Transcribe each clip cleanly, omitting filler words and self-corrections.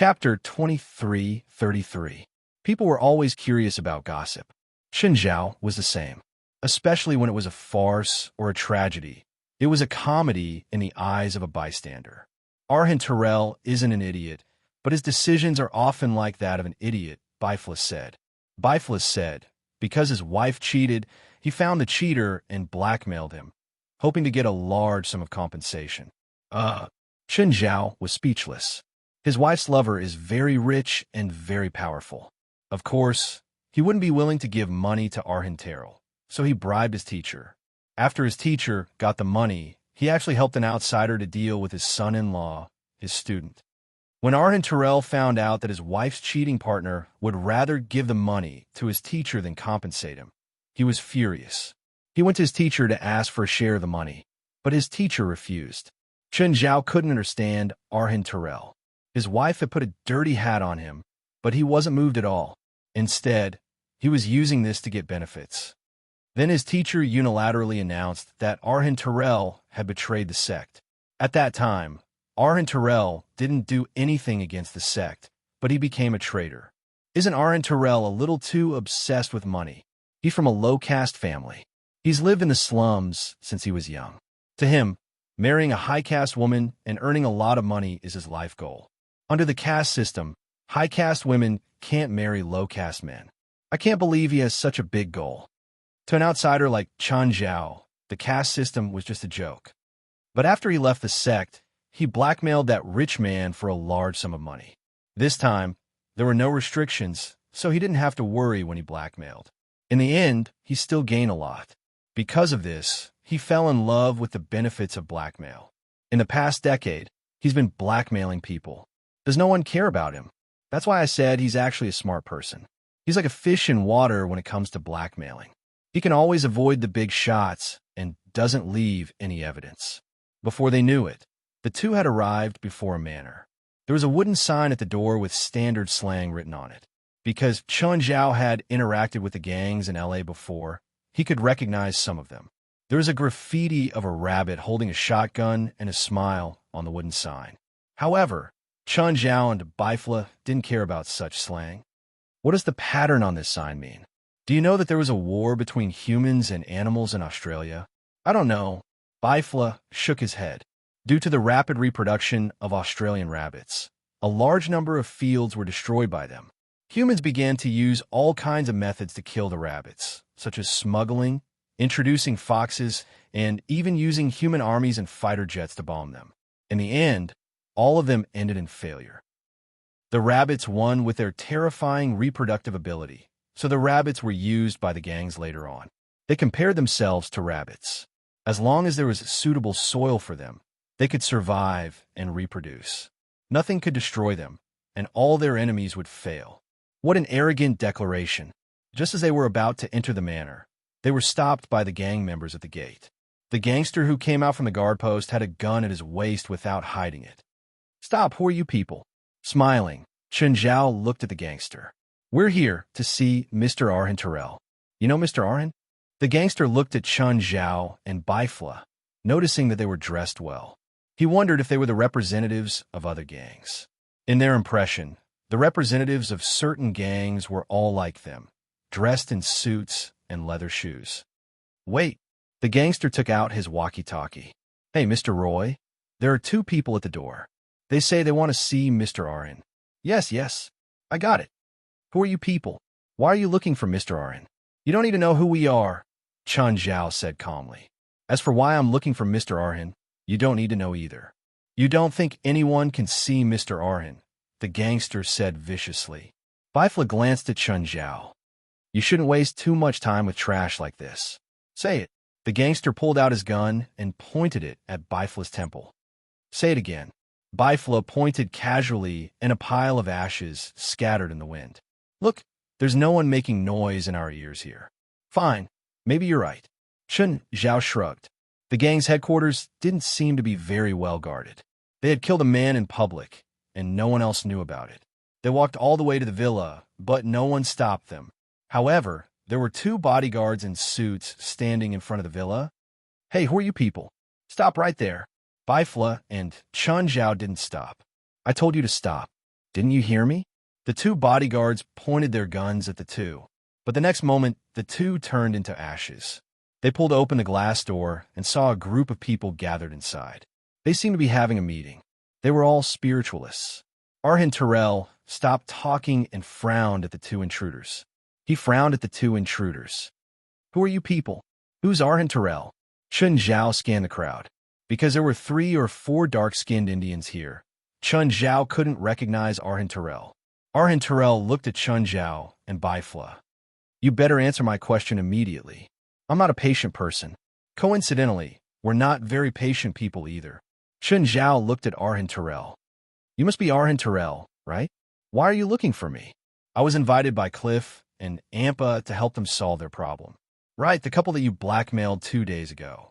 Chapter 2333. People were always curious about gossip. Xinjiao was the same, especially when it was a farce or a tragedy. It was a comedy in the eyes of a bystander. Arhin Terrell isn't an idiot, but his decisions are often like that of an idiot, Bifla said. Bifla said, because his wife cheated, he found the cheater and blackmailed him, hoping to get a large sum of compensation. Xinjiao was speechless. His wife's lover is very rich and very powerful. Of course, he wouldn't be willing to give money to Arhin Terrell, so he bribed his teacher. After his teacher got the money, he actually helped an outsider to deal with his son-in-law, his student. When Arhin Terrell found out that his wife's cheating partner would rather give the money to his teacher than compensate him, he was furious. He went to his teacher to ask for a share of the money, but his teacher refused. Chen Zhao couldn't understand Arhin Terrell. His wife had put a dirty hat on him, but he wasn't moved at all. Instead, he was using this to get benefits. Then his teacher unilaterally announced that Arhin Terrell had betrayed the sect. At that time, Arhin Terrell didn't do anything against the sect, but he became a traitor. Isn't Arhin Terrell a little too obsessed with money? He's from a low-caste family. He's lived in the slums since he was young. To him, marrying a high-caste woman and earning a lot of money is his life goal. Under the caste system, high-caste women can't marry low-caste men. I can't believe he has such a big goal. To an outsider like Chen Zhao, the caste system was just a joke. But after he left the sect, he blackmailed that rich man for a large sum of money. This time, there were no restrictions, so he didn't have to worry when he blackmailed. In the end, he still gained a lot. Because of this, he fell in love with the benefits of blackmail. In the past decade, he's been blackmailing people. Does no one care about him? That's why I said he's actually a smart person. He's like a fish in water when it comes to blackmailing. He can always avoid the big shots and doesn't leave any evidence. Before they knew it, the two had arrived before a manor. There was a wooden sign at the door with standard slang written on it. Because Chen Zhao had interacted with the gangs in LA before, he could recognize some of them. There was a graffiti of a rabbit holding a shotgun and a smile on the wooden sign. However, Chen Zhao and Bifla didn't care about such slang. What does the pattern on this sign mean? Do you know that there was a war between humans and animals in Australia? I don't know. Bifla shook his head. Due to the rapid reproduction of Australian rabbits, a large number of fields were destroyed by them. Humans began to use all kinds of methods to kill the rabbits, such as smuggling, introducing foxes, and even using human armies and fighter jets to bomb them. In the end, all of them ended in failure. The rabbits won with their terrifying reproductive ability, so the rabbits were used by the gangs later on. They compared themselves to rabbits. As long as there was suitable soil for them, they could survive and reproduce. Nothing could destroy them, and all their enemies would fail. What an arrogant declaration. Just as they were about to enter the manor, they were stopped by the gang members at the gate. The gangster who came out from the guard post had a gun at his waist without hiding it. "Stop, who are you people?" Smiling, Chen Zhao looked at the gangster. "We're here to see Mr. Arhin Terrell. You know Mr. Arhin?" The gangster looked at Chen Zhao and Bifla, noticing that they were dressed well. He wondered if they were the representatives of other gangs. In their impression, the representatives of certain gangs were all like them, dressed in suits and leather shoes. "Wait." The gangster took out his walkie-talkie. "Hey, Mr. Roy, there are two people at the door. They say they want to see Mr. Arhin." Yes, I got it. "Who are you people? Why are you looking for Mr. Arhin?" "You don't need to know who we are," Chen Zhao said calmly. "As for why I'm looking for Mr. Arhin, you don't need to know either." "You don't think anyone can see Mr. Arhin?" the gangster said viciously. Bifla glanced at Chen Zhao. "You shouldn't waste too much time with trash like this. Say it." The gangster pulled out his gun and pointed it at Bifla's temple. "Say it again." Bifla pointed casually in a pile of ashes scattered in the wind. "Look, there's no one making noise in our ears here." "Fine, maybe you're right." Chen Zhao shrugged. The gang's headquarters didn't seem to be very well guarded. They had killed a man in public, and no one else knew about it. They walked all the way to the villa, but no one stopped them. However, there were two bodyguards in suits standing in front of the villa. "Hey, who are you people? Stop right there." Bifla and Chen Zhao didn't stop. "I told you to stop." Didn't you hear me? The two bodyguards pointed their guns at the two, but the next moment, the two turned into ashes. They pulled open the glass door and saw a group of people gathered inside. They seemed to be having a meeting. They were all spiritualists. Arhin Terrell stopped talking and frowned at the two intruders. He frowned at the two intruders. Who are you people? Who's Arhin Terrell? Chun Zhao scanned the crowd. Because there were 3 or 4 dark-skinned Indians here, Chun Zhao couldn't recognize Arhin Terrell. Arhin Terrell looked at Chun Zhao and Bifla. You better answer my question immediately. I'm not a patient person. Coincidentally, we're not very patient people either. Chun Zhao looked at Arhin Terrell. You must be Arhin Terrell, right? Why are you looking for me? I was invited by Cliff and Ampa to help them solve their problem. Right, the couple that you blackmailed 2 days ago.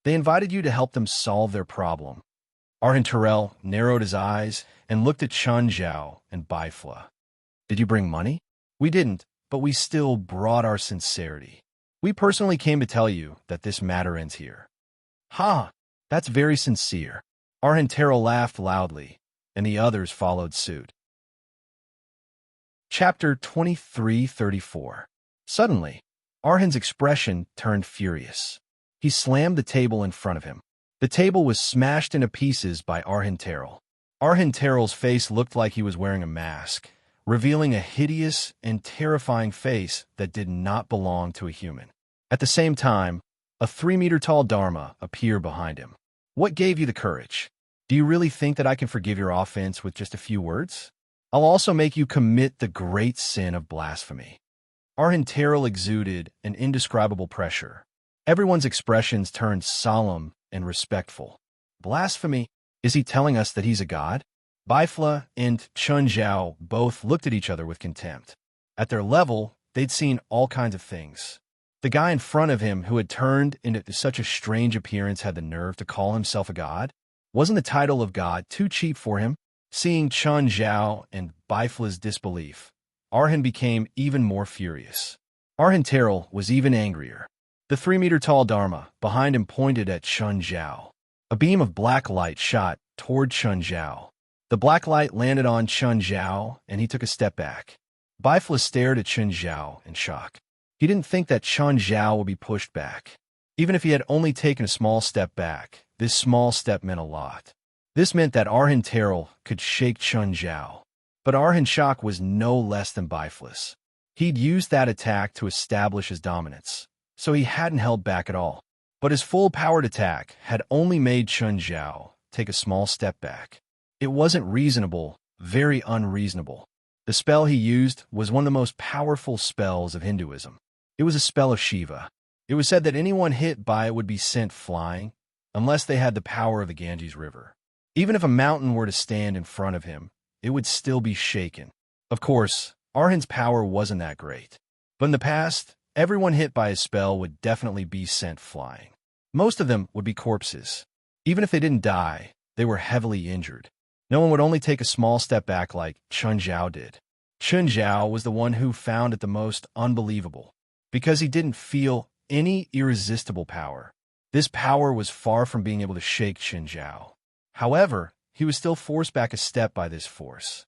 They invited you to help them solve their problem. Arhin Terrell narrowed his eyes and looked at Chun Zhao and Bifla. Did you bring money? We didn't, but we still brought our sincerity. We personally came to tell you that this matter ends here. Ha! That's very sincere. Arhin Terrell laughed loudly, and the others followed suit. Chapter 2334. Suddenly, Arhin's expression turned furious. He slammed the table in front of him. The table was smashed into pieces by Arhin Terrell. Arhin Terrell's face looked like he was wearing a mask, revealing a hideous and terrifying face that did not belong to a human. At the same time, a 3-meter-tall Dharma appeared behind him. What gave you the courage? Do you really think that I can forgive your offense with just a few words? I'll also make you commit the great sin of blasphemy. Arhin Terrell exuded an indescribable pressure. Everyone's expressions turned solemn and respectful. Blasphemy? Is he telling us that he's a god? Bifla and Chun Zhao both looked at each other with contempt. At their level, they'd seen all kinds of things. The guy in front of him who had turned into such a strange appearance had the nerve to call himself a god? Wasn't the title of god too cheap for him? Seeing Chun Zhao and Bifla's disbelief, Arhin became even more furious. Arhin Terrell was even angrier. The 3-meter-tall Dharma behind him pointed at Chun Zhao. A beam of black light shot toward Chun Zhao. The black light landed on Chun Zhao, and he took a step back. Bifla stared at Chun Zhao in shock. He didn't think that Chun Zhao would be pushed back. Even if he had only taken a small step back, this small step meant a lot. This meant that Arhin Terrell could shake Chun Zhao. But Arhin's shock was no less than Bifla's. He'd used that attack to establish his dominance, so he hadn't held back at all. But his full-powered attack had only made Chun Zhao take a small step back. It wasn't reasonable, very unreasonable. The spell he used was one of the most powerful spells of Hinduism. It was a spell of Shiva. It was said that anyone hit by it would be sent flying, unless they had the power of the Ganges River. Even if a mountain were to stand in front of him, it would still be shaken. Of course, Arhin's power wasn't that great. But in the past, everyone hit by his spell would definitely be sent flying. Most of them would be corpses. Even if they didn't die, they were heavily injured. No one would only take a small step back like Chun Zhao did. Chun Zhao was the one who found it the most unbelievable, because he didn't feel any irresistible power. This power was far from being able to shake Chun Zhao. However, he was still forced back a step by this force.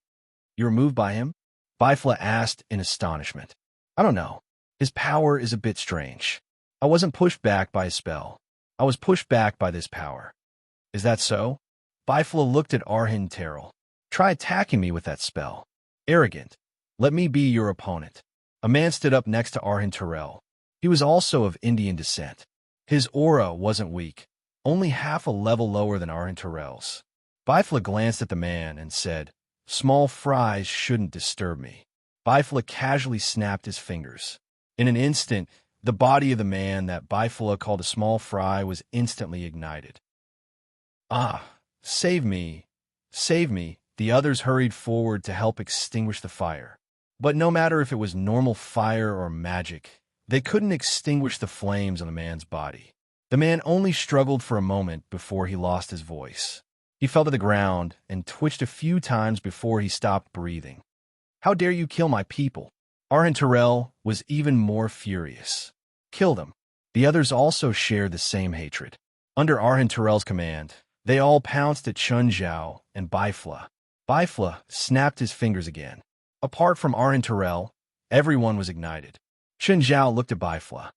You were moved by him? Bifla asked in astonishment. I don't know. His power is a bit strange. I wasn't pushed back by his spell. I was pushed back by this power. Is that so? Bifla looked at Arhin Terrell. Try attacking me with that spell. Arrogant. Let me be your opponent. A man stood up next to Arhin Terrell. He was also of Indian descent. His aura wasn't weak, only half a level lower than Arhin Terrell's. Bifla glanced at the man and said, Small fries shouldn't disturb me. Bifla casually snapped his fingers. In an instant, the body of the man that Bifla called a small fry was instantly ignited. Ah, save me, save me. The others hurried forward to help extinguish the fire. But no matter if it was normal fire or magic, they couldn't extinguish the flames on the man's body. The man only struggled for a moment before he lost his voice. He fell to the ground and twitched a few times before he stopped breathing. How dare you kill my people? Arhin Terrell was even more furious. Kill them. The others also shared the same hatred. Under Arhin Terrell's command, they all pounced at Chun Zhao and Bifla. Bifla snapped his fingers again. Apart from Arhin, everyone was ignited. Chen Zhao looked at Bifla.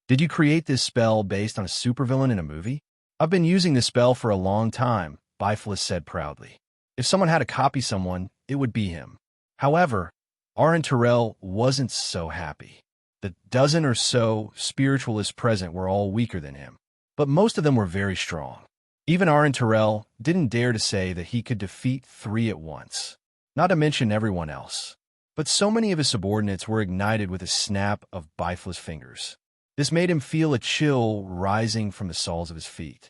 Did you create this spell based on a supervillain in a movie? I've been using this spell for a long time, Bifla said proudly. If someone had to copy someone, it would be him. However, Arhin wasn't so happy. The dozen or so spiritualists present were all weaker than him, but most of them were very strong. Even Arhin didn't dare to say that he could defeat 3 at once, not to mention everyone else. But so many of his subordinates were ignited with a snap of Bifla's fingers. This made him feel a chill rising from the soles of his feet.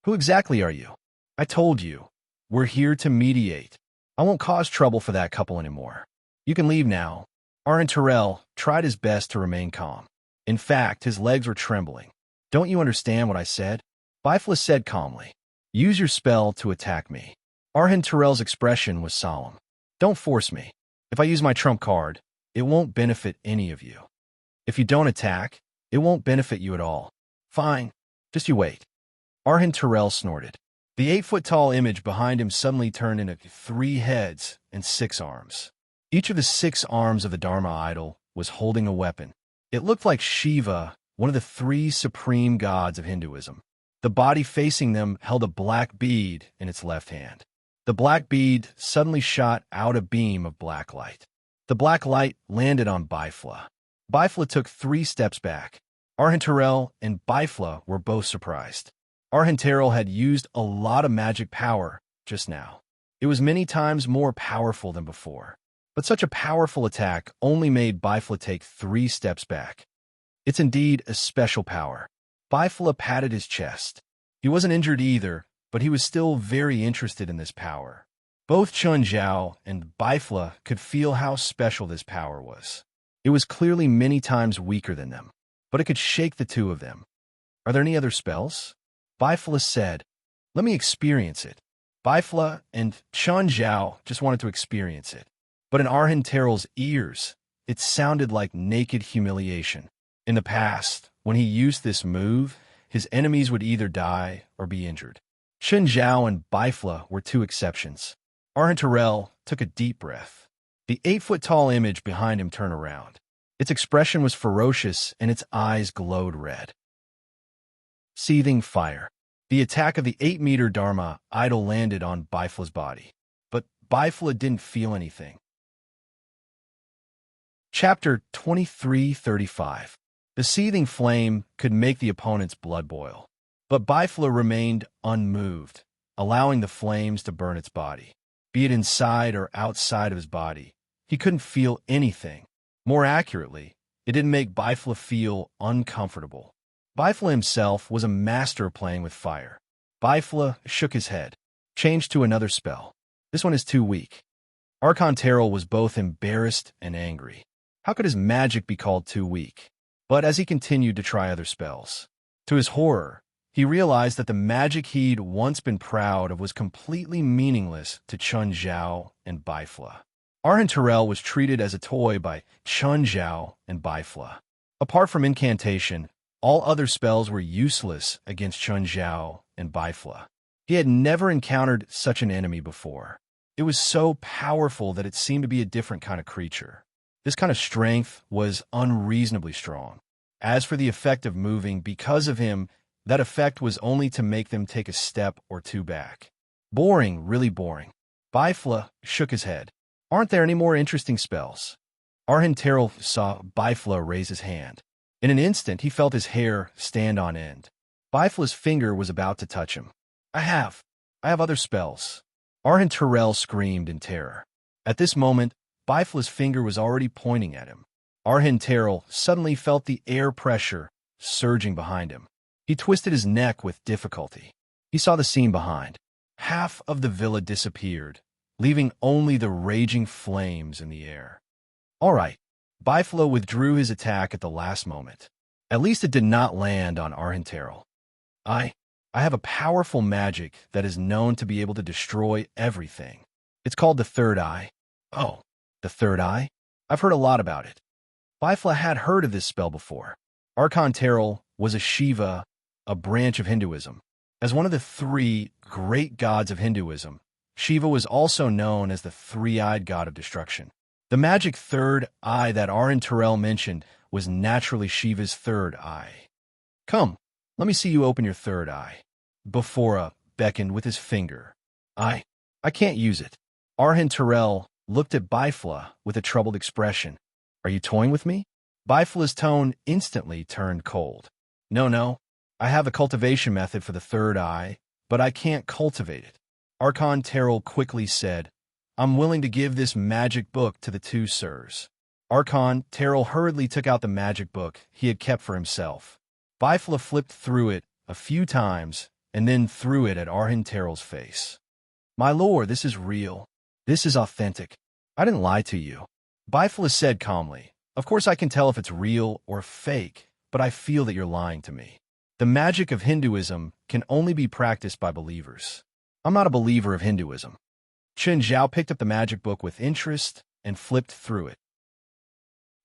Who exactly are you? I told you. We're here to mediate. I won't cause trouble for that couple anymore. You can leave now. Arhin tried his best to remain calm. In fact, his legs were trembling. Don't you understand what I said? Bifla said calmly. Use your spell to attack me. Arhin expression was solemn. Don't force me. If I use my trump card, it won't benefit any of you. If you don't attack, it won't benefit you at all. Fine. Just you wait. Arhin snorted. The 8-foot-tall image behind him suddenly turned into 3 heads and 6 arms. Each of the 6 arms of the Dharma idol was holding a weapon. It looked like Shiva, one of the 3 supreme gods of Hinduism. The body facing them held a black bead in its left hand. The black bead suddenly shot out a beam of black light. The black light landed on Bifla. Bifla took 3 steps back. Arhin and Bifla were both surprised. Arhin had used a lot of magic power just now. It was many times more powerful than before. But such a powerful attack only made Bifla take 3 steps back. It's indeed a special power. Bifla patted his chest. He wasn't injured either, but he was still very interested in this power. Both Chen Zhao and Bifla could feel how special this power was. It was clearly many times weaker than them, but it could shake the 2 of them. Are there any other spells? Bifla said, let me experience it. Bifla and Chen Zhao just wanted to experience it. But in Arhin ears, it sounded like naked humiliation. In the past, when he used this move, his enemies would either die or be injured. Chen Zhao and Bifla were 2 exceptions. Arhin took a deep breath. The 8-foot-tall image behind him turned around. Its expression was ferocious and its eyes glowed red. Seething fire. The attack of the 8-meter Dharma idol landed on Bifla's body. But Bifla didn't feel anything. Chapter 2335. The seething flame could make the opponent's blood boil. But Bifla remained unmoved, allowing the flames to burn its body. Be it inside or outside of his body, he couldn't feel anything. More accurately, it didn't make Bifla feel uncomfortable. Bifla himself was a master of playing with fire. Bifla shook his head. Changed to another spell. This one is too weak. Arhin was both embarrassed and angry. How could his magic be called too weak? But as he continued to try other spells, to his horror, he realized that the magic he'd once been proud of was completely meaningless to Chen Zhao and Bifla. Arhin was treated as a toy by Chen Zhao and Bifla. Apart from incantation, all other spells were useless against Chen Zhao and Bifla. He had never encountered such an enemy before. It was so powerful that it seemed to be a different kind of creature. This kind of strength was unreasonably strong. As for the effect of moving because of him, that effect was only to make them take a step or 2 back. Boring, really boring. Bifla shook his head. Aren't there any more interesting spells? Arhin saw Bifla raise his hand. In an instant, he felt his hair stand on end. Bifla's finger was about to touch him. I have other spells. Arhin screamed in terror. At this moment, Bifla's finger was already pointing at him. Arhin suddenly felt the air pressure surging behind him. He twisted his neck with difficulty. He saw the scene behind. Half of the villa disappeared, leaving only the raging flames in the air. All right. Bifla withdrew his attack at the last moment. At least it did not land on Arhin. I have a powerful magic that is known to be able to destroy everything. It's called the Third Eye. Oh, the Third Eye? I've heard a lot about it. Bifla had heard of this spell before. Arhin was a Shiva, a branch of Hinduism. As one of the 3 great gods of Hinduism, Shiva was also known as the three-eyed god of destruction. The magic third eye that Arhan Terrell mentioned was naturally Shiva's third eye. Come, let me see you open your third eye. Befora beckoned with his finger. I can't use it. Arhan Terrell looked at Bifla with a troubled expression. Are you toying with me? Bifla's tone instantly turned cold. No, I have a cultivation method for the third eye, but I can't cultivate it. Arhan Terrell quickly said, I'm willing to give this magic book to the two sirs. Arhan Terrell hurriedly took out the magic book he had kept for himself. Bifla flipped through it a few times and then threw it at Arhan Terrell's face. My lord, this is real. This is authentic. I didn't lie to you. Bifla said calmly, Of course I can tell if it's real or fake, but I feel that you're lying to me. The magic of Hinduism can only be practiced by believers. I'm not a believer of Hinduism. Chen Zhao picked up the magic book with interest and flipped through it.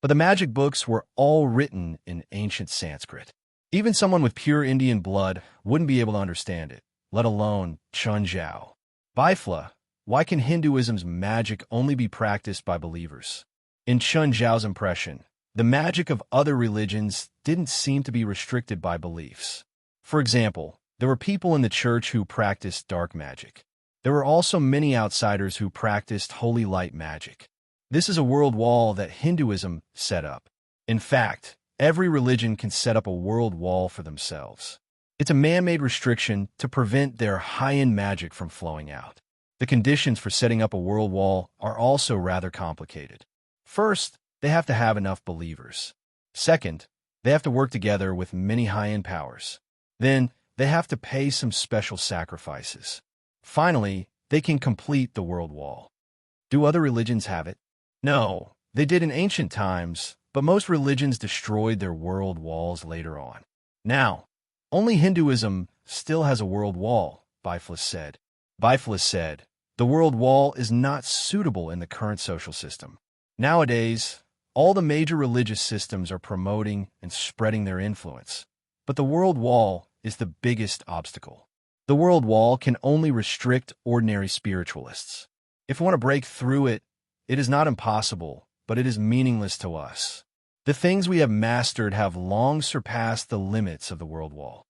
But the magic books were all written in ancient Sanskrit. Even someone with pure Indian blood wouldn't be able to understand it, let alone Chen Zhao. Bifla, why can Hinduism's magic only be practiced by believers? In Chen Zhao's impression, the magic of other religions didn't seem to be restricted by beliefs. For example, there were people in the church who practiced dark magic. There were also many outsiders who practiced holy light magic. This is a world wall that Hinduism set up. In fact, every religion can set up a world wall for themselves. It's a man-made restriction to prevent their high-end magic from flowing out. The conditions for setting up a world wall are also rather complicated. First, they have to have enough believers. Second, they have to work together with many high-end powers. Then, they have to pay some special sacrifices. Finally, they can complete the world wall. Do other religions have it? No, they did in ancient times, but most religions destroyed their world walls later on. Now, only Hinduism still has a world wall, Bifla said. Bifla said, the world wall is not suitable in the current social system. Nowadays, all the major religious systems are promoting and spreading their influence, but the world wall is the biggest obstacle. The world wall can only restrict ordinary spiritualists. If we want to break through it, it is not impossible, but it is meaningless to us. The things we have mastered have long surpassed the limits of the world wall.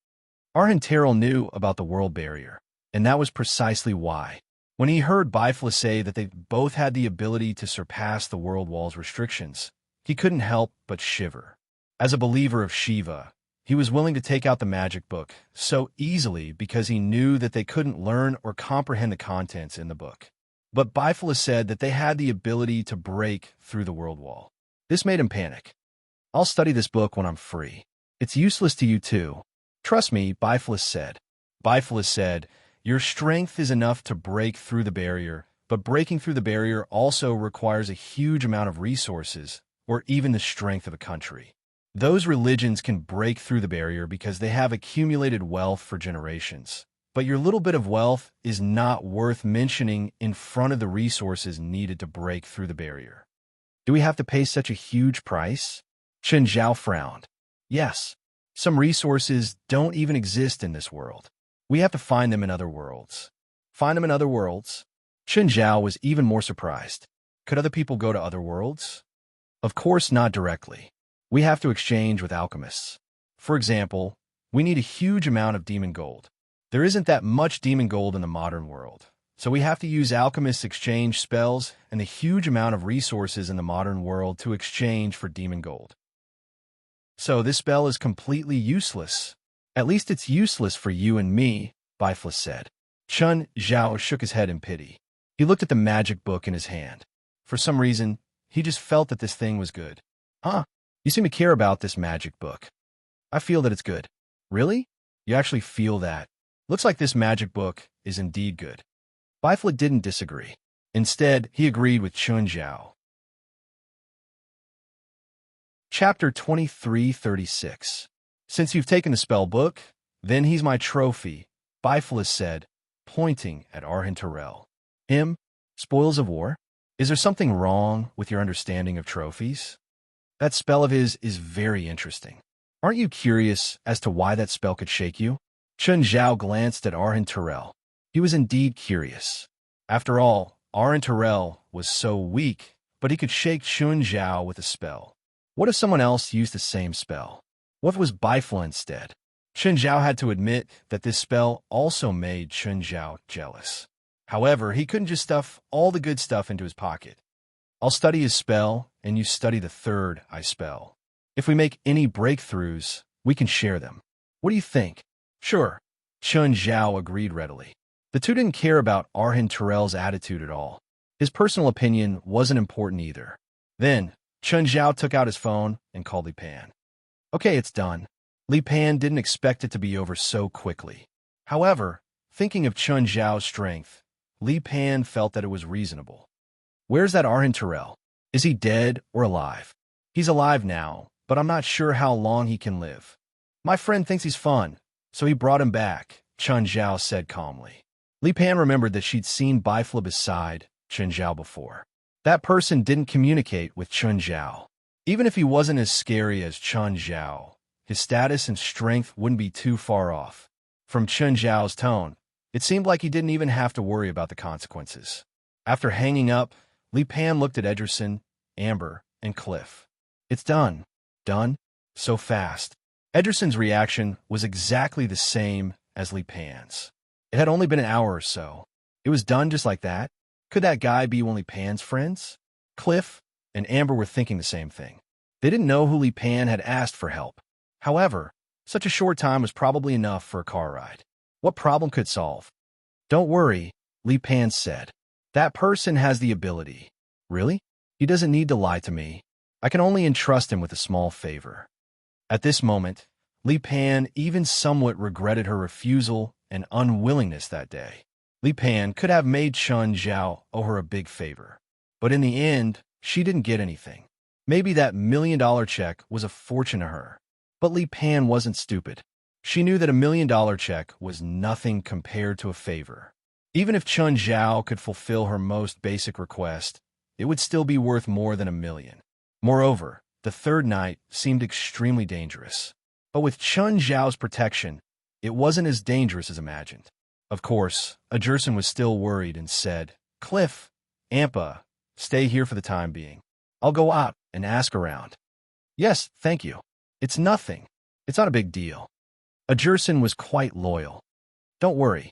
Arhan Terrell knew about the world barrier, and that was precisely why. When he heard Bifla say that they both had the ability to surpass the world wall's restrictions, he couldn't help but shiver. As a believer of Shiva, he was willing to take out the magic book so easily because he knew that they couldn't learn or comprehend the contents in the book. But Bifla said that they had the ability to break through the world wall. This made him panic. I'll study this book when I'm free. It's useless to you too. Trust me, Bifla said. Bifla said, your strength is enough to break through the barrier, but breaking through the barrier also requires a huge amount of resources, or even the strength of a country. Those religions can break through the barrier because they have accumulated wealth for generations. But your little bit of wealth is not worth mentioning in front of the resources needed to break through the barrier. Do we have to pay such a huge price? Chen Zhao frowned. Yes, some resources don't even exist in this world. We have to find them in other worlds. Find them in other worlds? Chen Zhao was even more surprised. Could other people go to other worlds? Of course not directly. We have to exchange with alchemists. For example, we need a huge amount of demon gold. There isn't that much demon gold in the modern world, so we have to use alchemists' exchange spells and the huge amount of resources in the modern world to exchange for demon gold. So this spell is completely useless. At least it's useless for you and me, Bifla said. Chen Zhao shook his head in pity. He looked at the magic book in his hand. For some reason, he just felt that this thing was good. Huh? You seem to care about this magic book. I feel that it's good. Really? You actually feel that? Looks like this magic book is indeed good. Bifla didn't disagree. Instead, he agreed with Chen Zhao. Chapter 2336. Since you've taken the spell book, then he's my trophy, Bifla said, pointing at Arhan Terrell. Him? Spoils of war? Is there something wrong with your understanding of trophies? That spell of his is very interesting. Aren't you curious as to why that spell could shake you? Chen Zhao glanced at Arhan Terrell. He was indeed curious. After all, Arhin Terrell was so weak, but he could shake Chun Zhao with a spell. What if someone else used the same spell? What if it was Bifla instead? Chun Zhao had to admit that this spell also made Chun Zhao jealous. However, he couldn't just stuff all the good stuff into his pocket. I'll study his spell, and you study the third I spell. If we make any breakthroughs, we can share them. What do you think? Sure. Chun Zhao agreed readily. The two didn't care about Arhin Terrell's attitude at all. His personal opinion wasn't important either. Then, Chun Zhao took out his phone and called Li Pan. Okay, it's done. Li Pan didn't expect it to be over so quickly. However, thinking of Chun Zhao's strength, Li Pan felt that it was reasonable. Where's that Arhin Terrell? Is he dead or alive? He's alive now, but I'm not sure how long he can live. My friend thinks he's fun, so he brought him back, Chun Zhao said calmly. Li Pan remembered that she'd seen Bifla beside Chun Zhao before. That person didn't communicate with Chun Zhao. Even if he wasn't as scary as Chun Zhao, his status and strength wouldn't be too far off. From Chun Zhao's tone, it seemed like he didn't even have to worry about the consequences. After hanging up, Li Pan looked at Ederson, Amber, and Cliff. It's done. Done? So fast. Ederson's reaction was exactly the same as Li Pan's. It had only been an hour or so. It was done just like that? Could that guy be one of Li Pan's friends? Cliff and Amber were thinking the same thing. They didn't know who Li Pan had asked for help. However, such a short time was probably enough for a car ride. What problem could it solve? Don't worry, Li Pan said. That person has the ability. Really? He doesn't need to lie to me. I can only entrust him with a small favor. At this moment, Li Pan even somewhat regretted her refusal and unwillingness that day. Li Pan could have made Chun Zhao owe her a big favor. But in the end, she didn't get anything. Maybe that $1 million check was a fortune to her. But Li Pan wasn't stupid. She knew that $1 million check was nothing compared to a favor. Even if Chun Zhao could fulfill her most basic request, it would still be worth more than $1 million. Moreover, the third night seemed extremely dangerous. But with Chun Zhao's protection, it wasn't as dangerous as imagined. Of course, Ederson was still worried and said, Cliff, Ampa, stay here for the time being. I'll go out and ask around. Yes, thank you. It's nothing. It's not a big deal. Ederson was quite loyal. Don't worry.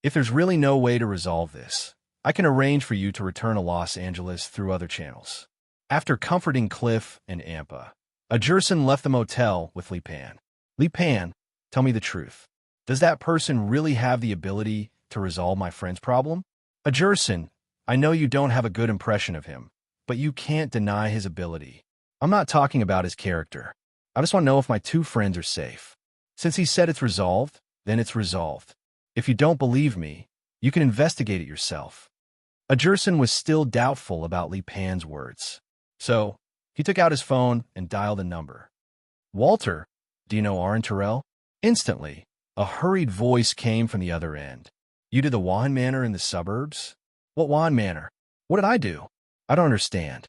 If there's really no way to resolve this, I can arrange for you to return to Los Angeles through other channels. After comforting Cliff and Ampa, Ederson left the motel with Li Pan. Li Pan, tell me the truth. Does that person really have the ability to resolve my friend's problem? Ederson, I know you don't have a good impression of him, but you can't deny his ability. I'm not talking about his character. I just want to know if my two friends are safe. Since he said it's resolved, then it's resolved. If you don't believe me, you can investigate it yourself. Ederson was still doubtful about Li Pan's words. So, he took out his phone and dialed a number. Walter, do you know Arhin Terrell? Instantly, a hurried voice came from the other end. You did the Wan Manor in the suburbs? What Wan Manor? What did I do? I don't understand.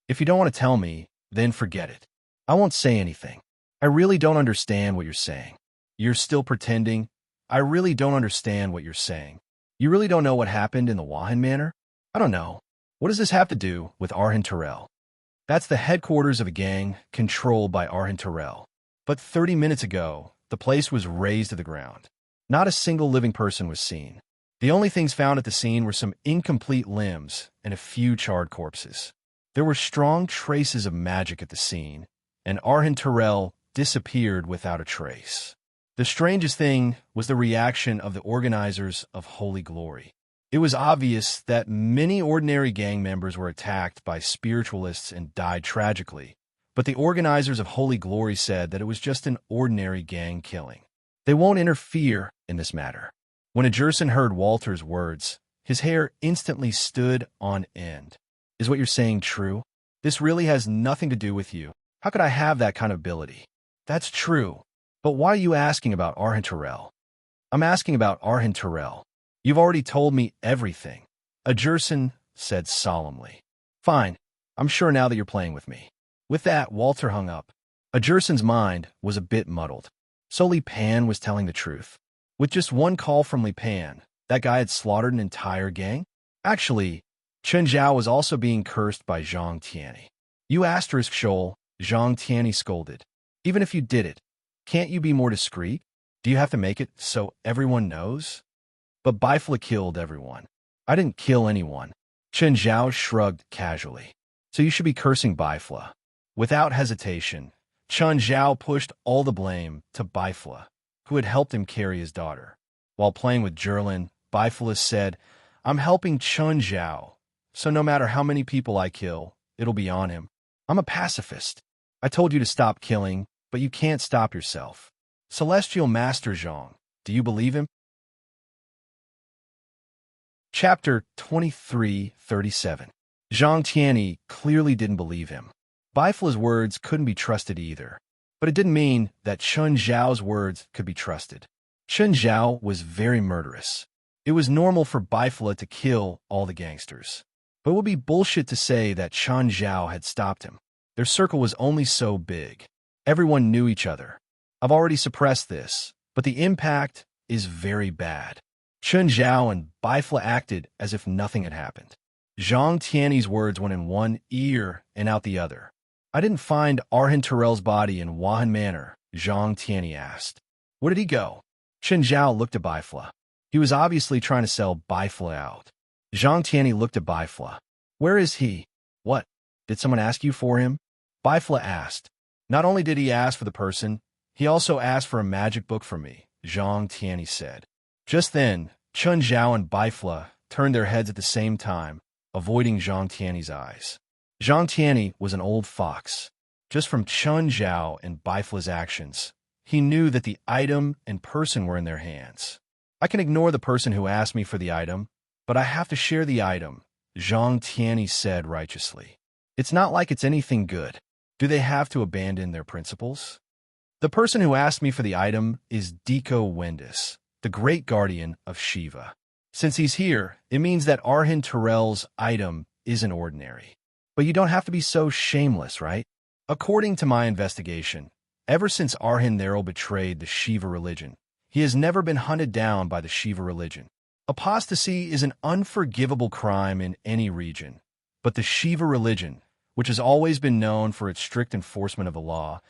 If you don't want to tell me, then forget it. I won't say anything. I really don't understand what you're saying. You're still pretending. I really don't understand what you're saying. You really don't know what happened in the Wan Manor? I don't know. What does this have to do with Arhin Terrell? That's the headquarters of a gang controlled by Arhin Terrell. But 30 minutes ago, the place was razed to the ground. Not a single living person was seen. The only things found at the scene were some incomplete limbs and a few charred corpses. There were strong traces of magic at the scene, and Arhin Terrell disappeared without a trace. The strangest thing was the reaction of the organizers of Holy Glory. It was obvious that many ordinary gang members were attacked by spiritualists and died tragically, but the organizers of Holy Glory said that it was just an ordinary gang killing. They won't interfere in this matter. When Ederson heard Walter's words, his hair instantly stood on end. Is what you're saying true? This really has nothing to do with you. How could I have that kind of ability? That's true. But why are you asking about Arhin Terrell? I'm asking about Arhin Terrell. You've already told me everything, Ederson said solemnly. Fine. I'm sure now that you're playing with me. With that, Walter hung up. Ederson's mind was a bit muddled. So Li Pan was telling the truth. With just one call from Li Pan, That guy had slaughtered an entire gang? Actually, Chen Zhao was also being cursed by Zhang Tianyi. You asterisk Shoal, Zhang Tianyi scolded. Even if you did it, can't you be more discreet? Do you have to make it so everyone knows? But Bifla killed everyone. I didn't kill anyone. Chen Zhao shrugged casually. So you should be cursing Bifla. Without hesitation, Chen Zhao pushed all the blame to Bifla, who had helped him carry his daughter. While playing with Jerlin, Bifla said, I'm helping Chen Zhao, so no matter how many people I kill, it'll be on him. I'm a pacifist. I told you to stop killing, but you can't stop yourself. Celestial Master Zhang, do you believe him? Chapter 2337. Zhang Tianyi clearly didn't believe him. Bifla's words couldn't be trusted either, but it didn't mean that Chen Zhao's words could be trusted. Chen Zhao was very murderous. It was normal for Bifla to kill all the gangsters, but it would be bullshit to say that Chen Zhao had stopped him. Their circle was only so big. Everyone knew each other. I've already suppressed this, but the impact is very bad. Chen Zhao and Bifla acted as if nothing had happened. Zhang Tianyi's words went in one ear and out the other. I didn't find Arhan Terrell's body in Wahan Manor, Zhang Tianyi asked. Where did he go? Chen Zhao looked at Bifla. He was obviously trying to sell Bifla out. Zhang Tianyi looked at Bifla. Where is he? What? Did someone ask you for him? Bifla asked. Not only did he ask for the person, he also asked for a magic book from me, Zhang Tianyi said. Just then, Chen Zhao and Bifla turned their heads at the same time, avoiding Zhang Tianyi's eyes. Zhang Tianyi was an old fox. Just from Chen Zhao and Bifla's actions, he knew that the item and person were in their hands. I can ignore the person who asked me for the item, but I have to share the item, Zhang Tianyi said righteously. It's not like it's anything good. Do they have to abandon their principles? The person who asked me for the item is Diko Wendis, the great guardian of Shiva. Since he's here, it means that Arhan Terrell's item isn't ordinary. But you don't have to be so shameless, right? According to my investigation, ever since Arhan Terrell betrayed the Shiva religion, he has never been hunted down by the Shiva religion. Apostasy is an unforgivable crime in any region, but the Shiva religion, which has always been known for its strict enforcement of the law,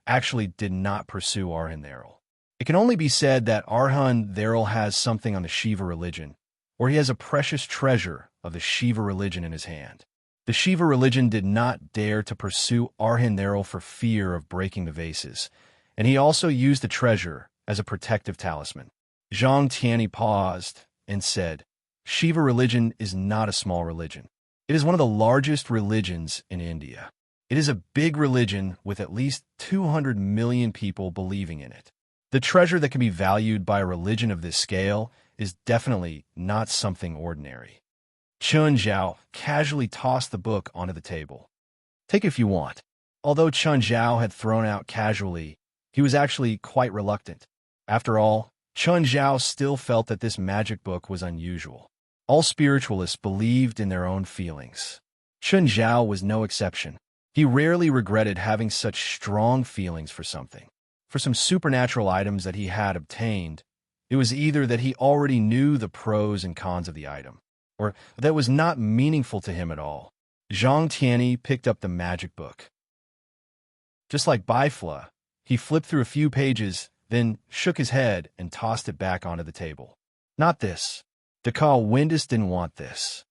actually did not pursue Arhan Terrell. It can only be said that Arhan Terrell has something on the Shiva religion, or he has a precious treasure of the Shiva religion in his hand. The Shiva religion did not dare to pursue Arhan Terrell for fear of breaking the vases, and he also used the treasure as a protective talisman. Zhang Tianyi paused and said, Shiva religion is not a small religion. It is one of the largest religions in India. It is a big religion with at least 200 million people believing in it. The treasure that can be valued by a religion of this scale is definitely not something ordinary. Chen Zhao casually tossed the book onto the table. Take it if you want. Although Chen Zhao had thrown out casually, he was actually quite reluctant. After all, Chen Zhao still felt that this magic book was unusual. All spiritualists believed in their own feelings. Chen Zhao was no exception. He rarely regretted having such strong feelings for something. For some supernatural items that he had obtained, it was either that he already knew the pros and cons of the item, or that it was not meaningful to him at all. Zhang Tianyi picked up the magic book. Just like Bifla, he flipped through a few pages, then shook his head and tossed it back onto the table. Not this. Diko Wendis didn't want this.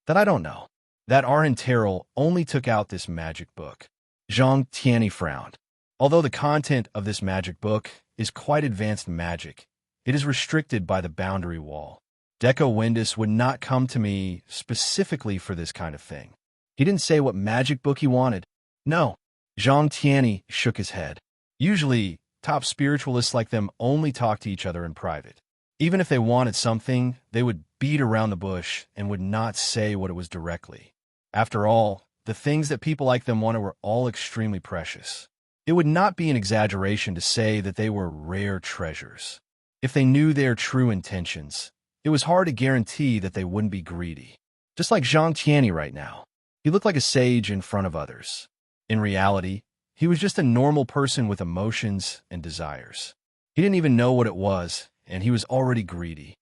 That I don't know. That Arhan Terrell only took out this magic book. Zhang Tianyi frowned. Although the content of this magic book is quite advanced magic, it is restricted by the boundary wall. Diko Wendis would not come to me specifically for this kind of thing. He didn't say what magic book he wanted. No. Zhang Tianyi shook his head. Usually, top spiritualists like them only talk to each other in private. Even if they wanted something, they would beat around the bush and would not say what it was directly. After all, the things that people like them wanted were all extremely precious. It would not be an exaggeration to say that they were rare treasures. If they knew their true intentions, it was hard to guarantee that they wouldn't be greedy. Just like Zhang Tianyi right now. He looked like a sage in front of others. In reality, he was just a normal person with emotions and desires. He didn't even know what it was, and he was already greedy.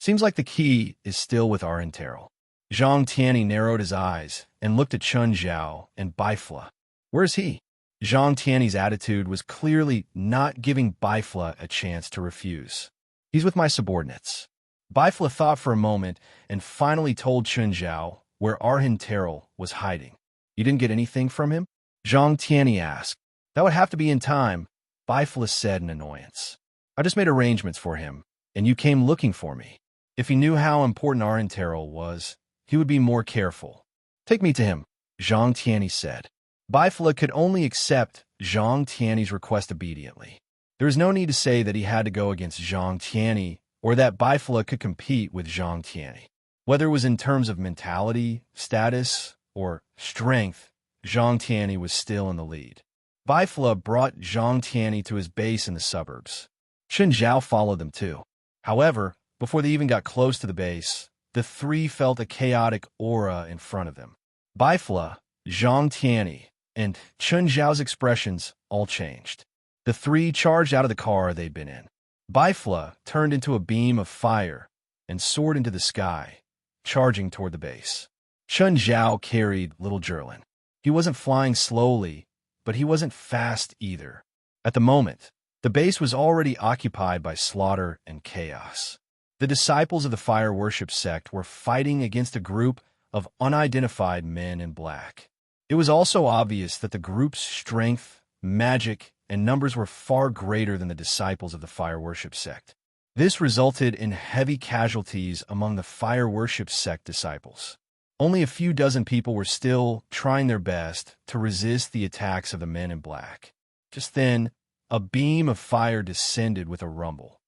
Seems like the key is still with our Terrell. Zhang Tianyi narrowed his eyes and looked at Chun Zhao and Bifla. Where's he? Zhang Tianyi's attitude was clearly not giving Bifla a chance to refuse. He's with my subordinates. Bifla thought for a moment and finally told Chun Zhao where Arhin Terrell was hiding. You didn't get anything from him? Zhang Tianyi asked. That would have to be in time, Bifla said in annoyance. I just made arrangements for him, and you came looking for me. If he knew how important Arhin Terrell was, he would be more careful. Take me to him, Zhang Tianyi said. Bifla could only accept Zhang Tianyi's request obediently. There was no need to say that he had to go against Zhang Tianyi or that Bifla could compete with Zhang Tianyi. Whether it was in terms of mentality, status, or strength, Zhang Tianyi was still in the lead. Bifla brought Zhang Tianyi to his base in the suburbs. Chun Zhao followed them too. However, before they even got close to the base, the three felt a chaotic aura in front of them. Bifla, Zhang Tianyi, and Chun Zhao's expressions all changed. The three charged out of the car they'd been in. Bifla turned into a beam of fire and soared into the sky, charging toward the base. Chun Zhao carried little Jerlin. He wasn't flying slowly, but he wasn't fast either. At the moment, the base was already occupied by slaughter and chaos. The disciples of the fire worship sect were fighting against a group of unidentified men in black. It was also obvious that the group's strength, magic, and numbers were far greater than the disciples of the fire worship sect. This resulted in heavy casualties among the fire worship sect disciples. Only a few dozen people were still trying their best to resist the attacks of the men in black. Just then, a beam of fire descended with a rumble.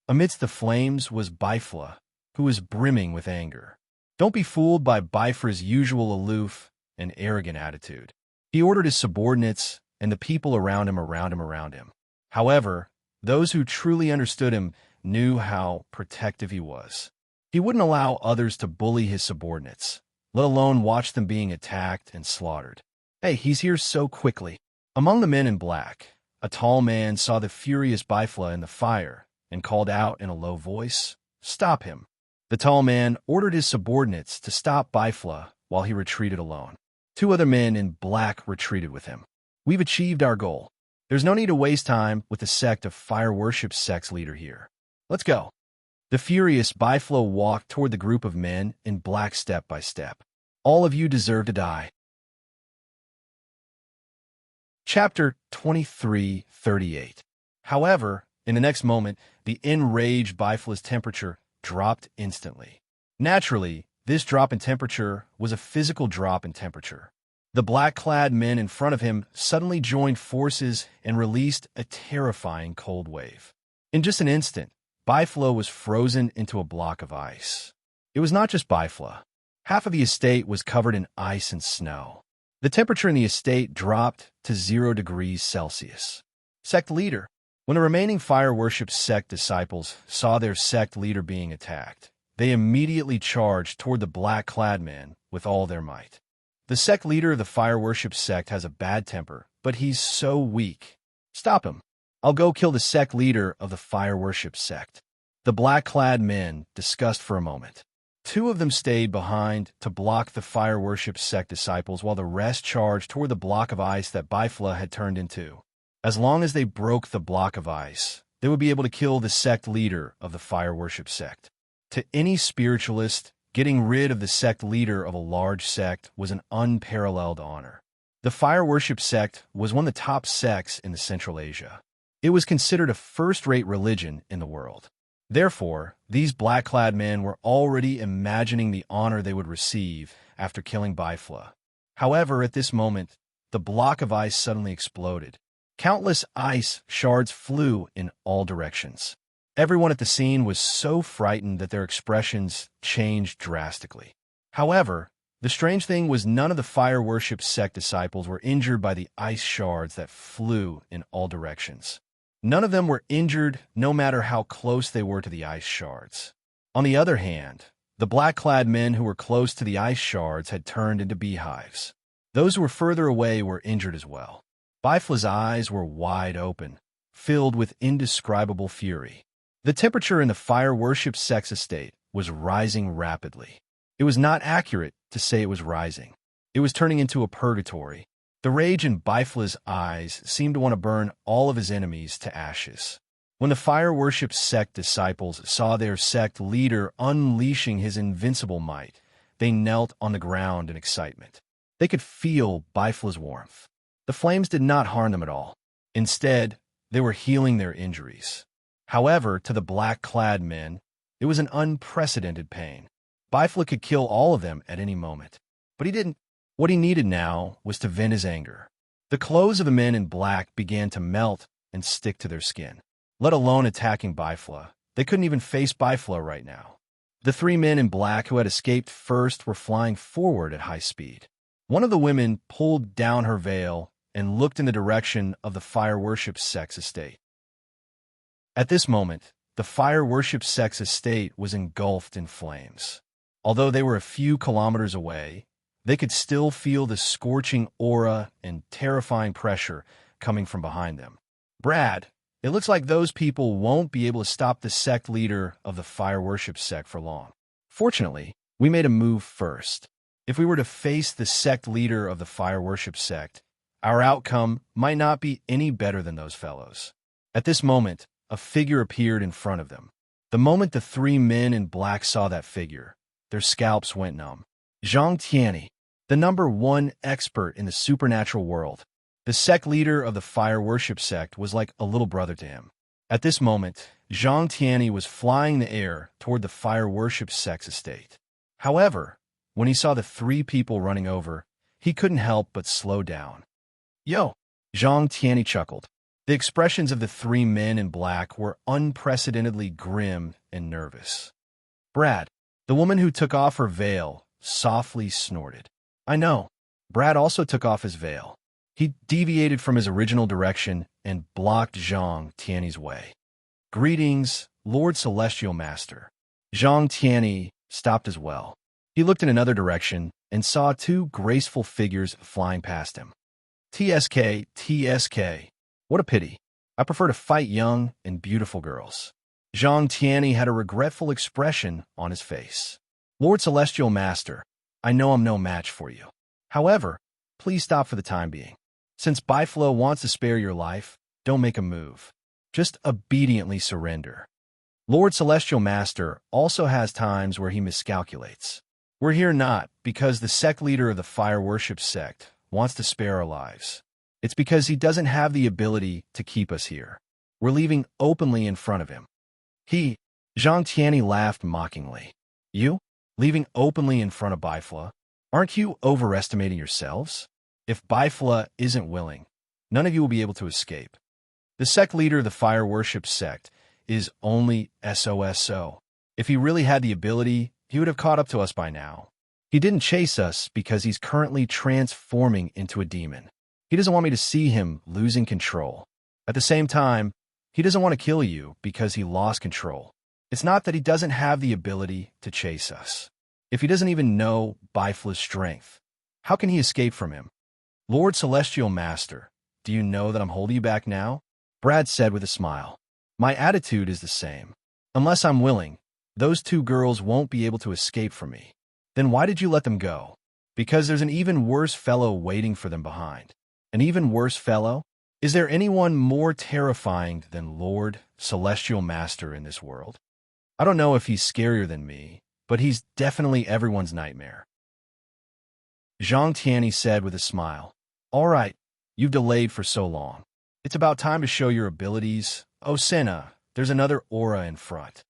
Amidst the flames was Bifla, who was brimming with anger. Don't be fooled by Bifla's usual aloof and arrogant attitude. He ordered his subordinates and the people around him. However, those who truly understood him knew how protective he was. He wouldn't allow others to bully his subordinates, let alone watch them being attacked and slaughtered. Hey, he's here so quickly. Among the men in black, a tall man saw the furious Bifla in the fire and called out in a low voice, "Stop him." The tall man ordered his subordinates to stop Bifla while he retreated alone. Two other men in black retreated with him. We've achieved our goal. There's no need to waste time with the sect of fire worship sect's leader here. Let's go. The furious Bifla walked toward the group of men in black step by step. All of you deserve to die. Chapter 23:38. However, in the next moment, the enraged Bifla's temperature dropped instantly. Naturally, this drop in temperature was a physical drop in temperature. The black-clad men in front of him suddenly joined forces and released a terrifying cold wave. In just an instant, Bifla was frozen into a block of ice. It was not just Bifla. Half of the estate was covered in ice and snow. The temperature in the estate dropped to 0 degrees Celsius. Sect leader. When the remaining fire worship sect disciples saw their sect leader being attacked, they immediately charged toward the black-clad men with all their might. The sect leader of the fire worship sect has a bad temper, but he's so weak. Stop him. I'll go kill the sect leader of the fire worship sect. The black-clad men discussed for a moment. Two of them stayed behind to block the fire worship sect disciples while the rest charged toward the block of ice that Bifla had turned into. As long as they broke the block of ice, they would be able to kill the sect leader of the fire worship sect. To any spiritualist, getting rid of the sect leader of a large sect was an unparalleled honor. The fire worship sect was one of the top sects in Central Asia. It was considered a first-rate religion in the world. Therefore, these black-clad men were already imagining the honor they would receive after killing Bifla. However, at this moment, the block of ice suddenly exploded. Countless ice shards flew in all directions. Everyone at the scene was so frightened that their expressions changed drastically. However, the strange thing was none of the fire worship sect disciples were injured by the ice shards that flew in all directions. None of them were injured no matter how close they were to the ice shards. On the other hand, the black-clad men who were close to the ice shards had turned into beehives. Those who were further away were injured as well. Bifla's eyes were wide open, filled with indescribable fury. The temperature in the fire worship sex estate was rising rapidly. It was not accurate to say it was rising. It was turning into a purgatory. The rage in Bifla's eyes seemed to want to burn all of his enemies to ashes. When the fire worship sect disciples saw their sect leader unleashing his invincible might, they knelt on the ground in excitement. They could feel Bifla's warmth. The flames did not harm them at all. Instead, they were healing their injuries. However, to the black-clad men, it was an unprecedented pain. Bifla could kill all of them at any moment. But he didn't. What he needed now was to vent his anger. The clothes of the men in black began to melt and stick to their skin. Let alone attacking Bifla. They couldn't even face Bifla right now. The three men in black who had escaped first were flying forward at high speed. One of the women pulled down her veil and looked in the direction of the fire worship sex estate. At this moment, the fire worship sex estate was engulfed in flames. Although they were a few kilometers away, they could still feel the scorching aura and terrifying pressure coming from behind them. Brad, it looks like those people won't be able to stop the sect leader of the fire worship sect for long. Fortunately, we made a move first. If we were to face the sect leader of the fire worship sect, our outcome might not be any better than those fellows. At this moment, a figure appeared in front of them. The moment the three men in black saw that figure, their scalps went numb. Zhang Tianyi, the #1 expert in the supernatural world. The sect leader of the fire worship sect was like a little brother to him. At this moment, Zhang Tianyi was flying in the air toward the fire worship sex estate. However, when he saw the three people running over, he couldn't help but slow down. Yo! Zhang Tianyi chuckled. The expressions of the three men in black were unprecedentedly grim and nervous. Brad, the woman who took off her veil, softly snorted. I know. Brad also took off his veil. He deviated from his original direction and blocked Zhang Tianyi's way. Greetings, Lord Celestial Master. Zhang Tianyi stopped as well. He looked in another direction and saw two graceful figures flying past him. TSK, TSK. What a pity. I prefer to fight young and beautiful girls. Zhang Tianyi had a regretful expression on his face. Lord Celestial Master, I know I'm no match for you. However, please stop for the time being. Since Bifla wants to spare your life, don't make a move. Just obediently surrender. Lord Celestial Master also has times where he miscalculates. We're here not because the sect leader of the fire worship sect wants to spare our lives. It's because he doesn't have the ability to keep us here. We're leaving openly in front of him. Zhang Tianyi laughed mockingly. You? Leaving openly in front of Bifla? Aren't you overestimating yourselves? If Bifla isn't willing, none of you will be able to escape. The sect leader of the fire worship sect is only SOSO. If he really had the ability, he would have caught up to us by now. He didn't chase us because he's currently transforming into a demon. He doesn't want me to see him losing control. At the same time, he doesn't want to kill you because he lost control. It's not that he doesn't have the ability to chase us. If he doesn't even know Bifla's strength, how can he escape from him? Lord Celestial Master, do you know that I'm holding you back now? Brad said with a smile. My attitude is the same. Unless I'm willing, those two girls won't be able to escape from me. Then why did you let them go? Because there's an even worse fellow waiting for them behind. An even worse fellow? Is there anyone more terrifying than Lord Celestial Master in this world? I don't know if he's scarier than me, but he's definitely everyone's nightmare. Zhang Tianyi said with a smile. All right, you've delayed for so long. It's about time to show your abilities. Oh, Senna, there's another aura in front.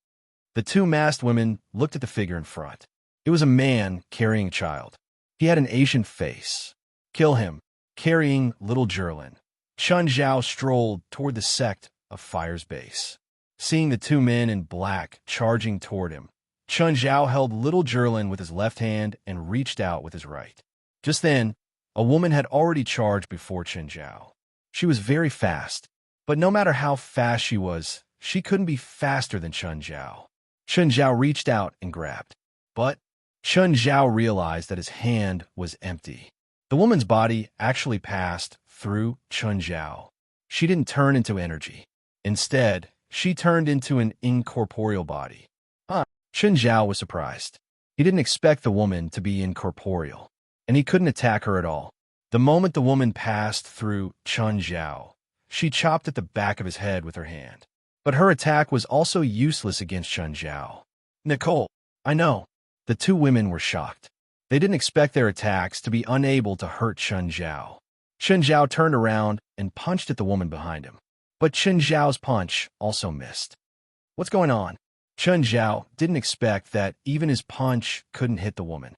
The two masked women looked at the figure in front. It was a man carrying a child. He had an Asian face. Kill him, carrying little Jerlin. Chun Zhao strolled toward the sect of Fire's base. Seeing the two men in black charging toward him, Chun Zhao held little Jerlin with his left hand and reached out with his right. Just then, a woman had already charged before Chun Zhao. She was very fast, but no matter how fast she was, she couldn't be faster than Chun Zhao. Chun Zhao reached out and grabbed, but Chun Zhao realized that his hand was empty. The woman's body actually passed through Chun Zhao. She didn't turn into energy. Instead, she turned into an incorporeal body. Chen Zhao was surprised. He didn't expect the woman to be incorporeal, and he couldn't attack her at all. The moment the woman passed through Chen Zhao, she chopped at the back of his head with her hand. But her attack was also useless against Chen Zhao. Nicole, I know. The two women were shocked. They didn't expect their attacks to be unable to hurt Chen Zhao. Chen Zhao turned around and punched at the woman behind him. But Chen Zhao's punch also missed. What's going on? Chen Zhao didn't expect that even his punch couldn't hit the woman.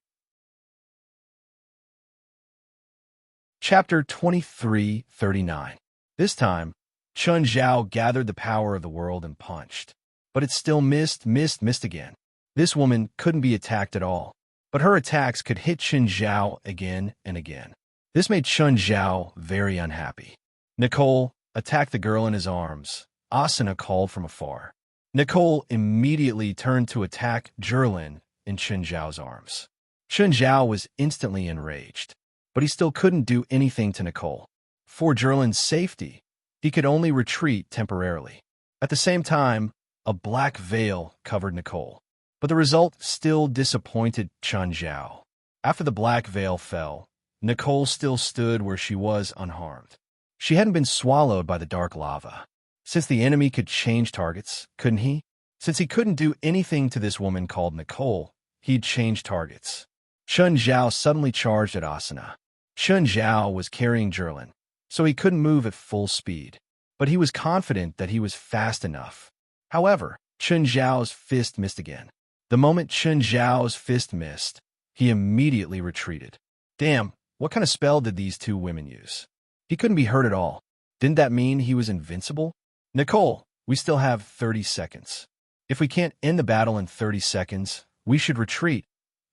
Chapter 23:39. This time, Chen Zhao gathered the power of the world and punched. But it still missed again. This woman couldn't be attacked at all, but her attacks could hit Chen Zhao again and again. This made Chen Zhao very unhappy. Nicole, attack the girl in his arms, Asuna called from afar. Nicole immediately turned to attack Zhilin in Chen Zhao's arms. Chen Zhao was instantly enraged, but he still couldn't do anything to Nicole. For Zhilin's safety, he could only retreat temporarily. At the same time, a black veil covered Nicole, but the result still disappointed Chen Zhao. After the black veil fell, Nicole still stood where she was unharmed. She hadn't been swallowed by the dark lava. Since the enemy could change targets, couldn't he? Since he couldn't do anything to this woman called Nicole, he'd change targets. Chen Zhao suddenly charged at Asuna. Chen Zhao was carrying Zhilin, so he couldn't move at full speed, but he was confident that he was fast enough. However, Chen Zhao's fist missed again. The moment Chen Zhao's fist missed, he immediately retreated. Damn, what kind of spell did these two women use? He couldn't be hurt at all. Didn't that mean he was invincible? Nicole, we still have 30 seconds. If we can't end the battle in 30 seconds, we should retreat,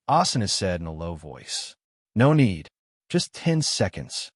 Asuna said in a low voice. No need. Just 10 seconds.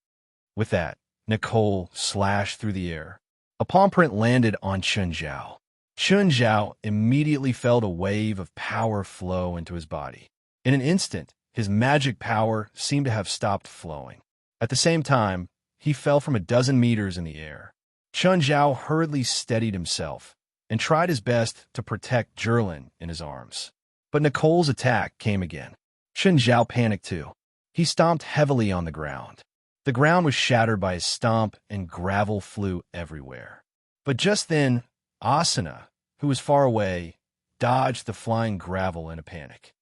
With that, Nicole slashed through the air. A palm print landed on Chen Zhao. Chen Zhao immediately felt a wave of power flow into his body. In an instant, his magic power seemed to have stopped flowing. At the same time, he fell from a dozen meters in the air. Chen Zhao hurriedly steadied himself and tried his best to protect Zhilin in his arms. But Nicole's attack came again. Chen Zhao panicked too. He stomped heavily on the ground. The ground was shattered by his stomp and gravel flew everywhere. But just then, Asuna, who was far away, dodged the flying gravel in a panic.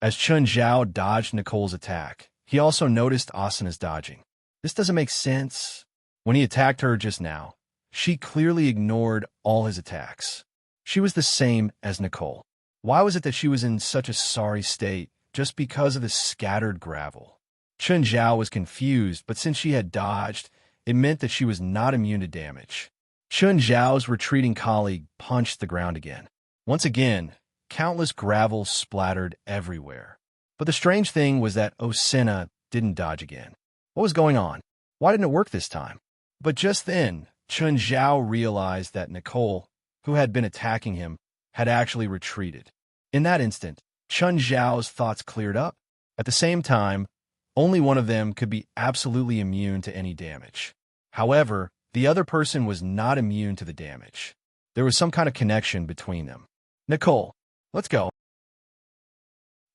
As Chen Zhao dodged Nicole's attack, he also noticed Asuna's dodging. This doesn't make sense. When he attacked her just now, she clearly ignored all his attacks. She was the same as Nicole. Why was it that she was in such a sorry state just because of the scattered gravel? Chen Zhao was confused, but since she had dodged, it meant that she was not immune to damage. Chen Zhao's retreating colleague punched the ground again. Once again, countless gravel splattered everywhere. But the strange thing was that Osuna didn't dodge again. What was going on? Why didn't it work this time? But just then, Chen Zhao realized that Nicole, who had been attacking him, had actually retreated. In that instant, Chen Zhao's thoughts cleared up. At the same time, only one of them could be absolutely immune to any damage. However, the other person was not immune to the damage. There was some kind of connection between them. Nicole, let's go.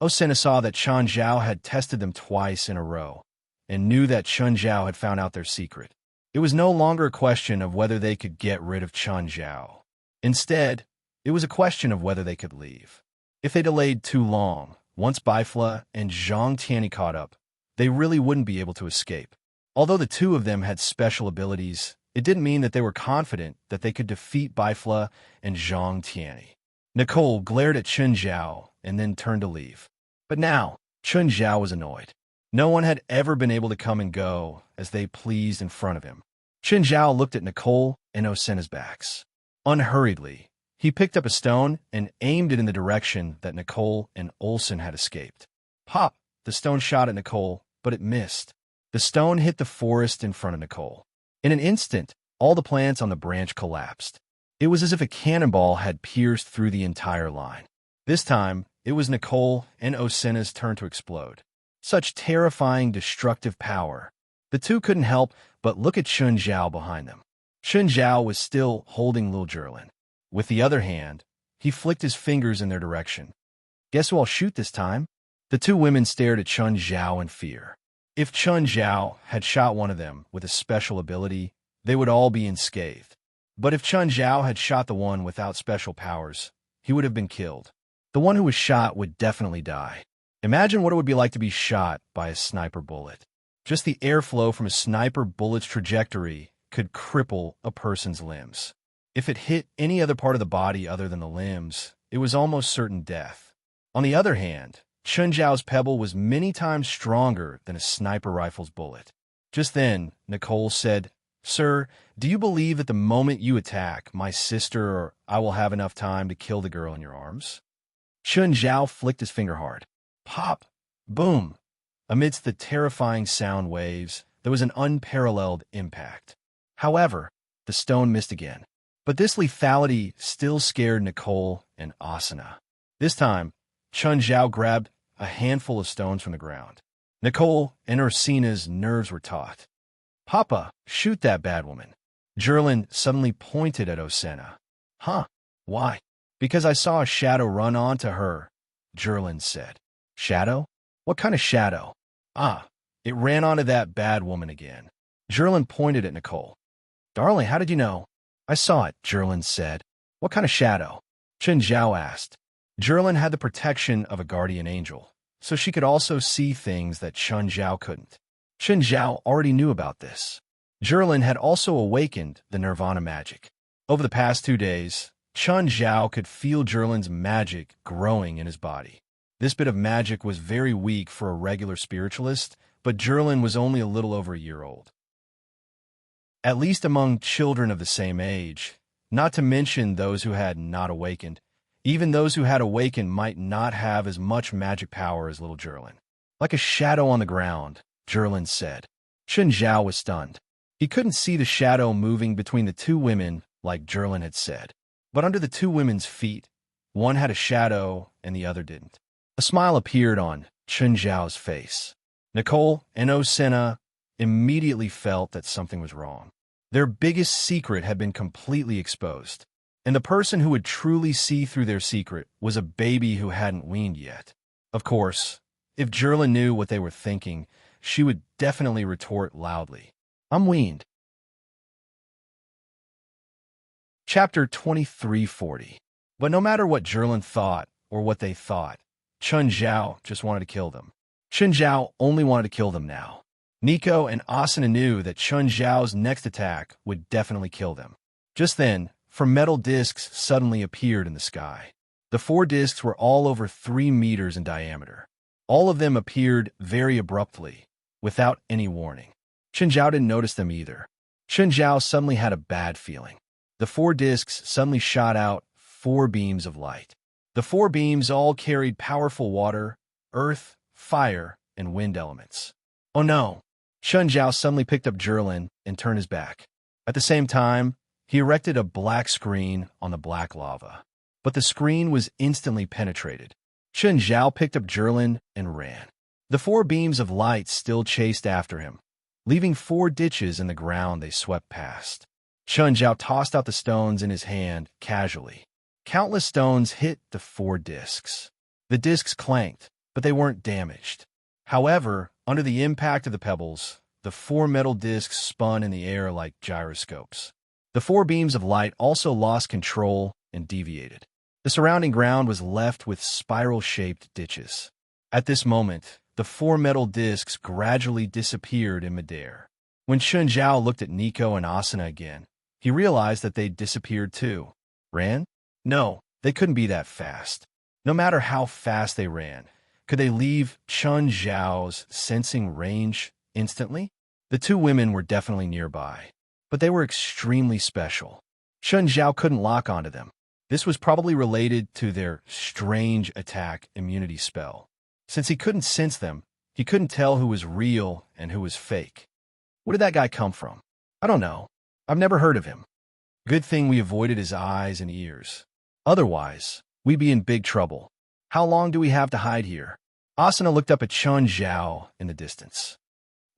Osuna saw that Chen Zhao had tested them twice in a row and knew that Chen Zhao had found out their secret. It was no longer a question of whether they could get rid of Chen Zhao. Instead, it was a question of whether they could leave. If they delayed too long, once Baifla and Zhang Tianyi caught up, they really wouldn't be able to escape. Although the two of them had special abilities, it didn't mean that they were confident that they could defeat Baifla and Zhang Tianyi. Nicole glared at Chen Zhao and then turned to leave. But now, Chen Zhao was annoyed. No one had ever been able to come and go as they pleased in front of him. Chen Zhao looked at Nicole and Osuna's backs. Unhurriedly, he picked up a stone and aimed it in the direction that Nicole and Olsen had escaped. Pop! The stone shot at Nicole, but it missed. The stone hit the forest in front of Nicole. In an instant, all the plants on the branch collapsed. It was as if a cannonball had pierced through the entire line. This time, it was Nicole and Osuna's turn to explode. Such terrifying, destructive power. The two couldn't help but look at Chen Zhao behind them. Chen Zhao was still holding Lil Zhilin. With the other hand, he flicked his fingers in their direction. Guess who I'll shoot this time? The two women stared at Chun Zhao in fear. If Chun Zhao had shot one of them with a special ability, they would all be unscathed. But if Chun Zhao had shot the one without special powers, he would have been killed. The one who was shot would definitely die. Imagine what it would be like to be shot by a sniper bullet. Just the airflow from a sniper bullet's trajectory could cripple a person's limbs. If it hit any other part of the body other than the limbs, it was almost certain death. On the other hand, Chun Zhao's pebble was many times stronger than a sniper rifle's bullet. Just then, Nicole said, "Sir, do you believe that the moment you attack my sister or I will have enough time to kill the girl in your arms?" Chun Zhao flicked his finger hard. Pop! Boom! Amidst the terrifying sound waves, there was an unparalleled impact. However, the stone missed again. But this lethality still scared Nicole and Asuna. This time, Chun Zhao grabbed a handful of stones from the ground. Nicole and Ursina's nerves were taut. "Papa, shoot that bad woman." Jerlin suddenly pointed at Osena. "Huh? Why?" "Because I saw a shadow run onto her," Jerlin said. "Shadow? What kind of shadow?" "Ah, it ran onto that bad woman again." Jerlin pointed at Nicole. "Darling, how did you know?" "I saw it," Jerlin said. "What kind of shadow?" Chun Zhao asked. Jerlin had the protection of a guardian angel, so she could also see things that Chun Zhao couldn't. Chun Zhao already knew about this. Jerlin had also awakened the Nirvana magic. Over the past 2 days, Chun Zhao could feel Jerlin's magic growing in his body. This bit of magic was very weak for a regular spiritualist, but Jerlin was only a little over a year old. At least among children of the same age, not to mention those who had not awakened, even those who had awakened might not have as much magic power as little Jerlin. "Like a shadow on the ground," Jerlin said. Chun Zhao was stunned. He couldn't see the shadow moving between the two women like Jerlin had said. But under the two women's feet, one had a shadow and the other didn't. A smile appeared on Chun Zhao's face. Nicole and Osena immediately felt that something was wrong. Their biggest secret had been completely exposed, and the person who would truly see through their secret was a baby who hadn't weaned yet. Of course, if Jerlin knew what they were thinking, she would definitely retort loudly, "I'm weaned." Chapter 2340. But no matter what Jerlin thought or what they thought, Chun Zhao just wanted to kill them. Chun Zhao only wanted to kill them now. Nico and Asuna knew that Chun Zhao's next attack would definitely kill them. Just then, 4 metal discs suddenly appeared in the sky. The 4 discs were all over 3 meters in diameter. All of them appeared very abruptly, without any warning. Chun Zhao didn't notice them either. Chun Zhao suddenly had a bad feeling. The 4 discs suddenly shot out 4 beams of light. The 4 beams all carried powerful water, earth, fire, and wind elements. Oh no! Chun Zhao suddenly picked up Jerlin and turned his back. At the same time, he erected a black screen on the black lava. But the screen was instantly penetrated. Chun Zhao picked up Jerlin and ran. The 4 beams of light still chased after him, leaving 4 ditches in the ground they swept past. Chun Zhao tossed out the stones in his hand casually. Countless stones hit the 4 discs. The discs clanked, but they weren't damaged. However, under the impact of the pebbles, the 4 metal discs spun in the air like gyroscopes. The 4 beams of light also lost control and deviated. The surrounding ground was left with spiral-shaped ditches. At this moment, the 4 metal discs gradually disappeared in midair. When Chun Zhao looked at Nico and Asuna again, he realized that they'd disappeared too. Ran? No, they couldn't be that fast. No matter how fast they ran, could they leave Chun Zhao's sensing range instantly? The 2 women were definitely nearby, but they were extremely special. Chun Zhao couldn't lock onto them. This was probably related to their strange attack immunity spell. Since he couldn't sense them, he couldn't tell who was real and who was fake. Where did that guy come from? I don't know. I've never heard of him. Good thing we avoided his eyes and ears. Otherwise, we'd be in big trouble. How long do we have to hide here? Asuna looked up at Chun Zhao in the distance.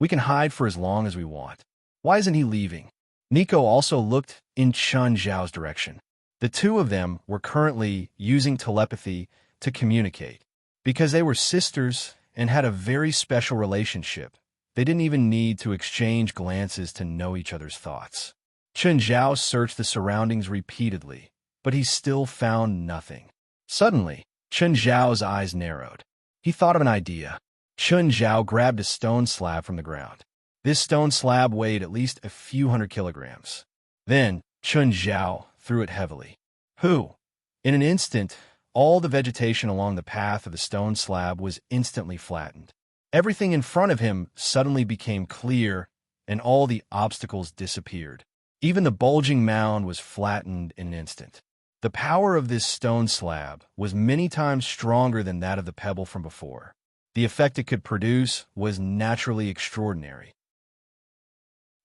We can hide for as long as we want. Why isn't he leaving? Nico also looked in Chun Zhao's direction. The two of them were currently using telepathy to communicate. Because they were sisters and had a very special relationship, they didn't even need to exchange glances to know each other's thoughts. Chen Zhao searched the surroundings repeatedly, but he still found nothing. Suddenly, Chen Zhao's eyes narrowed. He thought of an idea. Chen Zhao grabbed a stone slab from the ground. This stone slab weighed at least a few hundred kilograms. Then, Chen Zhao threw it heavily. Whew! In an instant, all the vegetation along the path of the stone slab was instantly flattened. Everything in front of him suddenly became clear, and all the obstacles disappeared. Even the bulging mound was flattened in an instant. The power of this stone slab was many times stronger than that of the pebble from before. The effect it could produce was naturally extraordinary.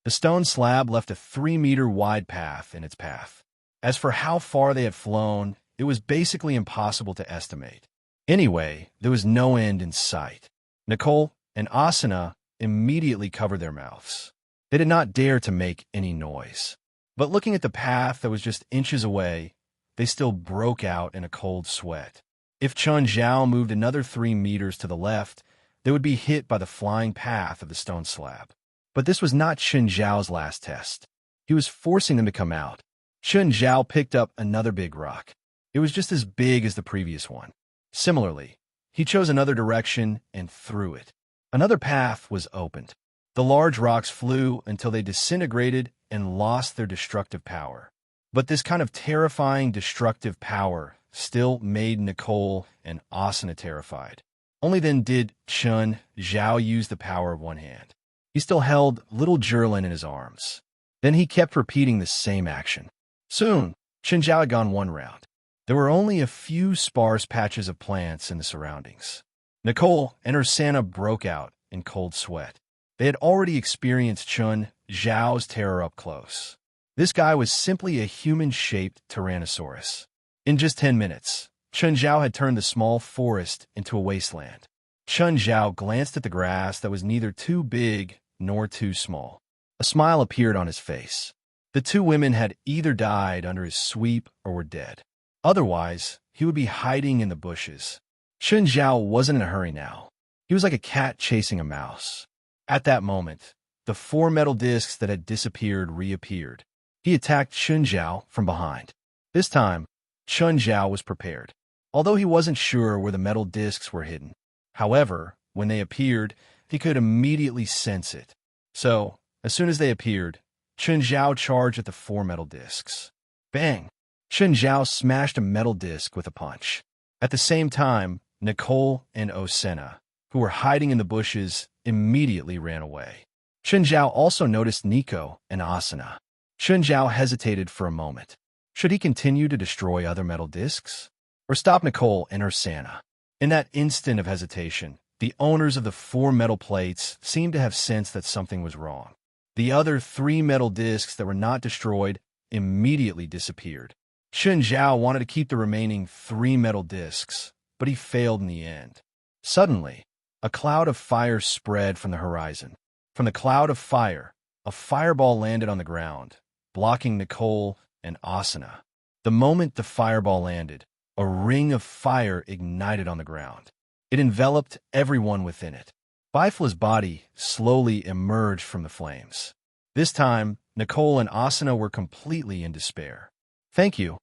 The stone slab left a 3-meter wide path in its path. As for how far they had flown, it was basically impossible to estimate. Anyway, there was no end in sight. Nicole and Asuna immediately covered their mouths. They did not dare to make any noise. But looking at the path that was just inches away, they still broke out in a cold sweat. If Chen Zhao moved another 3 meters to the left, they would be hit by the flying path of the stone slab. But this was not Chen Zhao's last test. He was forcing them to come out. Chen Zhao picked up another big rock. It was just as big as the previous one. Similarly, he chose another direction and threw it. Another path was opened. The large rocks flew until they disintegrated and lost their destructive power. But this kind of terrifying destructive power still made Nicole and Asuna terrified. Only then did Chen Zhao use the power of one hand. He still held little Jerlin in his arms. Then he kept repeating the same action. Soon, Chen Zhao had gone one round. There were only a few sparse patches of plants in the surroundings. Nicole and her Santa broke out in cold sweat. They had already experienced Chen Zhao's terror up close. This guy was simply a human-shaped Tyrannosaurus. In just 10 minutes, Chen Zhao had turned the small forest into a wasteland. Chen Zhao glanced at the grass that was neither too big nor too small. A smile appeared on his face. The two women had either died under his sweep or were dead. Otherwise, he would be hiding in the bushes. Chen Zhao wasn't in a hurry now. He was like a cat chasing a mouse. At that moment, the 4 metal discs that had disappeared reappeared. He attacked Chen Zhao from behind. This time, Chen Zhao was prepared, although he wasn't sure where the metal discs were hidden. However, when they appeared, he could immediately sense it. So, as soon as they appeared, Chen Zhao charged at the 4 metal discs. Bang! Chen Zhao smashed a metal disc with a punch. At the same time, Nicole and Osena, who were hiding in the bushes, immediately ran away. Chen Zhao also noticed Nico and Asuna. Chen Zhao hesitated for a moment. Should he continue to destroy other metal discs? Or stop Nicole and her Santa? In that instant of hesitation, the owners of the 4 metal plates seemed to have sensed that something was wrong. The other 3 metal discs that were not destroyed immediately disappeared. Chen Zhao wanted to keep the remaining 3 metal discs, but he failed in the end. Suddenly, a cloud of fire spread from the horizon. From the cloud of fire, a fireball landed on the ground, blocking Nicole and Asuna. The moment the fireball landed, a ring of fire ignited on the ground. It enveloped everyone within it. Bifla's body slowly emerged from the flames. This time, Nicole and Asuna were completely in despair. "Thank you,"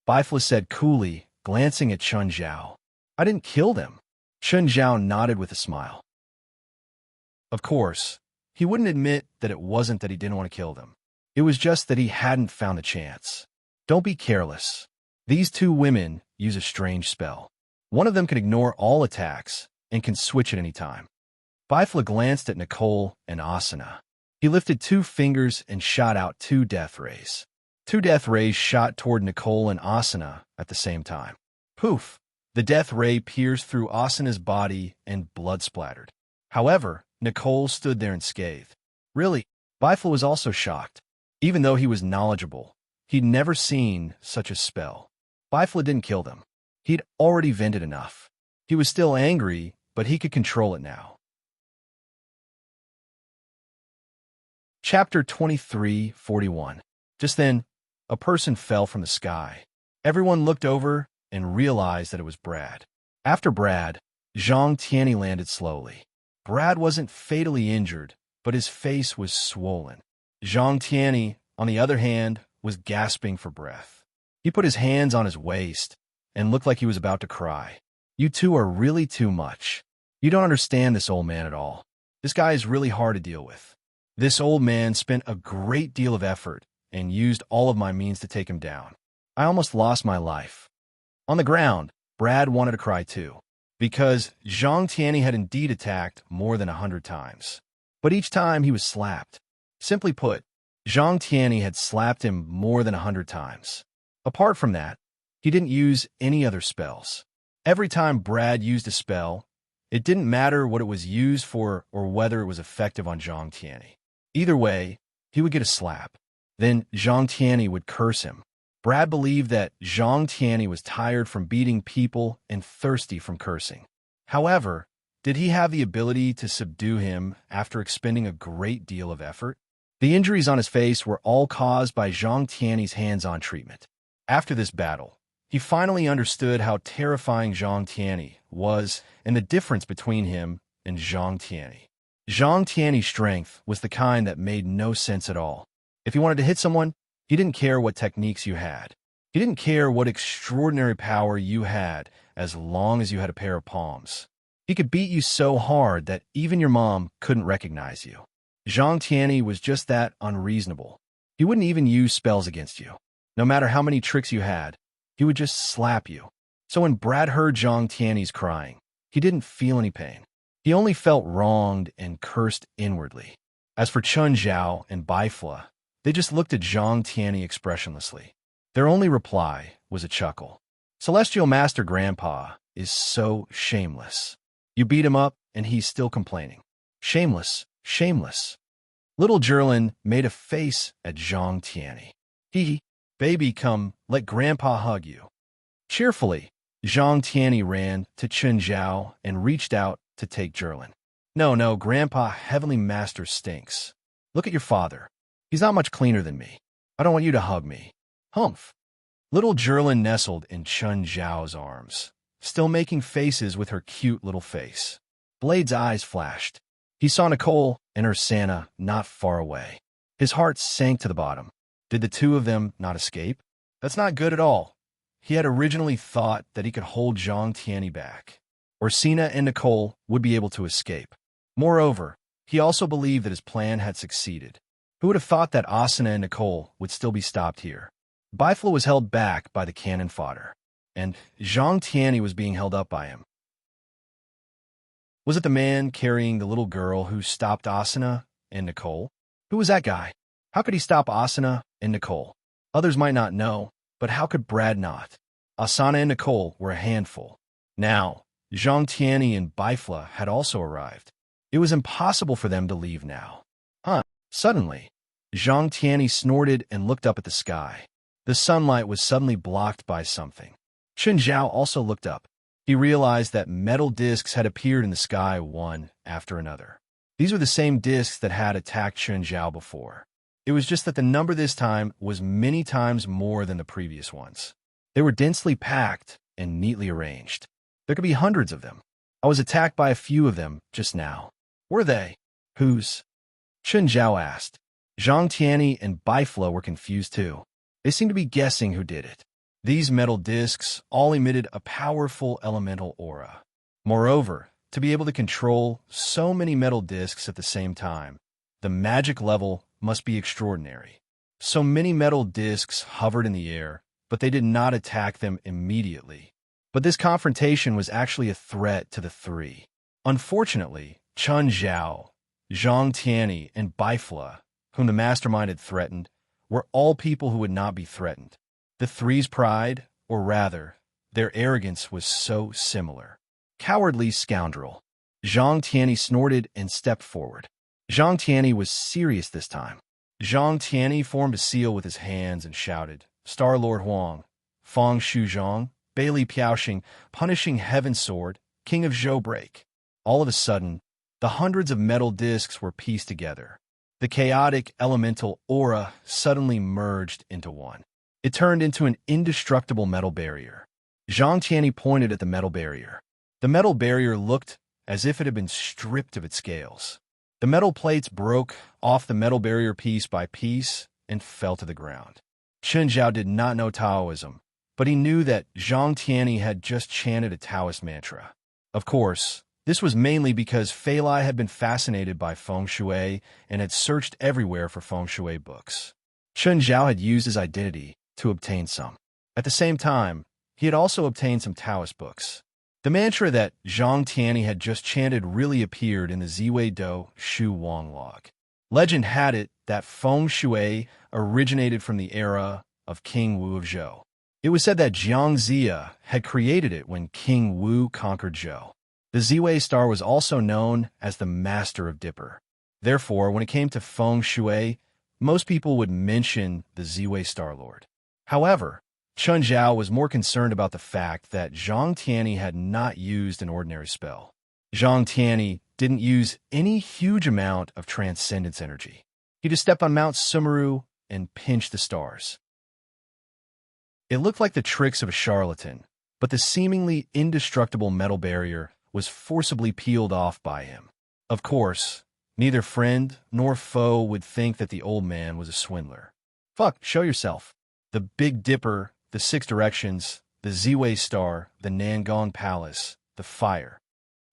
Bifla said coolly, glancing at Chen Zhao. "I didn't kill them." Chen Zhao nodded with a smile. Of course, he wouldn't admit that it wasn't that he didn't want to kill them. It was just that he hadn't found the chance. Don't be careless. These 2 women use a strange spell. One of them can ignore all attacks and can switch at any time. Bifla glanced at Nicole and Asuna. He lifted 2 fingers and shot out 2 death rays. 2 death rays shot toward Nicole and Asuna at the same time. Poof! The death ray pierced through Asuna's body and blood splattered. However, Nicole stood there unscathed. Really, Bifla was also shocked. Even though he was knowledgeable, he'd never seen such a spell. Bifla didn't kill them. He'd already vented enough. He was still angry, but he could control it now. Chapter 23:41. Just then, a person fell from the sky. Everyone looked over and realized that it was Brad. After Brad, Zhang Tianyi landed slowly. Brad wasn't fatally injured, but his face was swollen. Zhang Tianyi, on the other hand, was gasping for breath. He put his hands on his waist and looked like he was about to cry. You two are really too much. You don't understand this old man at all. This guy is really hard to deal with. This old man spent a great deal of effort and used all of my means to take him down. I almost lost my life. On the ground, Brad wanted to cry too, because Zhang Tianyi had indeed attacked more than 100 times. But each time he was slapped. Simply put, Zhang Tianyi had slapped him more than 100 times. Apart from that, he didn't use any other spells. Every time Brad used a spell, it didn't matter what it was used for or whether it was effective on Zhang Tianyi. Either way, he would get a slap. Then Zhang Tianyi would curse him. Brad believed that Zhang Tianyi was tired from beating people and thirsty from cursing. However, did he have the ability to subdue him after expending a great deal of effort? The injuries on his face were all caused by Zhang Tianyi's hands-on treatment. After this battle, he finally understood how terrifying Zhang Tianyi was and the difference between him and Zhang Tianyi. Zhang Tianyi's strength was the kind that made no sense at all. If he wanted to hit someone, he didn't care what techniques you had. He didn't care what extraordinary power you had as long as you had a pair of palms. He could beat you so hard that even your mom couldn't recognize you. Zhang Tianyi was just that unreasonable. He wouldn't even use spells against you. No matter how many tricks you had, he would just slap you. So when Brad heard Zhang Tianyi's crying, he didn't feel any pain. He only felt wronged and cursed inwardly. As for Chun Zhao and Baifla, they just looked at Zhang Tianyi expressionlessly. Their only reply was a chuckle. Celestial Master Grandpa is so shameless. You beat him up, and he's still complaining. Shameless, shameless. Little Jerlin made a face at Zhang Tianyi. Baby, come, let Grandpa hug you. Cheerfully, Zhang Tianyi ran to Chun Zhao and reached out to take Jerlin. No, Grandpa Heavenly Master stinks. Look at your father. He's not much cleaner than me. I don't want you to hug me. Humph. Little Jerlin nestled in Chun Zhao's arms, still making faces with her cute little face. Blade's eyes flashed. He saw Nicole and her Santa not far away. His heart sank to the bottom. Did the two of them not escape? That's not good at all. He had originally thought that he could hold Zhang Tianyi back. Orsina and Nicole would be able to escape. Moreover, he also believed that his plan had succeeded. Who would have thought that Asuna and Nicole would still be stopped here? Baifla was held back by the cannon fodder, and Zhang Tianyi was being held up by him. Was it the man carrying the little girl who stopped Asuna and Nicole? Who was that guy? How could he stop Asuna and Nicole? Others might not know, but how could Brad not? Asana and Nicole were a handful. Now, Zhang Tianyi and Baifla had also arrived. It was impossible for them to leave now. Suddenly, Zhang Tianyi snorted and looked up at the sky. The sunlight was suddenly blocked by something. Chun Zhao also looked up. He realized that metal discs had appeared in the sky one after another. These were the same discs that had attacked Chun Zhao before. It was just that the number this time was many times more than the previous ones. They were densely packed and neatly arranged. There could be hundreds of them. I was attacked by a few of them just now. Were they? Whose? Chun Zhao asked. Zhang Tianyi and Baifla were confused too. They seemed to be guessing who did it. These metal discs all emitted a powerful elemental aura. Moreover, to be able to control so many metal discs at the same time, the magic level must be extraordinary. So many metal discs hovered in the air, but they did not attack them immediately. But this confrontation was actually a threat to the three. Unfortunately, Chun Zhao, Zhang Tianyi, and Baifla, whom the mastermind had threatened, were all people who would not be threatened. The three's pride, or rather, their arrogance was so similar. Cowardly scoundrel. Zhang Tianyi snorted and stepped forward. Zhang Tianyi was serious this time. Zhang Tianyi formed a seal with his hands and shouted, Star-Lord Huang, Feng Shuzhong, Bailey Piaoxing, Punishing Heaven Sword, King of Zhou Break. All of a sudden, the hundreds of metal discs were pieced together. The chaotic elemental aura suddenly merged into one. It turned into an indestructible metal barrier. Zhang Tianyi pointed at the metal barrier. The metal barrier looked as if it had been stripped of its scales. The metal plates broke off the metal barrier piece by piece and fell to the ground. Chen Zhao did not know Taoism, but he knew that Zhang Tianyi had just chanted a Taoist mantra. Of course, this was mainly because Fei Lai had been fascinated by feng shui and had searched everywhere for feng shui books. Chen Zhao had used his identity to obtain some. At the same time, he had also obtained some Taoist books. The mantra that Zhang Tianyi had just chanted really appeared in the Ziwei Do Shu Wang log. Legend had it that feng shui originated from the era of King Wu of Zhou. It was said that Jiang Ziya had created it when King Wu conquered Zhou. The Ziwei star was also known as the Master of Dipper. Therefore, when it came to feng shui, most people would mention the Ziwei Star Lord. However, Chen Zhao was more concerned about the fact that Zhang Tianyi had not used an ordinary spell. Zhang Tianyi didn't use any huge amount of transcendence energy. He just stepped on Mount Sumeru and pinched the stars. It looked like the tricks of a charlatan, but the seemingly indestructible metal barrier was forcibly peeled off by him. Of course, neither friend nor foe would think that the old man was a swindler. Fuck, show yourself. The Big Dipper, the Six Directions, the Ziwei Star, the Nangong Palace, the fire.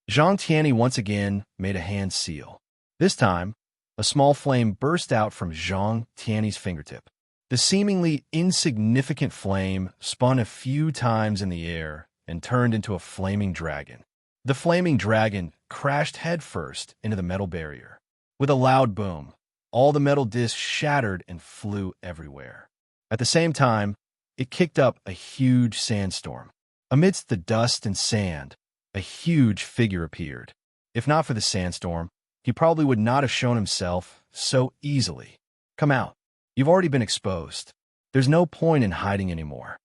Zhang Tianyi once again made a hand seal. This time, a small flame burst out from Zhang Tianyi's fingertip. The seemingly insignificant flame spun a few times in the air and turned into a flaming dragon. The flaming dragon crashed headfirst into the metal barrier. With a loud boom, all the metal discs shattered and flew everywhere. At the same time, it kicked up a huge sandstorm. Amidst the dust and sand, a huge figure appeared. If not for the sandstorm, he probably would not have shown himself so easily. Come out. You've already been exposed. There's no point in hiding anymore.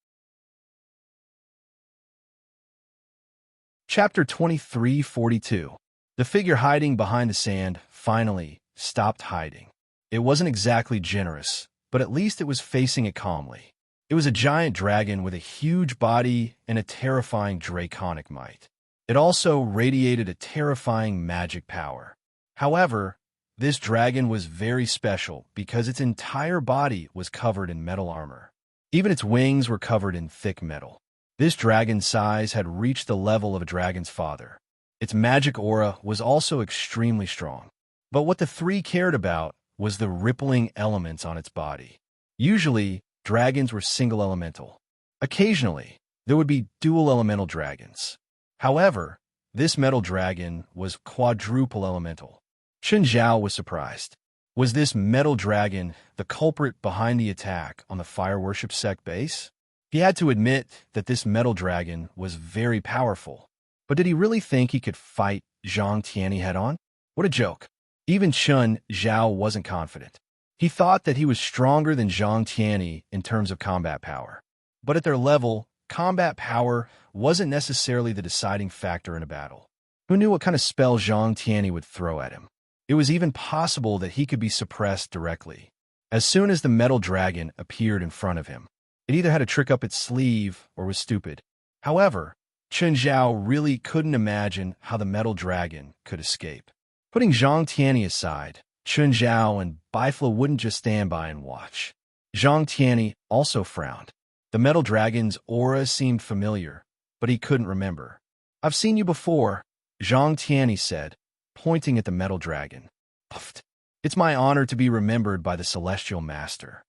Chapter 2342. The figure hiding behind the sand finally stopped hiding. It wasn't exactly generous, but at least it was facing it calmly. It was a giant dragon with a huge body and a terrifying draconic might. It also radiated a terrifying magic power. However, this dragon was very special because its entire body was covered in metal armor. Even its wings were covered in thick metal. This dragon's size had reached the level of a dragon's father. Its magic aura was also extremely strong. But what the three cared about was the rippling elements on its body. Usually, dragons were single elemental. Occasionally, there would be dual elemental dragons. However, this metal dragon was quadruple elemental. Chen Zhao was surprised. Was this metal dragon the culprit behind the attack on the fire worship sect base? He had to admit that this metal dragon was very powerful. But did he really think he could fight Zhang Tianyi head-on? What a joke. Even Chen Zhao wasn't confident. He thought that he was stronger than Zhang Tianyi in terms of combat power. But at their level, combat power wasn't necessarily the deciding factor in a battle. Who knew what kind of spell Zhang Tianyi would throw at him? It was even possible that he could be suppressed directly. As soon as the metal dragon appeared in front of him, it either had a trick up its sleeve or was stupid. However, Chen Zhao really couldn't imagine how the metal dragon could escape. Putting Zhang Tianyi aside, Chen Zhao and Bifla wouldn't just stand by and watch. Zhang Tianyi also frowned. The metal dragon's aura seemed familiar, but he couldn't remember. I've seen you before, Zhang Tianyi said, pointing at the metal dragon. Puffed. It's my honor to be remembered by the Celestial Master.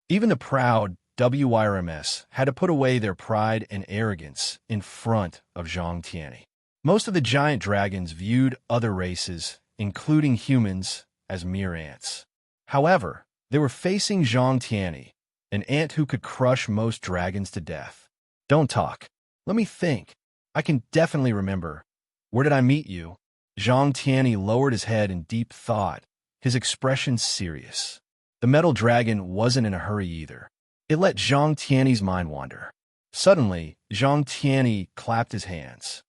Even the proud WYRMS had to put away their pride and arrogance in front of Zhang Tianyi. Most of the giant dragons viewed other races, including humans, as mere ants. However, they were facing Zhang Tianyi, an ant who could crush most dragons to death. Don't talk. Let me think. I can definitely remember. Where did I meet you? Zhang Tianyi lowered his head in deep thought, his expression serious. The metal dragon wasn't in a hurry either. It let Zhang Tianyi's mind wander. Suddenly, Zhang Tianyi clapped his hands.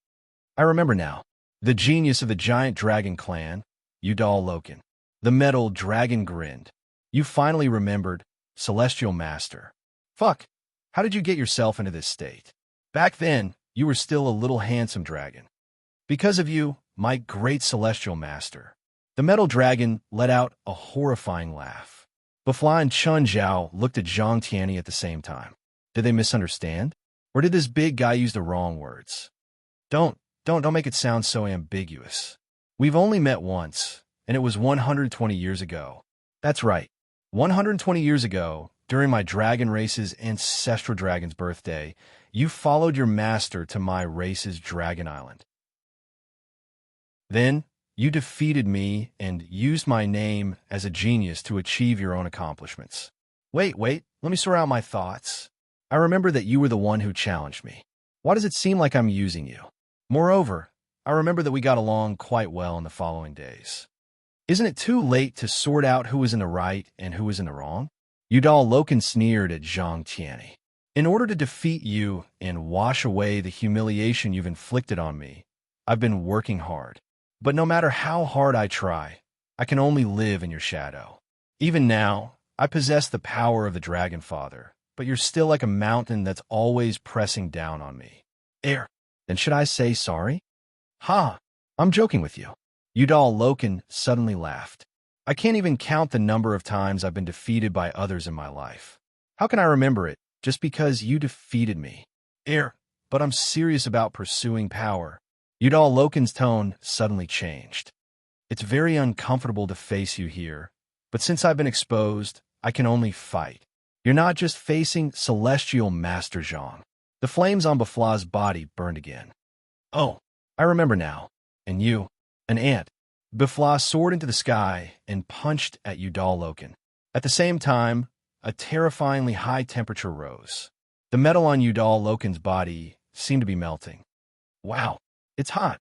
I remember now. The genius of the giant dragon clan, Udal Loken. The metal dragon grinned. You finally remembered, Celestial Master. Fuck, how did you get yourself into this state? Back then, you were still a little handsome dragon. Because of you, my great celestial master. The metal dragon let out a horrifying laugh. Bafla and Chun Zhao looked at Zhang Tianyi at the same time. Did they misunderstand? Or did this big guy use the wrong words? Don't make it sound so ambiguous. We've only met once, and it was 120 years ago. That's right. 120 years ago, during my dragon race's ancestral dragon's birthday, you followed your master to my race's dragon island. Then, you defeated me and used my name as a genius to achieve your own accomplishments. Wait, let me sort out my thoughts. I remember that you were the one who challenged me. Why does it seem like I'm using you? Moreover, I remember that we got along quite well in the following days. Isn't it too late to sort out who was in the right and who was in the wrong? Udal Loken sneered at Zhang Tianyi. In order to defeat you and wash away the humiliation you've inflicted on me, I've been working hard. But no matter how hard I try, I can only live in your shadow. Even now, I possess the power of the Dragon Father, but you're still like a mountain that's always pressing down on me. Then should I say sorry? Ha! I'm joking with you. Udal Loken suddenly laughed. I can't even count the number of times I've been defeated by others in my life. How can I remember it just because you defeated me? But I'm serious about pursuing power. Udal Loken's tone suddenly changed. It's very uncomfortable to face you here, but since I've been exposed, I can only fight. You're not just facing Celestial Master Zhang. The flames on Bafla's body burned again. Oh, I remember now. And you, an ant. Bafla soared into the sky and punched at Udal Loken. At the same time, a terrifyingly high temperature rose. The metal on Udal Loken's body seemed to be melting. Wow, it's hot.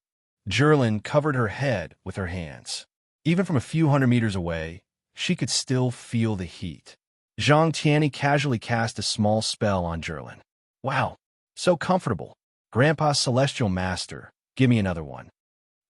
Jerlin covered her head with her hands. Even from a few hundred meters away, she could still feel the heat. Zhang Tianyi casually cast a small spell on Jerlin. Wow, so comfortable. Grandpa's celestial master, give me another one.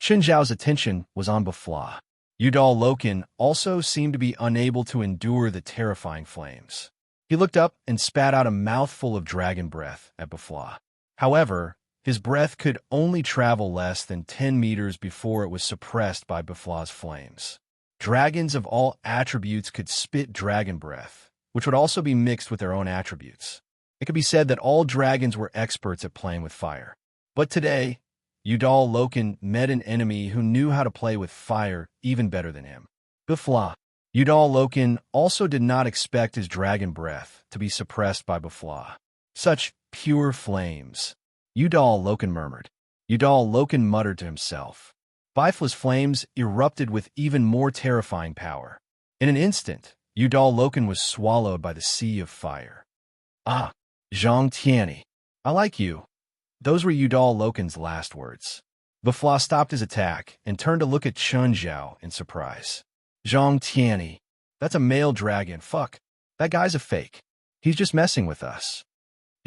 Qin Zhao's attention was on Bafla. Udal Loken also seemed to be unable to endure the terrifying flames. He looked up and spat out a mouthful of dragon breath at Bafla. However, his breath could only travel less than 10 meters before it was suppressed by Bafla's flames. Dragons of all attributes could spit dragon breath, which would also be mixed with their own attributes. It could be said that all dragons were experts at playing with fire. But today, Udal Loken met an enemy who knew how to play with fire even better than him. Bafla. Udal Loken also did not expect his dragon breath to be suppressed by Bafla. Such pure flames. Udal Loken murmured. Udal Loken muttered to himself. Bifla's flames erupted with even more terrifying power. In an instant, Udal Loken was swallowed by the sea of fire. Ah, Zhang Tianyi. I like you. Those were Udal Loken's last words. Bafla stopped his attack and turned to look at Chun Zhao in surprise. Zhang Tianyi. That's a male dragon. Fuck. That guy's a fake. He's just messing with us.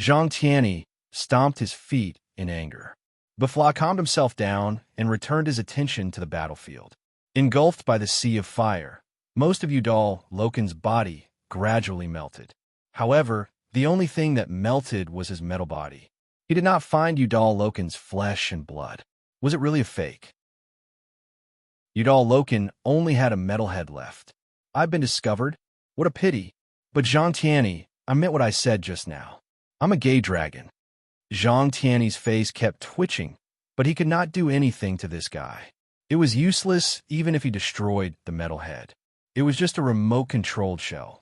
Zhang Tianyi stomped his feet in anger. Bafla calmed himself down and returned his attention to the battlefield. Engulfed by the sea of fire, most of Udal Loken's body gradually melted. However, the only thing that melted was his metal body. He did not find Udal Loken's flesh and blood. Was it really a fake? Udal Loken only had a metal head left. I've been discovered? What a pity. But Zhang Tianyi, I meant what I said just now. I'm a gay dragon. Zhang Tianyi's face kept twitching, but he could not do anything to this guy. It was useless even if he destroyed the metal head. It was just a remote-controlled shell.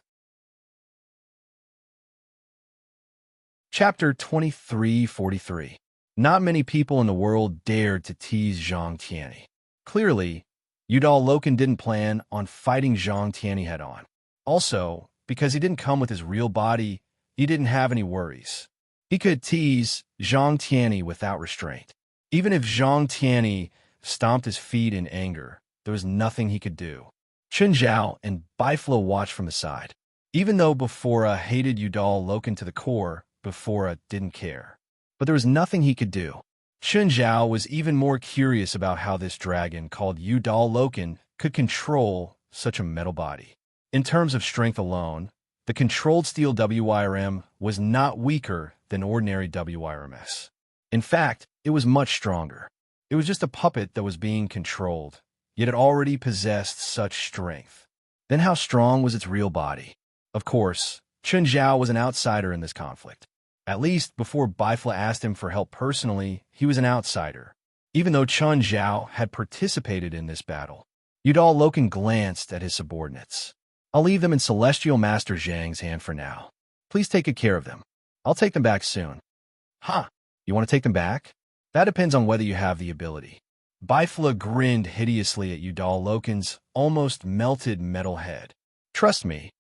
Chapter 2343. Not many people in the world dared to tease Zhang Tianyi. Clearly, Udal Loken didn't plan on fighting Zhang Tianyi head-on. Also, because he didn't come with his real body, he didn't have any worries. He could tease Zhang Tianyi without restraint. Even if Zhang Tianyi stomped his feet in anger, there was nothing he could do. Qin Zhao and Bifla watched from the side. Even though Bafora hated Udal Loken to the core, Bafora didn't care. But there was nothing he could do. Qin Zhao was even more curious about how this dragon called Udal Loken could control such a metal body. In terms of strength alone, The controlled steel WIRM was not weaker than ordinary WIRMS. In fact, it was much stronger. It was just a puppet that was being controlled, yet it already possessed such strength. Then how strong was its real body? Of course, Chun Zhao was an outsider in this conflict. At least, before Bifla asked him for help personally, he was an outsider. Even though Chun Zhao had participated in this battle, Udal Loken glanced at his subordinates. I'll leave them in Celestial Master Zhang's hand for now. Please take good care of them. I'll take them back soon. Huh? You want to take them back? That depends on whether you have the ability. Bifla grinned hideously at Udal Loken's almost melted metal head. Trust me,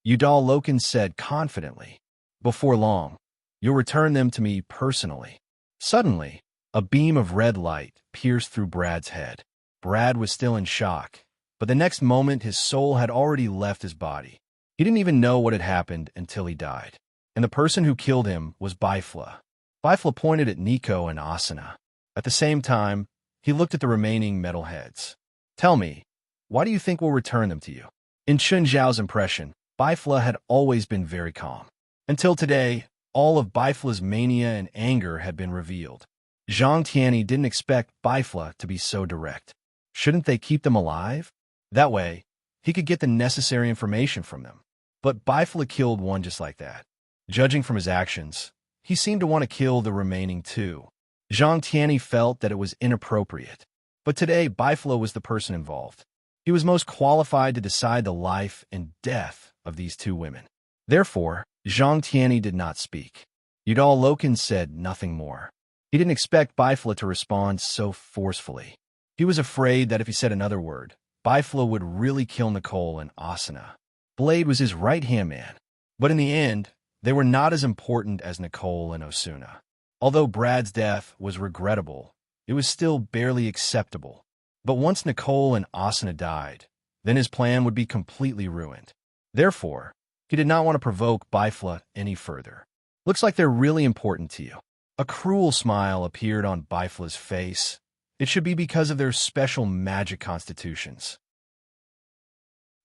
Udal Loken said confidently. Before long, you'll return them to me personally. Suddenly, a beam of red light pierced through Brad's head. Brad was still in shock, but the next moment his soul had already left his body. He didn't even know what had happened until he died. And the person who killed him was Bifla. Bifla pointed at Nico and Asuna. At the same time, he looked at the remaining metal heads. Tell me, why do you think we'll return them to you? In Chun Zhao's impression, Bifla had always been very calm. Until today, all of Bifla's mania and anger had been revealed. Zhang Tianyi didn't expect Bifla to be so direct. Shouldn't they keep them alive? That way, he could get the necessary information from them. But Bifla killed one just like that. Judging from his actions, he seemed to want to kill the remaining two. Zhang Tianyi felt that it was inappropriate. But today, Bifla was the person involved. He was most qualified to decide the life and death of these two women. Therefore, Zhang Tianyi did not speak. Udal Loken said nothing more. He didn't expect Bifla to respond so forcefully. He was afraid that if he said another word, Bifla would really kill Nicole and Asuna. Blade was his right-hand man. But in the end, they were not as important as Nicole and Osuna. Although Brad's death was regrettable, it was still barely acceptable. But once Nicole and Asuna died, then his plan would be completely ruined. Therefore, he did not want to provoke Bifla any further. Looks like they're really important to you. A cruel smile appeared on Bifla's face. It should be because of their special magic constitutions.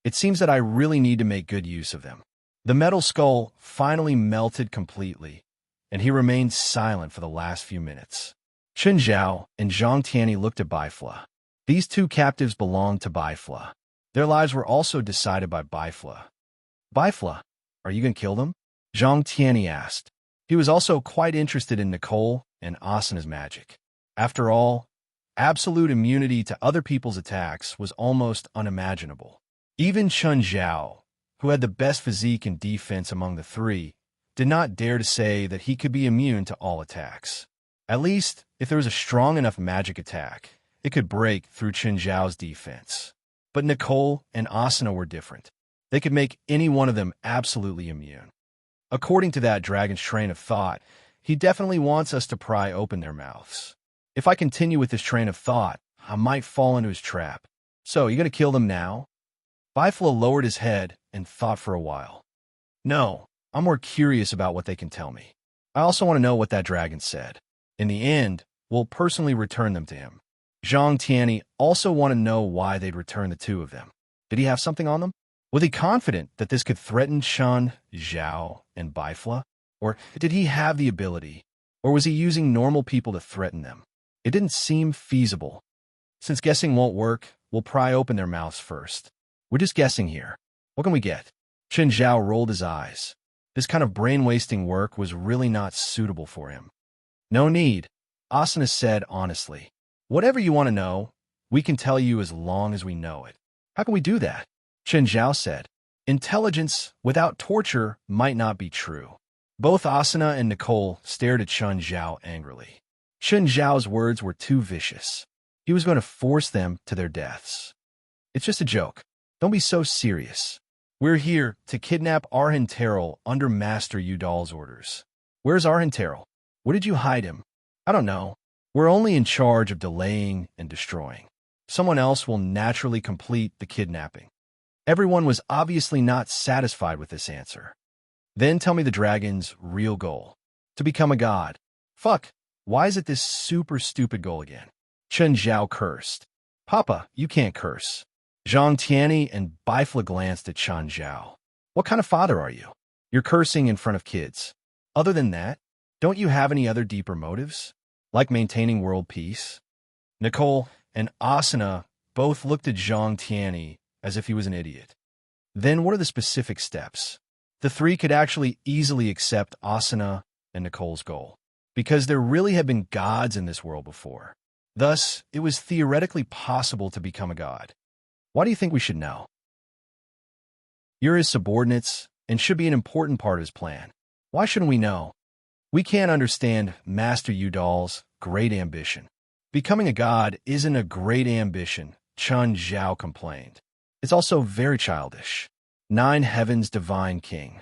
It seems that I really need to make good use of them. The metal skull finally melted completely, and he remained silent for the last few minutes. Chun Zhao and Zhang Tianyi looked at Bifla. These two captives belonged to Bifla. Their lives were also decided by Bifla. Bifla, are you going to kill them? Zhang Tianyi asked. He was also quite interested in Nicole and Asuna's magic. After all, absolute immunity to other people's attacks was almost unimaginable. Even Chun Zhao, who had the best physique and defense among the three, did not dare to say that he could be immune to all attacks. At least, if there was a strong enough magic attack, it could break through Chun Zhao's defense. But Nicole and Asuna were different. They could make any one of them absolutely immune. According to that dragon's train of thought, he definitely wants us to pry open their mouths. If I continue with this train of thought, I might fall into his trap. So, you gonna kill them now? Bifla lowered his head and thought for a while. No, I'm more curious about what they can tell me. I also want to know what that dragon said. In the end, we'll personally return them to him. Zhang Tianyi also wanted to know why they'd return the two of them. Did he have something on them? Was he confident that this could threaten Chun, Zhao, and Bifla? Or did he have the ability? Or was he using normal people to threaten them? It didn't seem feasible. Since guessing won't work, we'll pry open their mouths first. We're just guessing here. What can we get? Chun Zhao rolled his eyes. This kind of brain-wasting work was really not suitable for him. No need, Asuna said honestly. Whatever you want to know, we can tell you as long as we know it. How can we do that? Chun Zhao said. Intelligence without torture might not be true. Both Asuna and Nicole stared at Chun Zhao angrily. Chun Zhao's words were too vicious. He was going to force them to their deaths. It's just a joke. Don't be so serious. We're here to kidnap Arhan Terrell under Master Udal's orders. Where's Arhan Terrell? Where did you hide him? I don't know. We're only in charge of delaying and destroying. Someone else will naturally complete the kidnapping. Everyone was obviously not satisfied with this answer. Then tell me the dragon's real goal. To become a god. Fuck, why is it this super stupid goal again? Chun Zhao cursed. Papa, you can't curse. Zhang Tianyi and Bifla glanced at Chun Zhao. What kind of father are you? You're cursing in front of kids. Other than that, don't you have any other deeper motives? Like maintaining world peace? Nicole and Asuna both looked at Zhang Tianyi as if he was an idiot. Then what are the specific steps? The three could actually easily accept Asuna and Nicole's goal, because there really had been gods in this world before. Thus, it was theoretically possible to become a god. Why do you think we should know? You're his subordinates and should be an important part of his plan. Why shouldn't we know? We can't understand Master Udal's great ambition. Becoming a god isn't a great ambition, Chun Zhao complained. It's also very childish. 9 Heavens Divine King.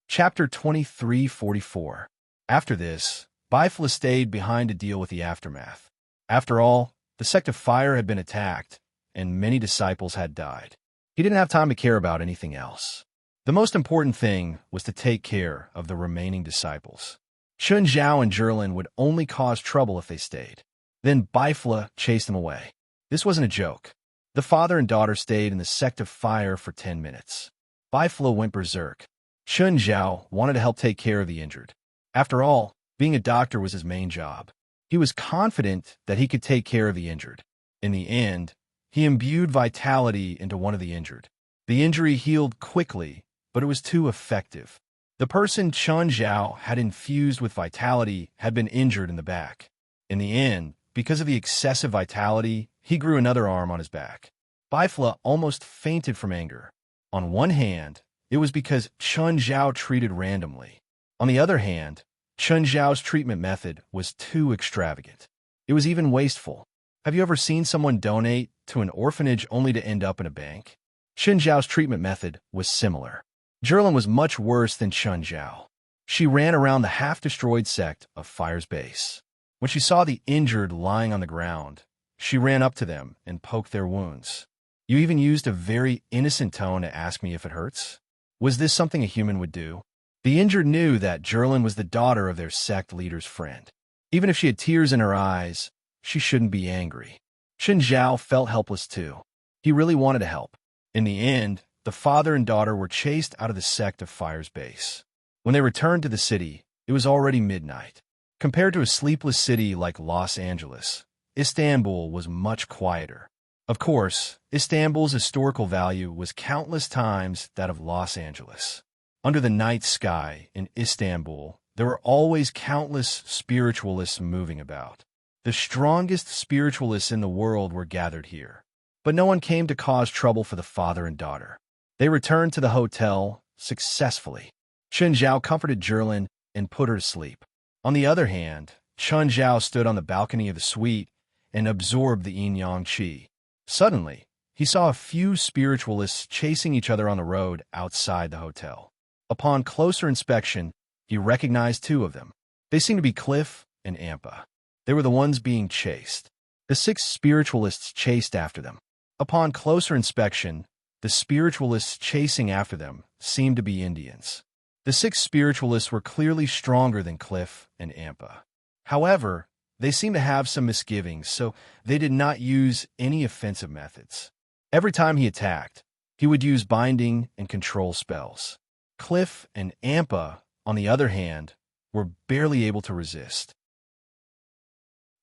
Chapter 2344. After this, Bifla stayed behind to deal with the aftermath. After all, the sect of fire had been attacked, and many disciples had died. He didn't have time to care about anything else. The most important thing was to take care of the remaining disciples. Chun Zhao and Zhirlin would only cause trouble if they stayed. Then Bifla chased them away. This wasn't a joke. The father and daughter stayed in the sect of fire for 10 minutes. Bifla went berserk. Chun Zhao wanted to help take care of the injured. After all, being a doctor was his main job. He was confident that he could take care of the injured. In the end, he imbued vitality into one of the injured. The injury healed quickly, but it was too effective. The person Chun Zhao had infused with vitality had been injured in the back. In the end, because of the excessive vitality, he grew another arm on his back. Bifla almost fainted from anger. On one hand, it was because Chun Zhao treated randomly. On the other hand, Chun Zhao's treatment method was too extravagant. It was even wasteful. Have you ever seen someone donate to an orphanage only to end up in a bank? Chun Zhao's treatment method was similar. Zhirlin was much worse than Chun Zhao. She ran around the half-destroyed sect of Fire's base. When she saw the injured lying on the ground, she ran up to them and poked their wounds. You even used a very innocent tone to ask me if it hurts. Was this something a human would do? The injured knew that Zhirlin was the daughter of their sect leader's friend. Even if she had tears in her eyes, she shouldn't be angry. Chun Zhao felt helpless too. He really wanted to help. In the end, the father and daughter were chased out of the sect of Fire's base. When they returned to the city, it was already midnight. Compared to a sleepless city like Los Angeles, Istanbul was much quieter. Of course, Istanbul's historical value was countless times that of Los Angeles. Under the night sky in Istanbul, there were always countless spiritualists moving about. The strongest spiritualists in the world were gathered here. But no one came to cause trouble for the father and daughter. They returned to the hotel successfully. Chun Zhao comforted Zhirlin and put her to sleep. On the other hand, Chun Zhao stood on the balcony of the suite and absorbed the yin-yang qi. Suddenly, he saw a few spiritualists chasing each other on the road outside the hotel. Upon closer inspection, he recognized 2 of them. They seemed to be Cliff and Ampa. They were the ones being chased. The 6 spiritualists chased after them. Upon closer inspection, the spiritualists chasing after them seemed to be Indians. The 6 spiritualists were clearly stronger than Cliff and Ampa. However, they seemed to have some misgivings, so they did not use any offensive methods. Every time he attacked, he would use binding and control spells. Cliff and Ampa, on the other hand, were barely able to resist.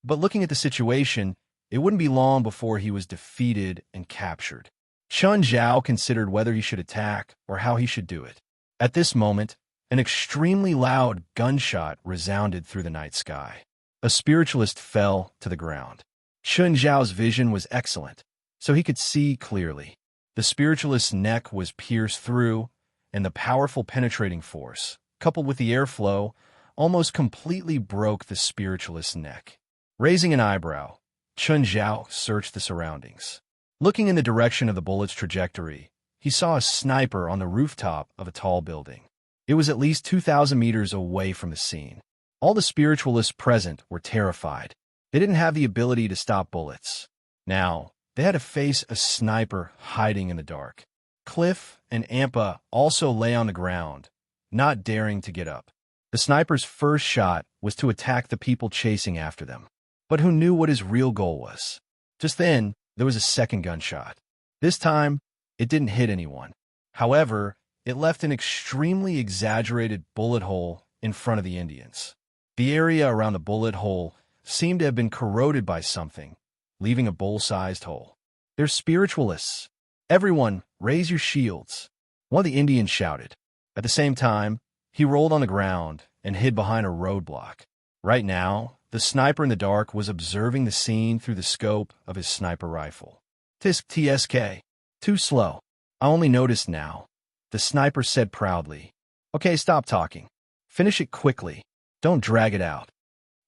But looking at the situation, it wouldn't be long before he was defeated and captured. Chun Zhao considered whether he should attack or how he should do it. At this moment, an extremely loud gunshot resounded through the night sky. A spiritualist fell to the ground. Chun Zhao's vision was excellent, so he could see clearly. The spiritualist's neck was pierced through, and the powerful penetrating force, coupled with the airflow, almost completely broke the spiritualist's neck. Raising an eyebrow, Chun Zhao searched the surroundings. Looking in the direction of the bullet's trajectory, he saw a sniper on the rooftop of a tall building. It was at least 2,000 meters away from the scene. All the spiritualists present were terrified. They didn't have the ability to stop bullets. Now, they had to face a sniper hiding in the dark. Cliff and Ampa also lay on the ground, not daring to get up. The sniper's first shot was to attack the people chasing after them. But who knew what his real goal was? Just then, there was a second gunshot. This time, It didn't hit anyone. However, it left an extremely exaggerated bullet hole in front of the Indians. The area around the bullet hole seemed to have been corroded by something, leaving a bowl-sized hole. "They're spiritualists. Everyone, raise your shields," one of the Indians shouted. At the same time, he rolled on the ground and hid behind a roadblock. Right now, the sniper in the dark was observing the scene through the scope of his sniper rifle. "TSK. Too slow. I only noticed now," the sniper said proudly. "Okay, stop talking. Finish it quickly. Don't drag it out."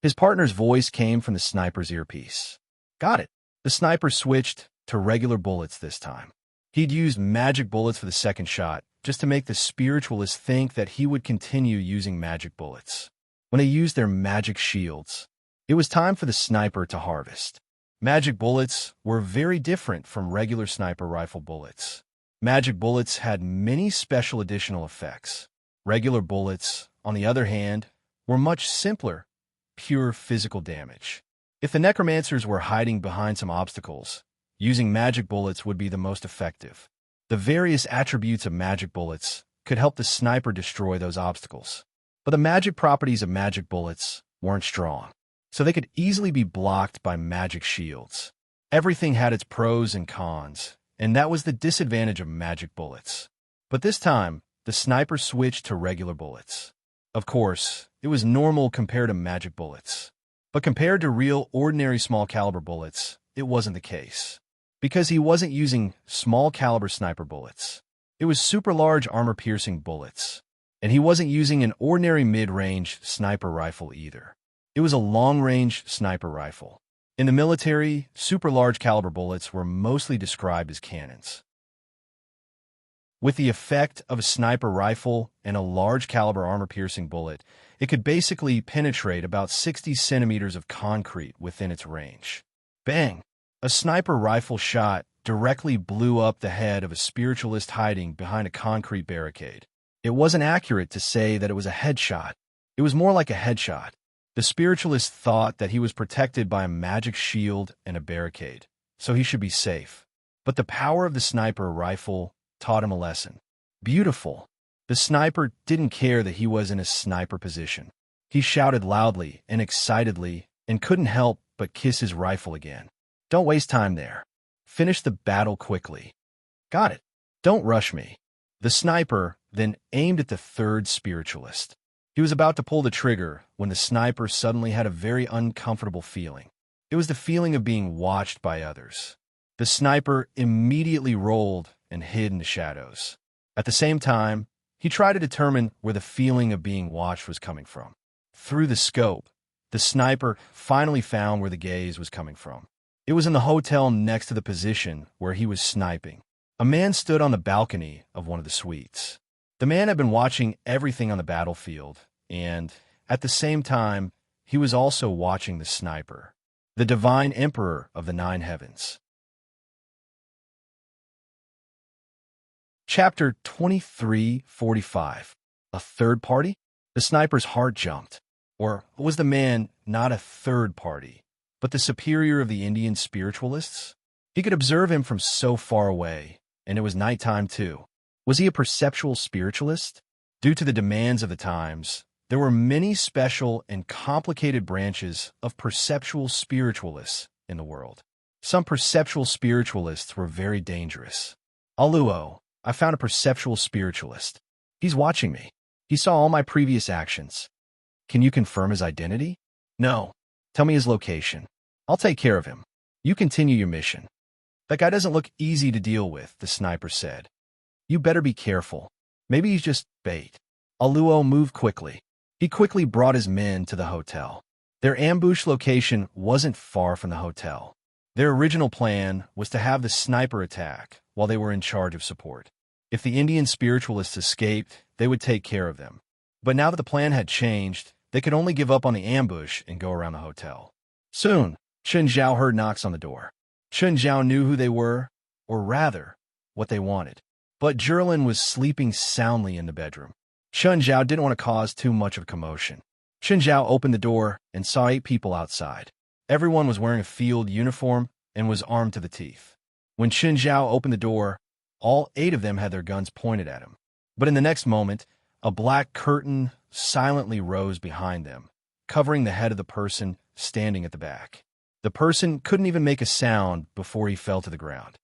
His partner's voice came from the sniper's earpiece. "Got it." The sniper switched to regular bullets this time. He'd used magic bullets for the second shot, just to make the spiritualists think that he would continue using magic bullets. When they used their magic shields, it was time for the sniper to harvest. Magic bullets were very different from regular sniper rifle bullets. Magic bullets had many special additional effects. Regular bullets, on the other hand, were much simpler, pure physical damage. If the necromancers were hiding behind some obstacles, using magic bullets would be the most effective. The various attributes of magic bullets could help the sniper destroy those obstacles. But the magic properties of magic bullets weren't strong, so they could easily be blocked by magic shields. Everything had its pros and cons, and that was the disadvantage of magic bullets. But this time, the sniper switched to regular bullets. Of course, it was normal compared to magic bullets. But compared to real, ordinary small-caliber bullets, it wasn't the case. Because he wasn't using small-caliber sniper bullets. It was super-large armor-piercing bullets. And he wasn't using an ordinary mid-range sniper rifle either. It was a long-range sniper rifle. In the military, super-large caliber bullets were mostly described as cannons. With the effect of a sniper rifle and a large-caliber armor-piercing bullet, it could basically penetrate about 60 centimeters of concrete within its range. Bang! A sniper rifle shot directly blew up the head of a spiritualist hiding behind a concrete barricade. It wasn't accurate to say that it was a headshot. It was more like a headshot. The spiritualist thought that he was protected by a magic shield and a barricade, so he should be safe. But the power of the sniper rifle taught him a lesson. Beautiful. The sniper didn't care that he was in a sniper position. He shouted loudly and excitedly and couldn't help but kiss his rifle again. "Don't waste time there. Finish the battle quickly." "Got it. Don't rush me." The sniper then aimed at the third spiritualist. He was about to pull the trigger when the sniper suddenly had a very uncomfortable feeling. It was the feeling of being watched by others. The sniper immediately rolled and hid in the shadows. At the same time, he tried to determine where the feeling of being watched was coming from. Through the scope, the sniper finally found where the gaze was coming from. It was in the hotel next to the position where he was sniping. A man stood on the balcony of one of the suites. The man had been watching everything on the battlefield, and, at the same time, he was also watching the sniper, the divine emperor of the nine heavens. Chapter 2345. A third party? The sniper's heart jumped. Or was the man not a third party, but the superior of the Indian spiritualists? He could observe him from so far away, and it was nighttime too. Was he a perceptual spiritualist? Due to the demands of the times, there were many special and complicated branches of perceptual spiritualists in the world. Some perceptual spiritualists were very dangerous. Aluo, I found a perceptual spiritualist. He's watching me. He saw all my previous actions. Can you confirm his identity? No. Tell me his location. I'll take care of him. You continue your mission. That guy doesn't look easy to deal with, the sniper said. You better be careful. Maybe he's just bait. Aluo moved quickly. He quickly brought his men to the hotel. Their ambush location wasn't far from the hotel. Their original plan was to have the sniper attack while they were in charge of support. If the Indian spiritualists escaped, they would take care of them. But now that the plan had changed, they could only give up on the ambush and go around the hotel. Soon, Chen Zhao heard knocks on the door. Chen Zhao knew who they were, or rather, what they wanted. But Jerlin was sleeping soundly in the bedroom. Chen Zhao didn't want to cause too much of a commotion. Chen Zhao opened the door and saw 8 people outside. Everyone was wearing a field uniform and was armed to the teeth. When Chen Zhao opened the door, All 8 of them had their guns pointed at him. But in the next moment, a black curtain silently rose behind them, covering the head of the person standing at the back. The person couldn't even make a sound before he fell to the ground.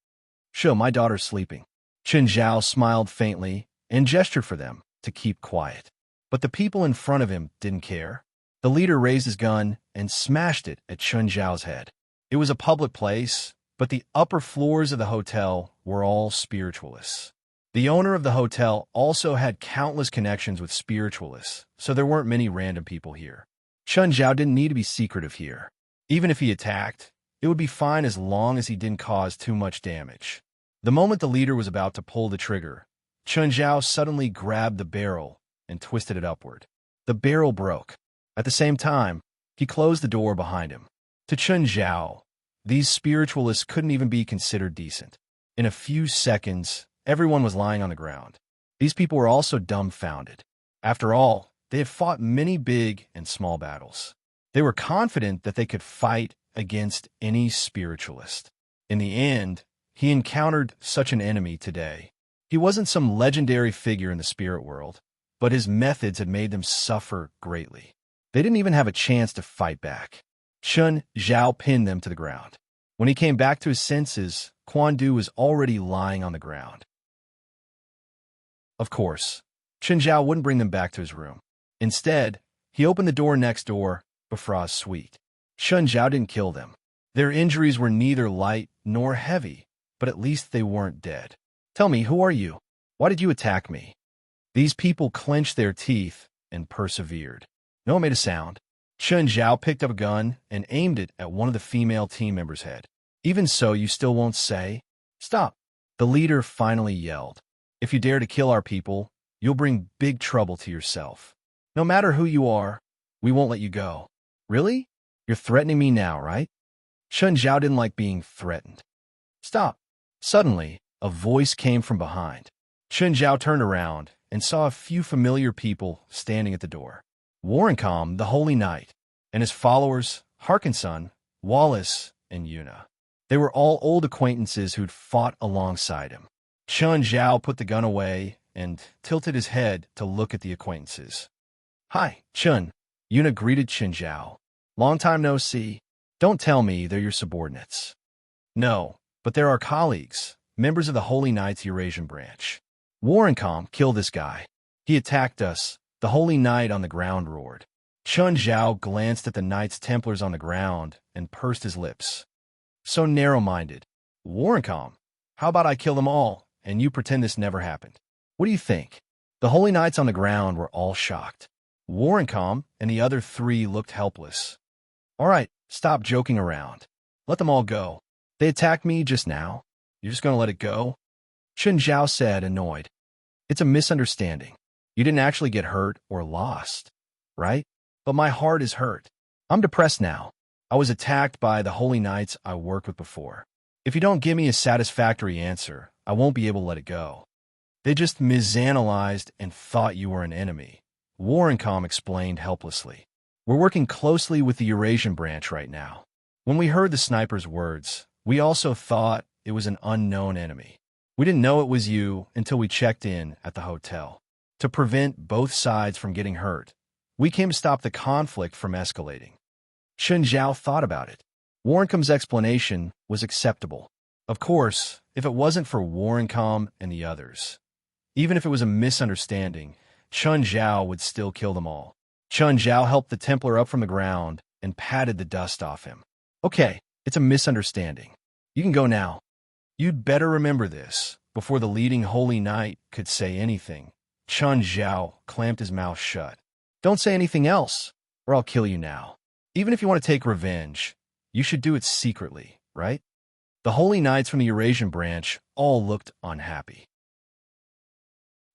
"Sure, my daughter's sleeping." Chen Zhao smiled faintly and gestured for them to keep quiet. But the people in front of him didn't care. The leader raised his gun and smashed it at Chen Zhao's head. It was a public place, but the upper floors of the hotel were all spiritualists. The owner of the hotel also had countless connections with spiritualists, so there weren't many random people here. Chen Zhao didn't need to be secretive here. Even if he attacked, it would be fine as long as he didn't cause too much damage. The moment the leader was about to pull the trigger, Chen Zhao suddenly grabbed the barrel and twisted it upward. The barrel broke. At the same time, he closed the door behind him. To Chen Zhao, these spiritualists couldn't even be considered decent. In a few seconds, everyone was lying on the ground. These people were also dumbfounded. After all, they had fought many big and small battles. They were confident that they could fight against any spiritualist. In the end, he encountered such an enemy today. He wasn't some legendary figure in the spirit world, but his methods had made them suffer greatly. They didn't even have a chance to fight back. Chen Zhao pinned them to the ground. When he came back to his senses, Quan Du was already lying on the ground. Of course, Chen Zhao wouldn't bring them back to his room. Instead, he opened the door next door, Bafra's suite. Chen Zhao didn't kill them. Their injuries were neither light nor heavy, but at least they weren't dead. "Tell me, who are you? Why did you attack me?" These people clenched their teeth and persevered. No one made a sound. Chen Zhao picked up a gun and aimed it at one of the female team members' head. "Even so, you still won't say? Stop." The leader finally yelled. "If you dare to kill our people, you'll bring big trouble to yourself. No matter who you are, we won't let you go." "Really? You're threatening me now, right?" Chen Zhao didn't like being threatened. "Stop." Suddenly, a voice came from behind. Chen Zhao turned around and saw a few familiar people standing at the door. Warrencom, the Holy Knight, and his followers, Harkinson, Wallace, and Yuna. They were all old acquaintances who'd fought alongside him. Chen Zhao put the gun away and tilted his head to look at the acquaintances. "Hi, Chen." Yuna greeted Chen Zhao. "Long time no see. Don't tell me they're your subordinates." "No, but they're our colleagues, members of the Holy Knight's Eurasian branch. Warrencom, kill this guy. He attacked us." The Holy Knight on the ground roared. Chen Zhao glanced at the Knights Templars on the ground and pursed his lips. "So narrow-minded. Warrencom, how about I kill them all, and you pretend this never happened? What do you think?" The Holy Knights on the ground were all shocked. Warrencom and the other 3 looked helpless. "All right, stop joking around. Let them all go. They attacked me just now. You're just going to let it go?" Chen Zhao said, annoyed. "It's a misunderstanding. You didn't actually get hurt or lost, right? But my heart is hurt. I'm depressed now. I was attacked by the Holy Knights I worked with before. If you don't give me a satisfactory answer, I won't be able to let it go. They just misanalyzed and thought you were an enemy," Warrencom explained helplessly. "We're working closely with the Eurasian branch right now. When we heard the sniper's words, we also thought it was an unknown enemy. We didn't know it was you until we checked in at the hotel. To prevent both sides from getting hurt, we came to stop the conflict from escalating." Chen Zhao thought about it. Warrencom's explanation was acceptable. Of course, if it wasn't for Warrencom and the others, even if it was a misunderstanding, Chen Zhao would still kill them all. Chen Zhao helped the Templar up from the ground and patted the dust off him. "Okay, it's a misunderstanding. You can go now. You'd better remember this." Before the leading Holy Knight could say anything, Chen Zhao clamped his mouth shut. "Don't say anything else, or I'll kill you now. Even if you want to take revenge, you should do it secretly, right?" The Holy Knights from the Eurasian branch all looked unhappy.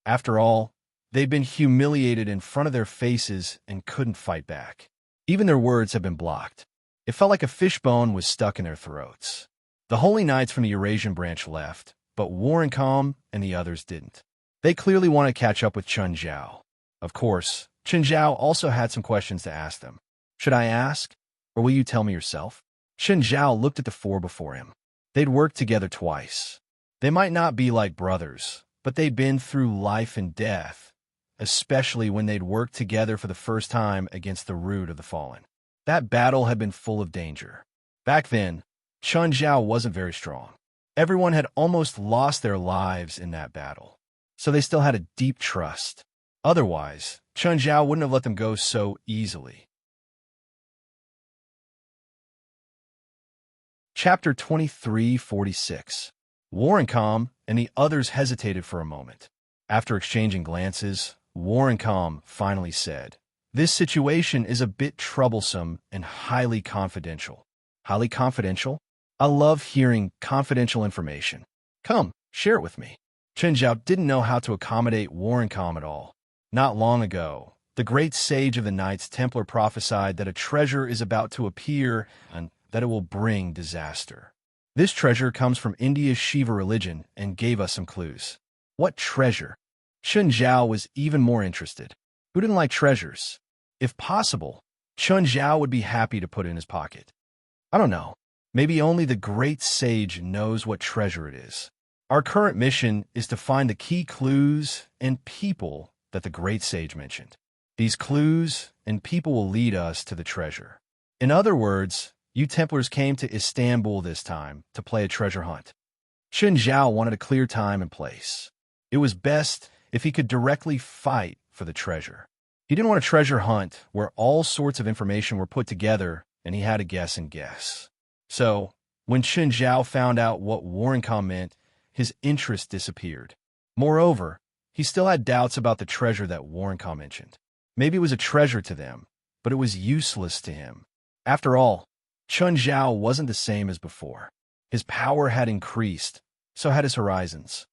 After all, they'd been humiliated in front of their faces and couldn't fight back. Even their words had been blocked. It felt like a fishbone was stuck in their throats. The Holy Knights from the Eurasian branch left, but Warrencom and the others didn't. They clearly wanted to catch up with Chen Zhao. Of course, Chen Zhao also had some questions to ask them. "Should I ask, or will you tell me yourself?" Chen Zhao looked at the 4 before him. They'd worked together twice. They might not be like brothers, but they'd been through life and death, especially when they'd worked together for the first time against the root of the fallen. That battle had been full of danger. Back then, Chun Zhao wasn't very strong. Everyone had almost lost their lives in that battle, so they still had a deep trust. Otherwise, Chun Zhao wouldn't have let them go so easily. Chapter 2346. Warrencom and the others hesitated for a moment. After exchanging glances, Warrencom finally said, "This situation is a bit troublesome and highly confidential." Highly confidential? I love hearing confidential information. Come, share it with me. Chun Zhao didn't know how to accommodate Warrencom at all. Not long ago, the great sage of the Knights Templar prophesied that a treasure is about to appear and that it will bring disaster. This treasure comes from India's Shiva religion and gave us some clues. What treasure? Chun Zhao was even more interested. Who didn't like treasures? If possible, Chun Zhao would be happy to put it in his pocket. I don't know. Maybe only the great sage knows what treasure it is. Our current mission is to find the key clues and people that the great sage mentioned. These clues and people will lead us to the treasure. In other words, you Templars came to Istanbul this time to play a treasure hunt. Chun Zhao wanted a clear time and place. It was best if he could directly fight for the treasure. He didn't want a treasure hunt where all sorts of information were put together and he had to guess and guess. So, when Chun Zhao found out what Warrencom meant, his interest disappeared. Moreover, he still had doubts about the treasure that Warrencom mentioned. Maybe it was a treasure to them, but it was useless to him. After all, Chun Zhao wasn't the same as before. His power had increased, so had his horizons.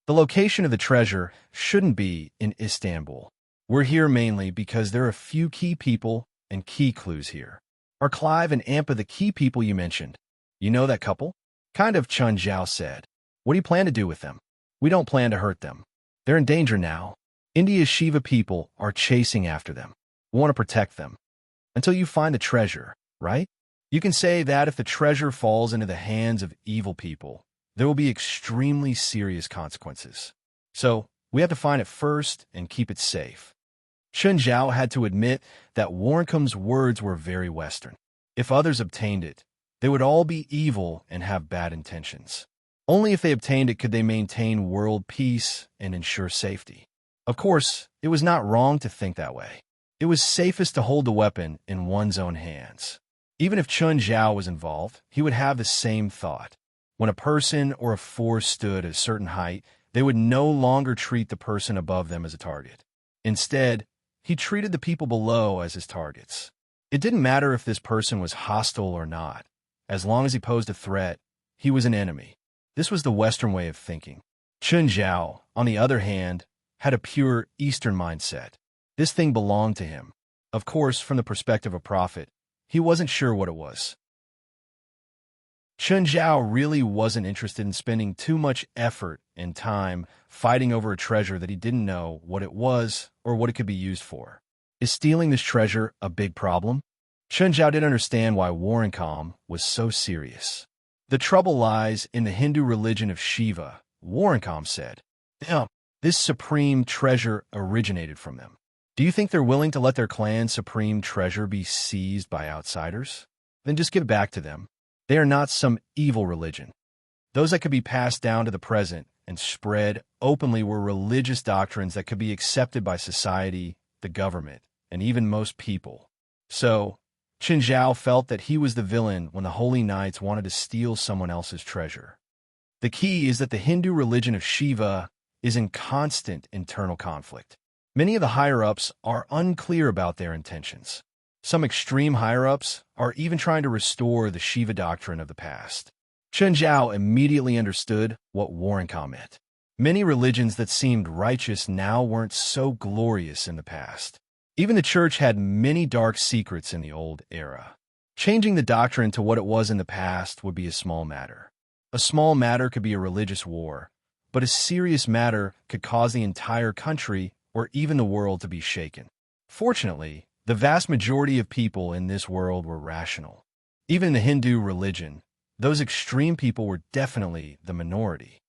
The location of the treasure shouldn't be in Istanbul. We're here mainly because there are a few key people and key clues here. Are Clive and Ampa the key people you mentioned? You know that couple? Kind of, Chun Zhao said. What do you plan to do with them? We don't plan to hurt them. They're in danger now. India's Shiva people are chasing after them. We want to protect them. Until you find the treasure, right? You can say that if the treasure falls into the hands of evil people, there will be extremely serious consequences. So, we have to find it first and keep it safe. Chun Zhao had to admit that Warrencom's words were very Western. If others obtained it, they would all be evil and have bad intentions. Only if they obtained it could they maintain world peace and ensure safety. Of course, it was not wrong to think that way. It was safest to hold the weapon in one's own hands. Even if Chun Zhao was involved, he would have the same thought. When a person or a force stood at a certain height, they would no longer treat the person above them as a target. Instead, he treated the people below as his targets. It didn't matter if this person was hostile or not. As long as he posed a threat, he was an enemy. This was the Western way of thinking. Chun Zhao, on the other hand, had a pure Eastern mindset. This thing belonged to him. Of course, from the perspective of prophet, he wasn't sure what it was. Chun Zhao really wasn't interested in spending too much effort and time fighting over a treasure that he didn't know what it was or what it could be used for. Is stealing this treasure a big problem? Chun Zhao didn't understand why Warrencom was so serious. The trouble lies in the Hindu religion of Shiva, Warrencom said. This supreme treasure originated from them. Do you think they're willing to let their clan's supreme treasure be seized by outsiders? Then just give it back to them. They are not some evil religion. Those that could be passed down to the present and spread openly were religious doctrines that could be accepted by society, the government, and even most people. So, Chun Zhao felt that he was the villain when the Holy Knights wanted to steal someone else's treasure. The key is that the Hindu religion of Shiva is in constant internal conflict. Many of the higher-ups are unclear about their intentions. Some extreme higher-ups are even trying to restore the Shiva doctrine of the past. Chun Zhao immediately understood what Warrencom meant. Many religions that seemed righteous now weren't so glorious in the past. Even the church had many dark secrets in the old era. Changing the doctrine to what it was in the past would be a small matter. A small matter could be a religious war, but a serious matter could cause the entire country or even the world to be shaken. Fortunately, the vast majority of people in this world were rational. Even in the Hindu religion, those extreme people were definitely the minority.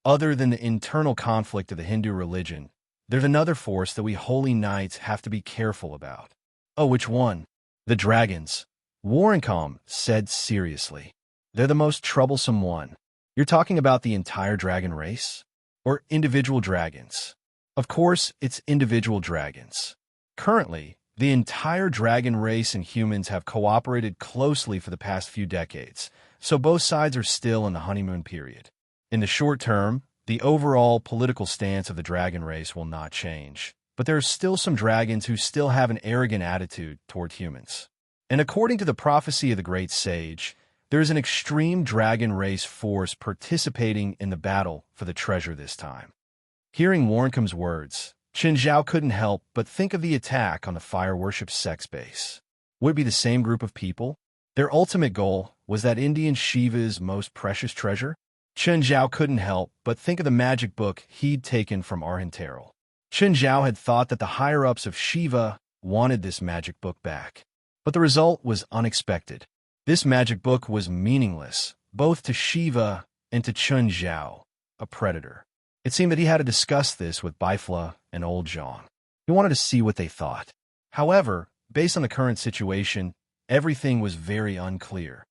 Other than the internal conflict of the Hindu religion, there's another force that we holy knights have to be careful about. Oh, which one? The dragons. Warrencom said seriously. They're the most troublesome one. You're talking about the entire dragon race? Or individual dragons? Of course, it's individual dragons. Currently, the entire dragon race and humans have cooperated closely for the past few decades, so both sides are still in the honeymoon period. In the short term, the overall political stance of the dragon race will not change, but there are still some dragons who still have an arrogant attitude toward humans. And according to the prophecy of the great sage, there is an extreme dragon race force participating in the battle for the treasure this time. Hearing Warrencom's words, Qin Zhao couldn't help but think of the attack on the fire worship sex base. Would it be the same group of people? Their ultimate goal was that Indian Shiva's most precious treasure? Qin Zhao couldn't help but think of the magic book he'd taken from Arhanterel. Qin Zhao had thought that the higher-ups of Shiva wanted this magic book back. But the result was unexpected. This magic book was meaningless, both to Shiva and to Qin Zhao, a predator. It seemed that he had to discuss this with Bifla and old Zhang. He wanted to see what they thought. However, based on the current situation, everything was very unclear.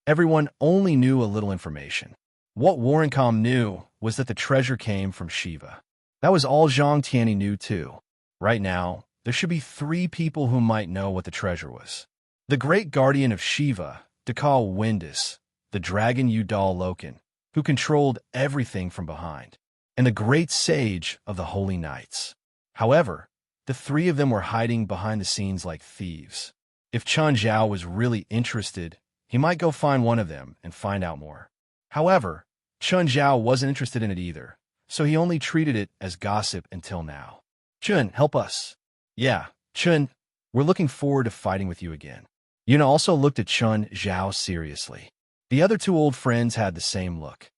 Everyone only knew a little information. What Warrencom knew was that the treasure came from Shiva. That was all Zhang Tianyi knew too. Right now, there should be 3 people who might know what the treasure was. The great guardian of Shiva, Dekal Windus, the dragon Udal Loken, who controlled everything from behind, and the great sage of the Holy Knights. However, the 3 of them were hiding behind the scenes like thieves. If Qin Zhao was really interested, he might go find one of them and find out more. However, Qin Zhao wasn't interested in it either, so he only treated it as gossip until now. Qin, help us. Yeah, Qin, we're looking forward to fighting with you again. Yuna also looked at Qin Zhao seriously. The other 2 old friends had the same look.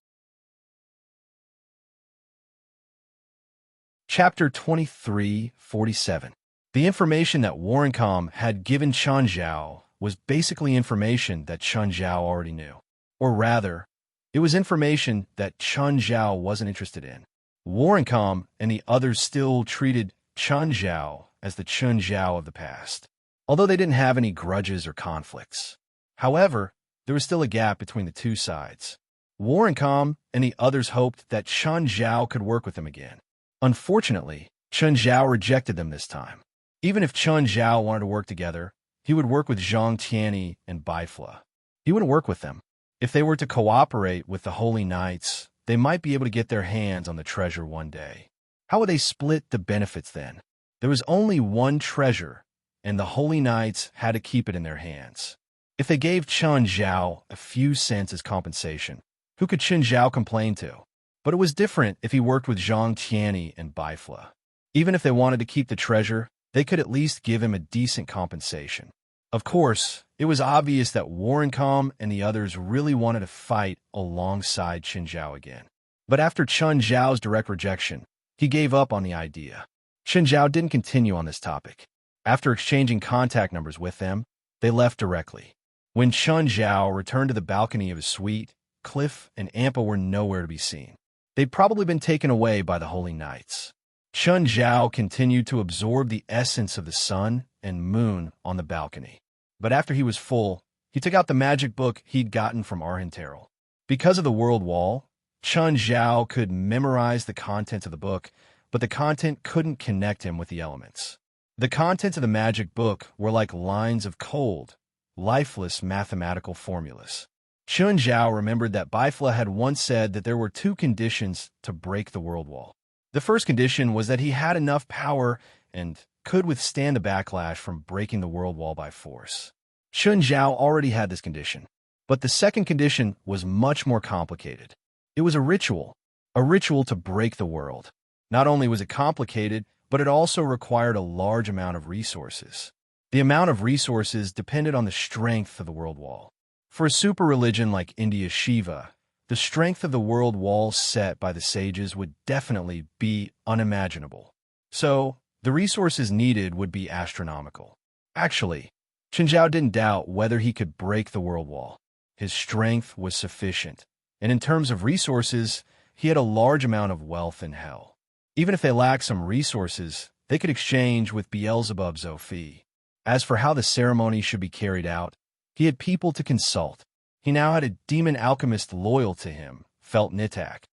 Chapter 23:47. The information that Warrencom had given Qin Zhao was basically information that Qin Zhao already knew. Or rather, it was information that Qin Zhao wasn't interested in. Warrencom and the others still treated Qin Zhao as the Qin Zhao of the past, although they didn't have any grudges or conflicts. However, there was still a gap between the 2 sides. Warrencom and the others hoped that Qin Zhao could work with them again. Unfortunately, Qin Zhao rejected them this time. Even if Qin Zhao wanted to work together, he would work with Zhang Tianyi and Bifla. He wouldn't work with them. If they were to cooperate with the Holy Knights, they might be able to get their hands on the treasure one day. How would they split the benefits then? There was only one treasure, and the Holy Knights had to keep it in their hands. If they gave Qin Zhao a few cents as compensation, who could Qin Zhao complain to? But it was different if he worked with Zhang Tianyi and Bifla. Even if they wanted to keep the treasure, they could at least give him a decent compensation. Of course, it was obvious that Warrencom and the others really wanted to fight alongside Qin Zhao again. But after Qin Zhao's direct rejection, he gave up on the idea. Qin Zhao didn't continue on this topic. After exchanging contact numbers with them, they left directly. When Qin Zhao returned to the balcony of his suite, Cliff and Ampa were nowhere to be seen. They'd probably been taken away by the Holy Knights. Qin Zhao continued to absorb the essence of the sun and moon on the balcony. But after he was full, he took out the magic book he'd gotten from Arhanterel. Because of the world wall, Qin Zhao could memorize the contents of the book, but the content couldn't connect him with the elements. The contents of the magic book were like lines of cold, lifeless mathematical formulas. Qin Zhao remembered that Bifla had once said that there were 2 conditions to break the world wall. The first condition was that he had enough power and could withstand the backlash from breaking the world wall by force. Qin Zhao already had this condition, but the second condition was much more complicated. It was a ritual to break the world. Not only was it complicated, but it also required a large amount of resources. The amount of resources depended on the strength of the world wall. For a super religion like India's Shiva, the strength of the world wall set by the sages would definitely be unimaginable. So, the resources needed would be astronomical. Actually, Qin Zhao didn't doubt whether he could break the world wall. His strength was sufficient, And in terms of resources, he had a large amount of wealth in hell. Even if they lacked some resources, they could exchange with Beelzebub's fee. As for how the ceremony should be carried out, he had people to consult. He now had a demon alchemist loyal to him, felt Nitak.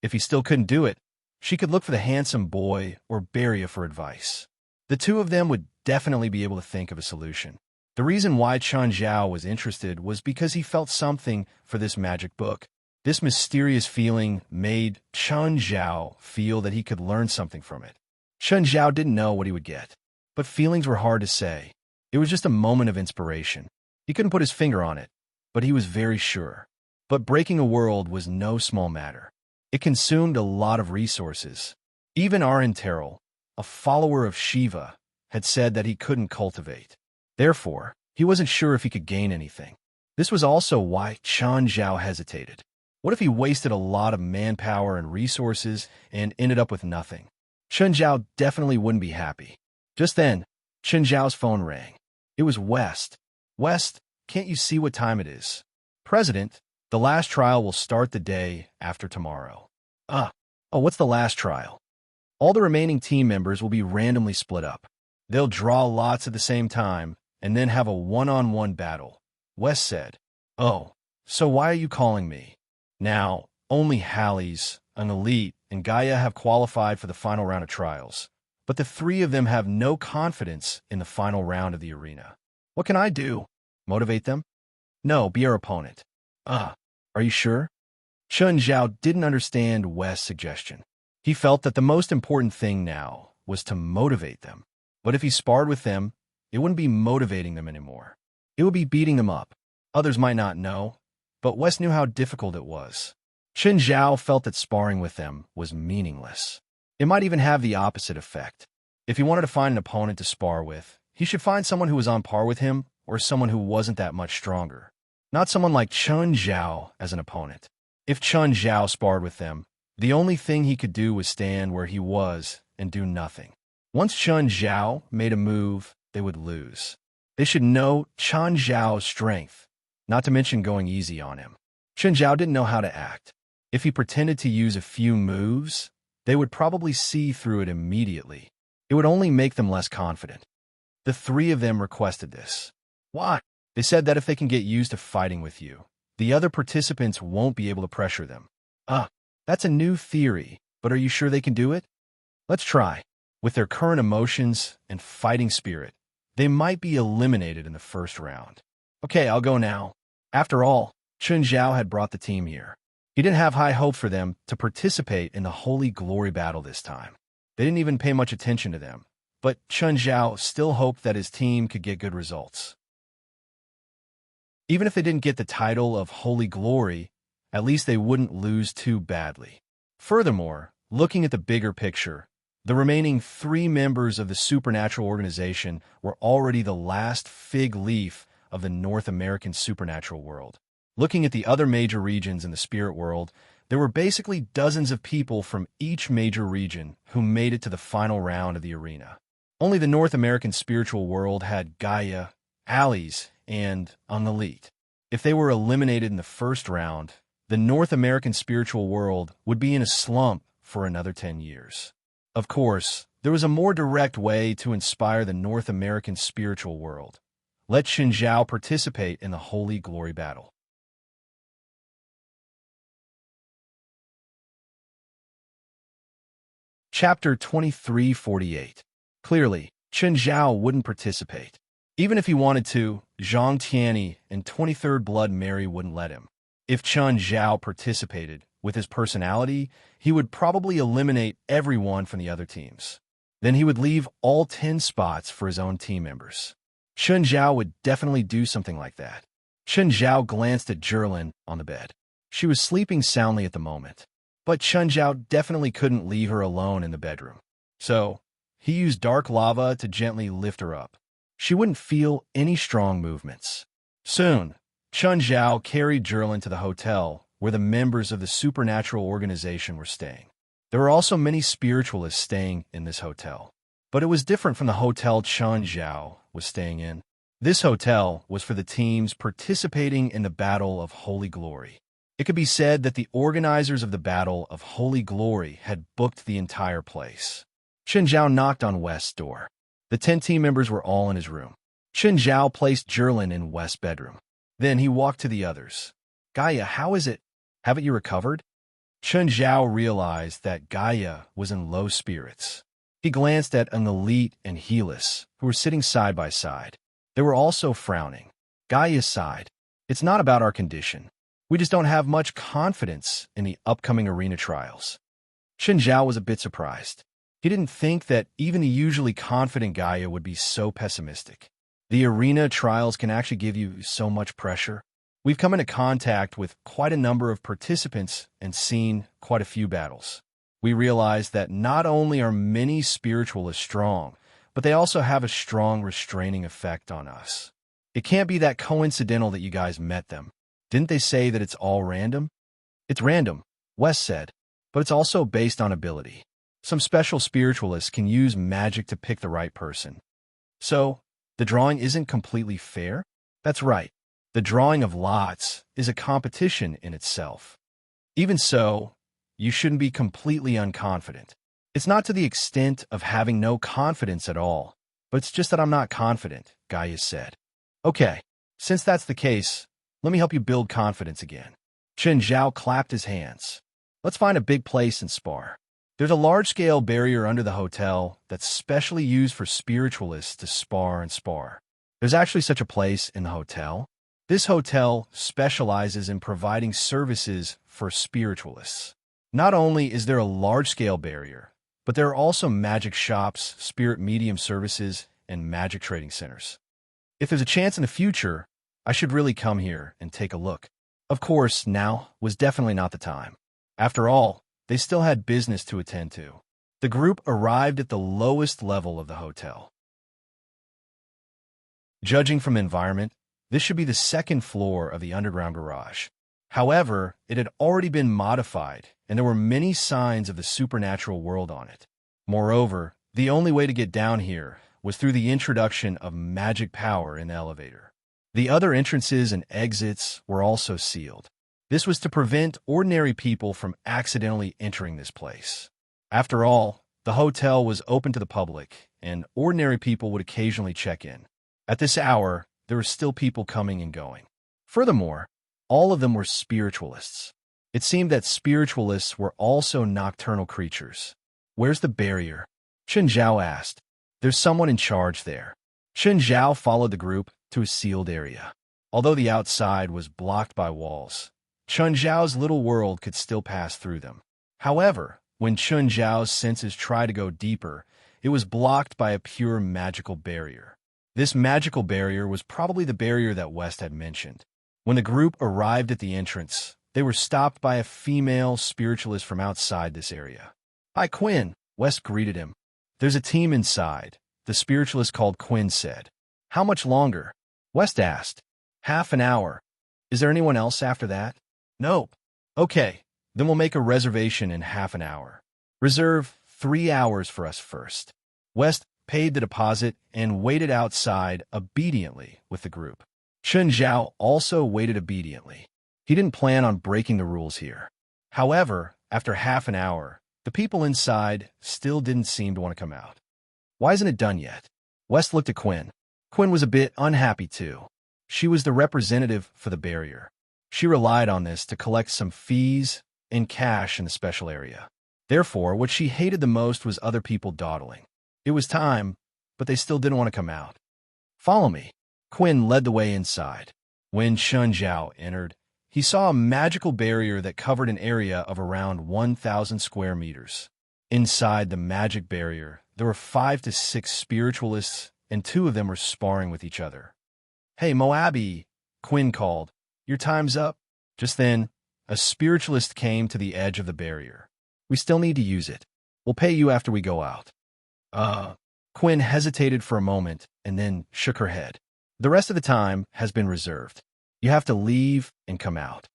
If he still couldn't do it, she could look for the handsome boy or Beria for advice. The two of them would definitely be able to think of a solution. The reason why Chen Zhao was interested was because he felt something for this magic book. This mysterious feeling made Chen Zhao feel that he could learn something from it. Chen Zhao didn't know what he would get, but feelings were hard to say. It was just a moment of inspiration. He couldn't put his finger on it, but he was very sure. But breaking a world was no small matter. It consumed a lot of resources. Even Arin Terrell, a follower of Shiva, had said that he couldn't cultivate. Therefore, he wasn't sure if he could gain anything. This was also why Chen Zhao hesitated. What if he wasted a lot of manpower and resources and ended up with nothing? Chen Zhao definitely wouldn't be happy. Just then, Chen Zhao's phone rang. It was West. West, can't you see what time it is? President, the last trial will start the day after tomorrow. What's the last trial? All the remaining team members will be randomly split up. They'll draw lots at the same time and then have a one-on-one battle. West said, "Oh, so why are you calling me?" Now, only Hallies, an elite, and Gaia have qualified for the final round of trials, but the three of them have no confidence in the final round of the arena. What can I do? Motivate them? No, be our opponent. Are you sure? Chen Zhao didn't understand West's suggestion. He felt that the most important thing now was to motivate them. But if he sparred with them, it wouldn't be motivating them anymore. It would be beating them up. Others might not know, but West knew how difficult it was. Chen Zhao felt that sparring with them was meaningless. It might even have the opposite effect. If he wanted to find an opponent to spar with, he should find someone who was on par with him or someone who wasn't that much stronger. Not someone like Chen Zhao as an opponent. If Chen Zhao sparred with them, the only thing he could do was stand where he was and do nothing. Once Chen Zhao made a move, they would lose. They should know Chen Zhao's strength, not to mention going easy on him. Chen Zhao didn't know how to act. If he pretended to use a few moves, they would probably see through it immediately. It would only make them less confident. The three of them requested this. Why? They said that if they can get used to fighting with you, the other participants won't be able to pressure them. That's a new theory, but are you sure they can do it? Let's try. With their current emotions and fighting spirit, they might be eliminated in the first round. Okay, I'll go now. After all, Chen Zhao had brought the team here. He didn't have high hope for them to participate in the Holy Glory battle this time. They didn't even pay much attention to them, but Chen Zhao still hoped that his team could get good results. Even if they didn't get the title of Holy Glory, at least they wouldn't lose too badly. Furthermore, looking at the bigger picture, the remaining three members of the supernatural organization were already the last fig leaf of the North American supernatural world. Looking at the other major regions in the spirit world, there were basically dozens of people from each major region who made it to the final round of the arena. Only the North American spiritual world had Gaia, Allies, and an elite. If they were eliminated in the first round, the North American spiritual world would be in a slump for another 10 years. Of course, there was a more direct way to inspire the North American spiritual world. Let Chen Zhao participate in the Holy Glory battle. Chapter 2348. Clearly, Chen Zhao wouldn't participate. Even if he wanted to, Zhang Tianyi and 23rd Blood Mary wouldn't let him. If Chen Zhao participated, with his personality, he would probably eliminate everyone from the other teams. Then he would leave all 10 spots for his own team members. Chen Zhao would definitely do something like that. Chen Zhao glanced at Zhirlin on the bed. She was sleeping soundly at the moment, but Chen Zhao definitely couldn't leave her alone in the bedroom. So, he used dark lava to gently lift her up. She wouldn't feel any strong movements. Soon, Chen Zhao carried Zhirlin to the hotel where the members of the supernatural organization were staying. There were also many spiritualists staying in this hotel, but it was different from the hotel Chen Zhao was staying in. This hotel was for the teams participating in the Battle of Holy Glory. It could be said that the organizers of the Battle of Holy Glory had booked the entire place. Chen Zhao knocked on West's door. The 10 team members were all in his room. Chen Zhao placed Jerlin in West's bedroom. Then he walked to the others. Gaia, how is it? Haven't you recovered? Chen Zhao realized that Gaia was in low spirits. He glanced at an elite and Helis, who were sitting side by side. They were also frowning. Gaia sighed. It's not about our condition. We just don't have much confidence in the upcoming arena trials. Chen Zhao was a bit surprised. He didn't think that even the usually confident Gaia would be so pessimistic. The arena trials can actually give you so much pressure. We've come into contact with quite a number of participants and seen quite a few battles. We realize that not only are many spiritualists strong, but they also have a strong restraining effect on us. It can't be that coincidental that you guys met them. Didn't they say that it's all random? It's random, Wes said, but it's also based on ability. Some special spiritualists can use magic to pick the right person. So, the drawing isn't completely fair? That's right. The drawing of lots is a competition in itself. Even so, you shouldn't be completely unconfident. It's not to the extent of having no confidence at all, but it's just that I'm not confident, Gaia said. Okay, since that's the case, let me help you build confidence again. Chen Zhao clapped his hands. Let's find a big place and spar. There's a large-scale barrier under the hotel that's specially used for spiritualists to spar and spar. There's actually such a place in the hotel. This hotel specializes in providing services for spiritualists. Not only is there a large-scale barrier, but there are also magic shops, spirit medium services, and magic trading centers. If there's a chance in the future, I should really come here and take a look. Of course, now was definitely not the time. After all, they still had business to attend to. The group arrived at the lowest level of the hotel. Judging from environment, this should be the second floor of the underground garage. However, it had already been modified, and there were many signs of the supernatural world on it. Moreover, the only way to get down here was through the introduction of magic power in the elevator. The other entrances and exits were also sealed. This was to prevent ordinary people from accidentally entering this place. After all, the hotel was open to the public, and ordinary people would occasionally check in. At this hour, there were still people coming and going. Furthermore, all of them were spiritualists. It seemed that spiritualists were also nocturnal creatures. Where's the barrier? Chen Zhao asked. There's someone in charge there. Chen Zhao followed the group to a sealed area. Although the outside was blocked by walls, Chen Zhao's little world could still pass through them. However, when Chen Zhao's senses tried to go deeper, it was blocked by a pure magical barrier. This magical barrier was probably the barrier that West had mentioned. When the group arrived at the entrance, they were stopped by a female spiritualist from outside this area. Hi, Quinn, West greeted him. There's a team inside, the spiritualist called Quinn said. How much longer? West asked. Half an hour. Is there anyone else after that? Nope. Okay, then we'll make a reservation in half an hour. Reserve 3 hours for us first. West paid the deposit and waited outside obediently with the group. Chen Zhao also waited obediently. He didn't plan on breaking the rules here. However, after half an hour, the people inside still didn't seem to want to come out. Why isn't it done yet? West looked at Quinn. Quinn was a bit unhappy too. She was the representative for the barrier. She relied on this to collect some fees and cash in the special area. Therefore, what she hated the most was other people dawdling. It was time, but they still didn't want to come out. Follow me. Quinn led the way inside. When Chen Zhao entered, he saw a magical barrier that covered an area of around 1,000 square meters. Inside the magic barrier, there were 5 to 6 spiritualists, and 2 of them were sparring with each other. Hey, Moabi, Quinn called. Your time's up. Just then, a spiritualist came to the edge of the barrier. We still need to use it. We'll pay you after we go out. Quinn hesitated for a moment and then shook her head. The rest of the time has been reserved. You have to leave and come out.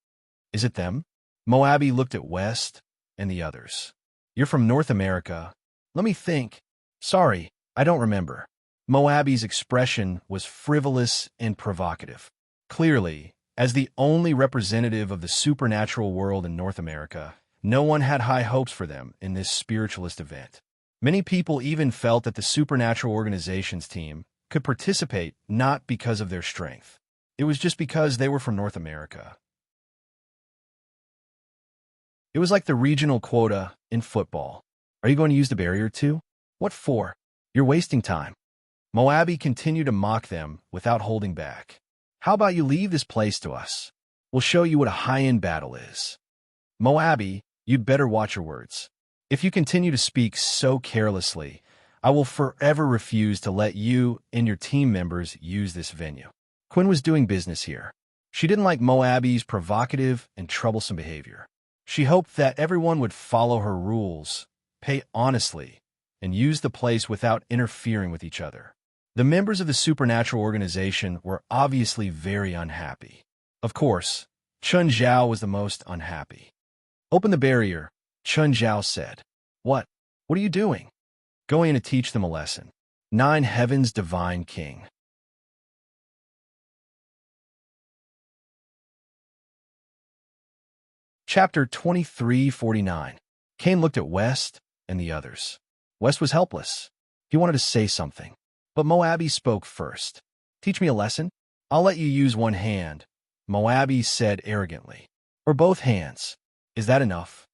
Is it them? Moabi looked at West and the others. You're from North America. Let me think. Sorry, I don't remember. Moabi's expression was frivolous and provocative. Clearly, as the only representative of the supernatural world in North America, no one had high hopes for them in this spiritualist event. Many people even felt that the supernatural organization's team could participate not because of their strength. It was just because they were from North America. It was like the regional quota in football. Are you going to use the barrier too? What for? You're wasting time. Moabi continued to mock them without holding back. How about you leave this place to us? We'll show you what a high-end battle is. Moabi, you'd better watch your words. If you continue to speak so carelessly, I will forever refuse to let you and your team members use this venue. Quinn was doing business here. She didn't like Moabi's provocative and troublesome behavior. She hoped that everyone would follow her rules, pay honestly, and use the place without interfering with each other. The members of the supernatural organization were obviously very unhappy. Of course, Chun Zhao was the most unhappy. Open the barrier, Chun Zhao said. What? What are you doing? Going to teach them a lesson. 9 Heaven's Divine King. Chapter 2349. Cain looked at West and the others. West was helpless. He wanted to say something. But Moabi spoke first. Teach me a lesson? I'll let you use one hand, Moabi said arrogantly. Or both hands. Is that enough?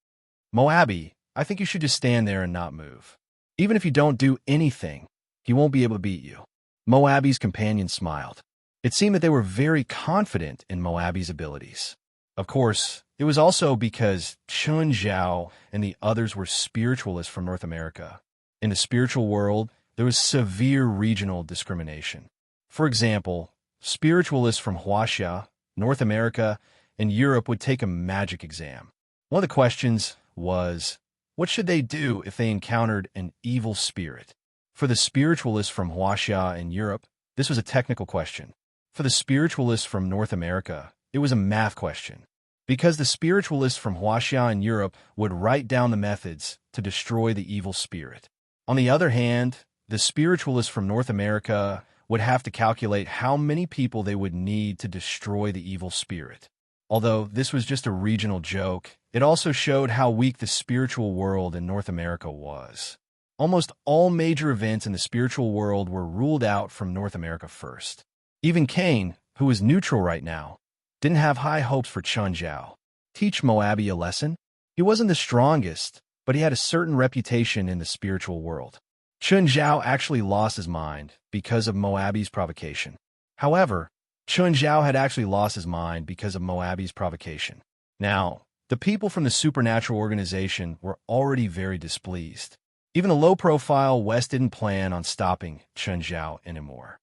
Moabi, I think you should just stand there and not move. Even if you don't do anything, he won't be able to beat you. Moabi's companion smiled. It seemed that they were very confident in Moabi's abilities. Of course, it was also because Chun Zhao and the others were spiritualists from North America. In the spiritual world, there was severe regional discrimination. For example, spiritualists from Huaxia, North America, and Europe would take a magic exam. One of the questions was, what should they do if they encountered an evil spirit? For the spiritualists from Huaxia and Europe, this was a technical question. For the spiritualists from North America, it was a math question. Because the spiritualists from Huaxia and Europe would write down the methods to destroy the evil spirit. On the other hand, the spiritualists from North America would have to calculate how many people they would need to destroy the evil spirit. Although this was just a regional joke, it also showed how weak the spiritual world in North America was. Almost all major events in the spiritual world were ruled out from North America first. Even Cain, who was neutral right now, didn't have high hopes for Chun Zhao. Teach Moabi a lesson? He wasn't the strongest, but he had a certain reputation in the spiritual world. Chun Zhao actually lost his mind because of Moabi's provocation. However, Chun Zhao had actually lost his mind because of Moabi's provocation. Now, the people from the supernatural organization were already very displeased. Even the low-profile West didn't plan on stopping Chun Zhao anymore.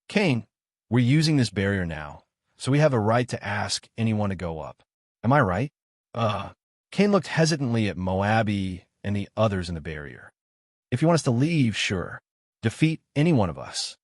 Cain, we're using this barrier now, so we have a right to ask anyone to go up. Am I right? Cain looked hesitantly at Moabi and the others in the barrier. If you want us to leave, sure. Defeat any one of us.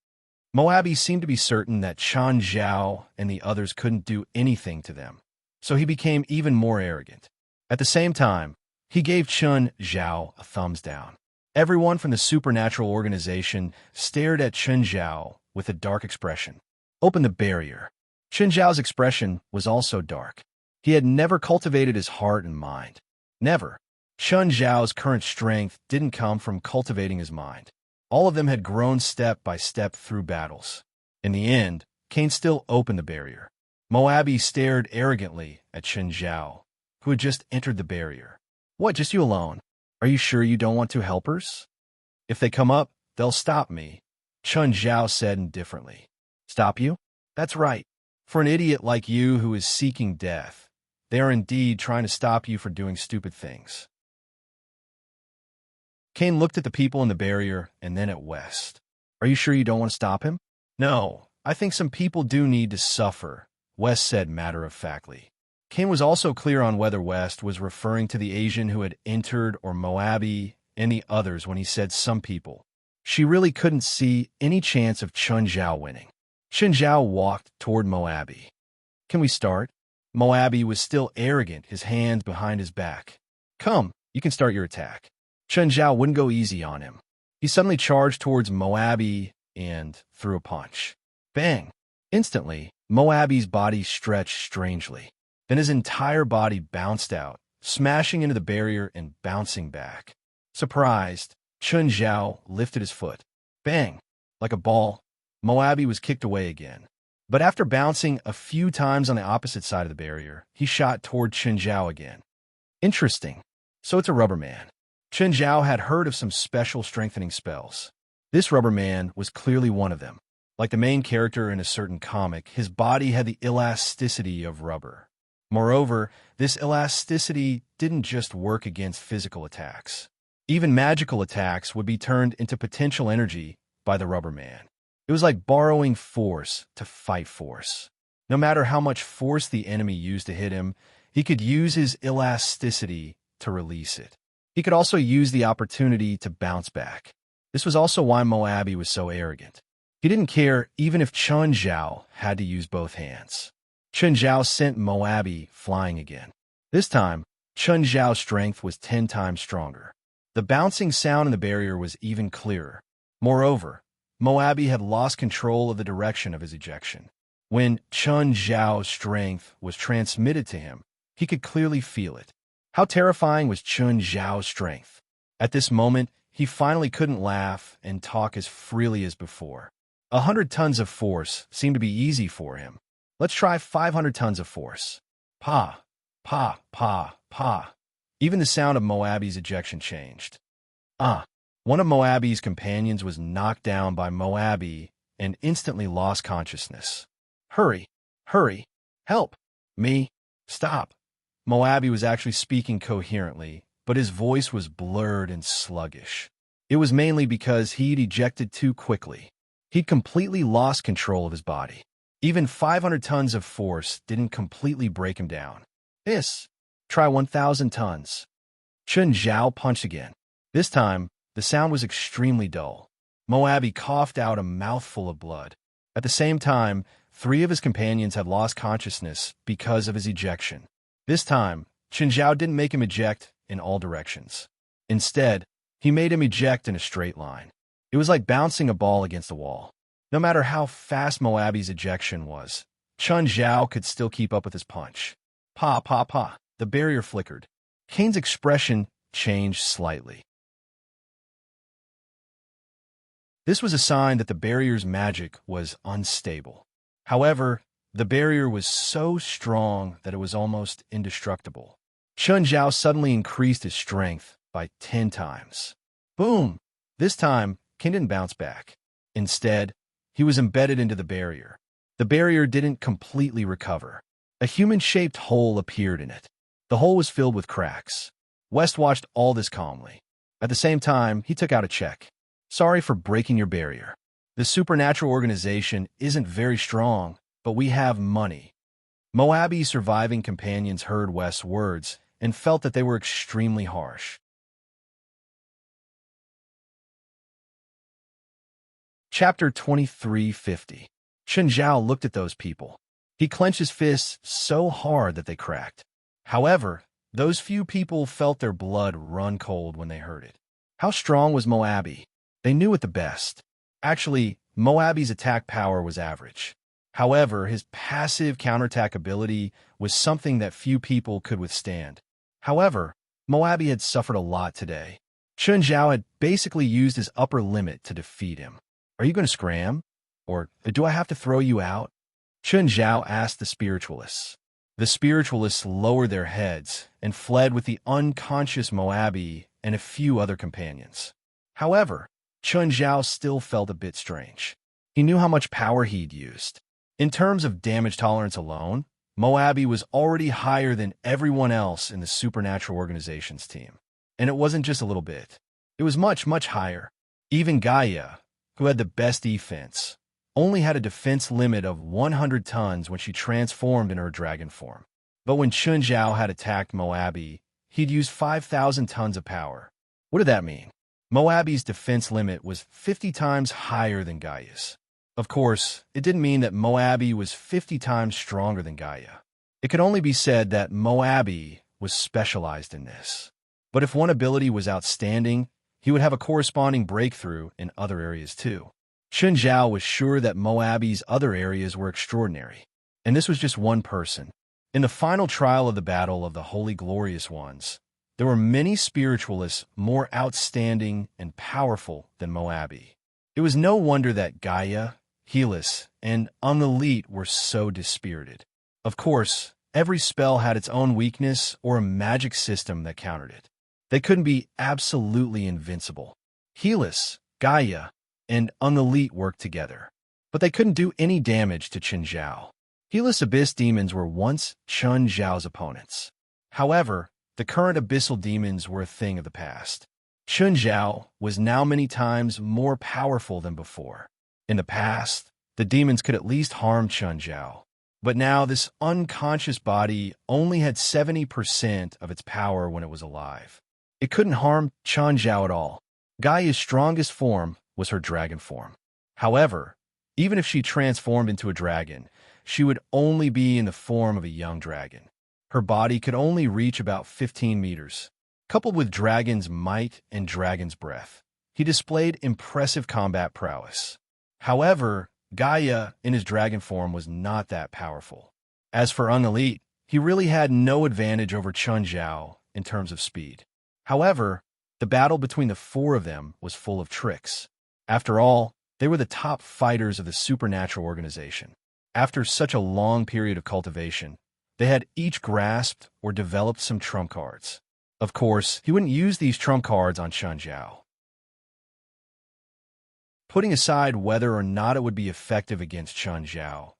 Moabi seemed to be certain that Chun Zhao and the others couldn't do anything to them, so he became even more arrogant. At the same time, he gave Chun Zhao a thumbs down. Everyone from the supernatural organization stared at Chun Zhao with a dark expression. Open the barrier. Chun Zhao's expression was also dark. He had never cultivated his heart and mind. Never. Chun Zhao's current strength didn't come from cultivating his mind. All of them had grown step by step through battles. In the end, Cain still opened the barrier. Moabi stared arrogantly at Chun Zhao, who had just entered the barrier. What, just you alone? Are you sure you don't want 2 helpers? If they come up, they'll stop me, Chun Zhao said indifferently. Stop you? That's right. For an idiot like you who is seeking death, they are indeed trying to stop you for doing stupid things. Cain looked at the people in the barrier and then at West. Are you sure you don't want to stop him? No, I think some people do need to suffer, West said matter-of-factly. Cain was also clear on whether West was referring to the Asian who had entered or Moabi and the others when he said some people. She really couldn't see any chance of Chun Zhao winning. Chun Zhao walked toward Moabi. Can we start? Moabi was still arrogant, his hands behind his back. Come, you can start your attack. Chen Zhao wouldn't go easy on him. He suddenly charged towards Moabi and threw a punch. Bang! Instantly, Moabi's body stretched strangely. Then his entire body bounced out, smashing into the barrier and bouncing back. Surprised, Chen Zhao lifted his foot. Bang! Like a ball, Moabi was kicked away again. But after bouncing a few times on the opposite side of the barrier, he shot toward Chen Zhao again. Interesting. So it's a rubber man. Chen Zhao had heard of some special strengthening spells. This rubber man was clearly one of them. Like the main character in a certain comic, his body had the elasticity of rubber. Moreover, this elasticity didn't just work against physical attacks. Even magical attacks would be turned into potential energy by the rubber man. It was like borrowing force to fight force. No matter how much force the enemy used to hit him, he could use his elasticity to release it. He could also use the opportunity to bounce back. This was also why Moabi was so arrogant. He didn't care even if Chen Zhao had to use both hands. Chen Zhao sent Moabi flying again. This time, Chen Zhao's strength was 10 times stronger. The bouncing sound in the barrier was even clearer. Moreover, Moabi had lost control of the direction of his ejection. When Chen Zhao's strength was transmitted to him, he could clearly feel it. How terrifying was Chen Zhao's strength? At this moment, he finally couldn't laugh and talk as freely as before. 100 tons of force seemed to be easy for him. Let's try 500 tons of force. Pa, pa, pa, pa. Even the sound of Moabi's ejection changed. One of Moabi's companions was knocked down by Moabi and instantly lost consciousness. Hurry, hurry, help, me, stop. Moabi was actually speaking coherently, but his voice was blurred and sluggish. It was mainly because he'd ejected too quickly. He'd completely lost control of his body. Even 500 tons of force didn't completely break him down. Try 1,000 tons. Chen Zhao punched again. This time, the sound was extremely dull. Moabi coughed out a mouthful of blood. At the same time, 3 of his companions had lost consciousness because of his ejection. This time, Chen Zhao didn't make him eject in all directions. Instead, he made him eject in a straight line. It was like bouncing a ball against a wall. No matter how fast Moabi's ejection was, Chen Zhao could still keep up with his punch. Pa, pa, pa. The barrier flickered. Kane's expression changed slightly. This was a sign that the barrier's magic was unstable. However, the barrier was so strong that it was almost indestructible. Chen Zhao suddenly increased his strength by 10 times. Boom! This time, Kane didn't bounce back. Instead, he was embedded into the barrier. The barrier didn't completely recover. A human-shaped hole appeared in it. The hole was filled with cracks. West watched all this calmly. At the same time, he took out a check. Sorry for breaking your barrier. The supernatural organization isn't very strong, but we have money. Moabi's surviving companions heard West's words and felt that they were extremely harsh. Chapter 2350. Chen Zhao looked at those people. He clenched his fists so hard that they cracked. However, those few people felt their blood run cold when they heard it. How strong was Moabi? They knew it the best. Actually, Moabi's attack power was average. However, his passive counterattack ability was something that few people could withstand. However, Moabi had suffered a lot today. Chen Zhao had basically used his upper limit to defeat him. Are you going to scram? Or do I have to throw you out? Chen Zhao asked the spiritualists. The spiritualists lowered their heads and fled with the unconscious Moabi and a few other companions. However, Chen Zhao still felt a bit strange. He knew how much power he'd used. In terms of damage tolerance alone, Moabi was already higher than everyone else in the Supernatural Organization's team. And it wasn't just a little bit. It was much, much higher. Even Gaia, who had the best defense, only had a defense limit of 100 tons when she transformed in her dragon form. But when Chen Zhao had attacked Moabi, he'd used 5,000 tons of power. What did that mean? Moabi's defense limit was 50 times higher than Gaia's. Of course, it didn't mean that Moabi was 50 times stronger than Gaia. It could only be said that Moabi was specialized in this. But if one ability was outstanding, he would have a corresponding breakthrough in other areas too. Chun Zhao was sure that Moabi's other areas were extraordinary. And this was just one person. In the final trial of the Battle of the Holy Glorious Ones, there were many spiritualists more outstanding and powerful than Moabi. It was no wonder that Gaia, Helis, and Unelite were so dispirited. Of course, every spell had its own weakness or a magic system that countered it. They couldn't be absolutely invincible. Helis, Gaia, and Unelite worked together, but they couldn't do any damage to Chun Zhao. Helis Abyss demons were once Chun Zhao's opponents. However, the current abyssal demons were a thing of the past. Chun Zhao was now many times more powerful than before. In the past, the demons could at least harm Chun Zhao, but now this unconscious body only had 70% of its power when it was alive. It couldn't harm Chun Zhao at all. Gaia's strongest form was her dragon form. However, even if she transformed into a dragon, she would only be in the form of a young dragon. Her body could only reach about 15 meters. Coupled with dragon's might and dragon's breath, he displayed impressive combat prowess. However, Gaia in his dragon form was not that powerful. As for Unelite, he really had no advantage over Chun Zhao in terms of speed. However, the battle between the four of them was full of tricks. After all, they were the top fighters of the supernatural organization. After such a long period of cultivation, they had each grasped or developed some trump cards. Of course, he wouldn't use these trump cards on Chun Zhao. Putting aside whether or not it would be effective against Chun Zhao,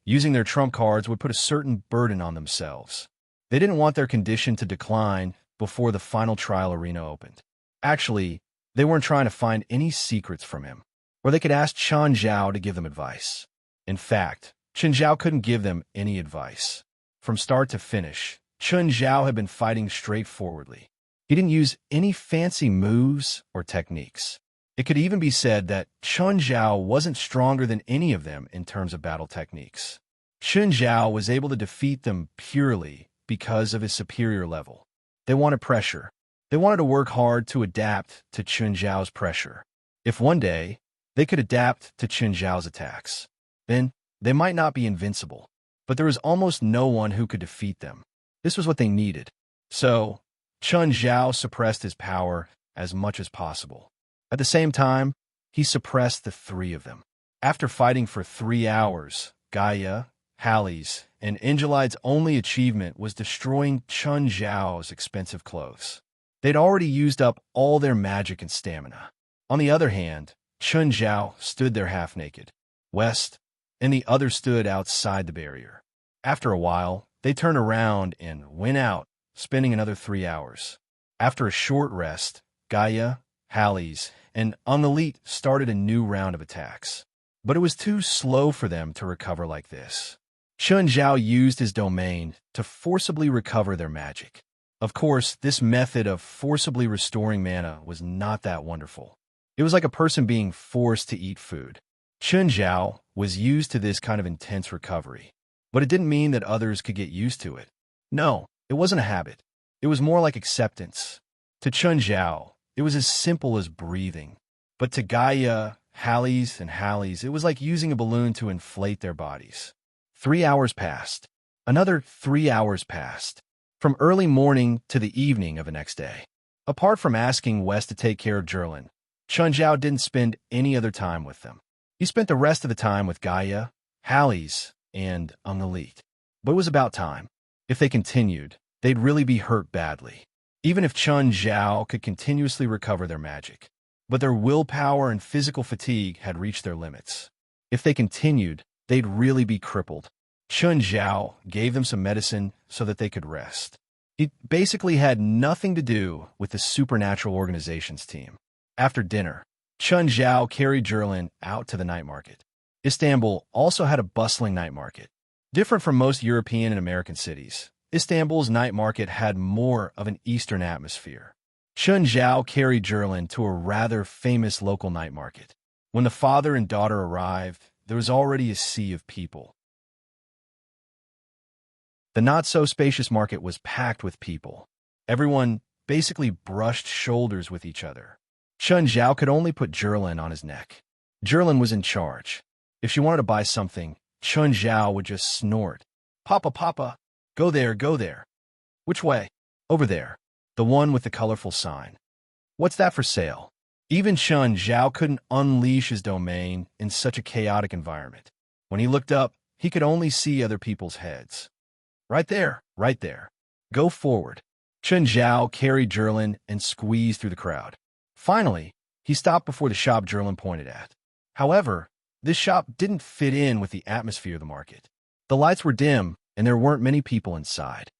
using their trump cards would put a certain burden on themselves. They didn't want their condition to decline before the final trial arena opened. Actually, they weren't trying to find any secrets from him, or they could ask Chun Zhao to give them advice. In fact, Chun Zhao couldn't give them any advice. From start to finish, Chun Zhao had been fighting straightforwardly. He didn't use any fancy moves or techniques. It could even be said that Chun Zhao wasn't stronger than any of them in terms of battle techniques. Chun Zhao was able to defeat them purely because of his superior level. They wanted pressure. They wanted to work hard to adapt to Chun Zhao's pressure. If one day they could adapt to Chun Zhao's attacks, then they might not be invincible, but there was almost no one who could defeat them. This was what they needed. So, Chun Zhao suppressed his power as much as possible. At the same time, he suppressed the three of them. After fighting for 3 hours, Gaia, Halles, and Angelide's only achievement was destroying Chun Zhao's expensive clothes. They'd already used up all their magic and stamina. On the other hand, Chun Zhao stood there half-naked, west, and the other stood outside the barrier. After a while, they turned around and went out, spending another 3 hours. After a short rest, Gaia, Halles, and Unelite started a new round of attacks. But it was too slow for them to recover like this. Chun Zhao used his domain to forcibly recover their magic. Of course, this method of forcibly restoring mana was not that wonderful. It was like a person being forced to eat food. Chun Zhao was used to this kind of intense recovery, but it didn't mean that others could get used to it. No, it wasn't a habit. It was more like acceptance. To Chun Zhao, it was as simple as breathing. But to Gaia, Halles, and Halles, it was like using a balloon to inflate their bodies. 3 hours passed. Another 3 hours passed. From early morning to the evening of the next day. Apart from asking Wes to take care of Jerlin, Chun Zhao didn't spend any other time with them. He spent the rest of the time with Gaia, Halles, and Unelite. But it was about time. If they continued, they'd really be hurt badly. Even if Chun Zhao could continuously recover their magic. But their willpower and physical fatigue had reached their limits. If they continued, they'd really be crippled. Chun Zhao gave them some medicine so that they could rest. It basically had nothing to do with the supernatural organizations team. After dinner, Chun Zhao carried Jerlin out to the night market. Istanbul also had a bustling night market. Different from most European and American cities, Istanbul's night market had more of an Eastern atmosphere. Chun Zhao carried Jerlin to a rather famous local night market. When the father and daughter arrived, there was already a sea of people. The not-so-spacious market was packed with people. Everyone basically brushed shoulders with each other. Chun Zhao could only put Zhilin on his neck. Zhilin was in charge. If she wanted to buy something, Chun Zhao would just snort. Papa, Papa, go there, go there. Which way? Over there. The one with the colorful sign. What's that for sale? Even Chun Zhao couldn't unleash his domain in such a chaotic environment. When he looked up, he could only see other people's heads. Right there, right there. Go forward. Chun Zhao carried Zhilin and squeezed through the crowd. Finally, he stopped before the shop Zhilin pointed at. However, this shop didn't fit in with the atmosphere of the market. The lights were dim, and there weren't many people inside.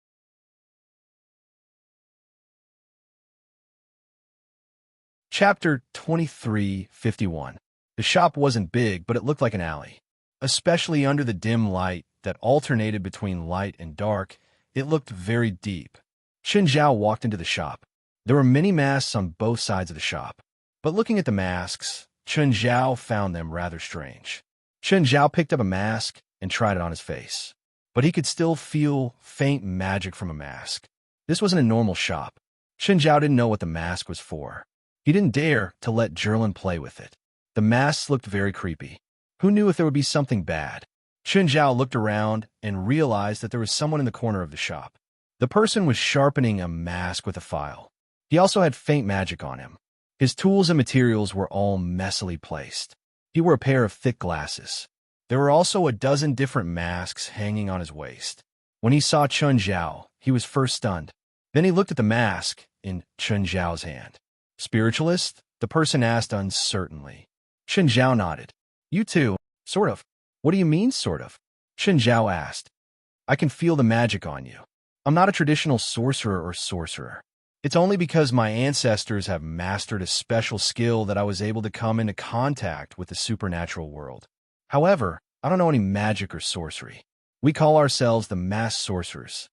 Chapter 2351. The shop wasn't big, but it looked like an alley. Especially under the dim light that alternated between light and dark, it looked very deep. Chun Zhao walked into the shop. There were many masks on both sides of the shop. But looking at the masks, Chun Zhao found them rather strange. Chun Zhao picked up a mask and tried it on his face. But he could still feel faint magic from a mask. This wasn't a normal shop. Chun Zhao didn't know what the mask was for. He didn't dare to let Zhilin play with it. The masks looked very creepy. Who knew if there would be something bad? Chun Zhao looked around and realized that there was someone in the corner of the shop. The person was sharpening a mask with a file. He also had faint magic on him. His tools and materials were all messily placed. He wore a pair of thick glasses. There were also a dozen different masks hanging on his waist. When he saw Chun Zhao, he was first stunned. Then he looked at the mask in Chun Zhao's hand. Spiritualist? The person asked uncertainly. Chun Zhao nodded. You too, sort of. What do you mean, sort of? Chun Zhao asked. I can feel the magic on you. I'm not a traditional sorcerer or sorcerer. It's only because my ancestors have mastered a special skill that I was able to come into contact with the supernatural world. However, I don't know any magic or sorcery. We call ourselves the masked sorcerers.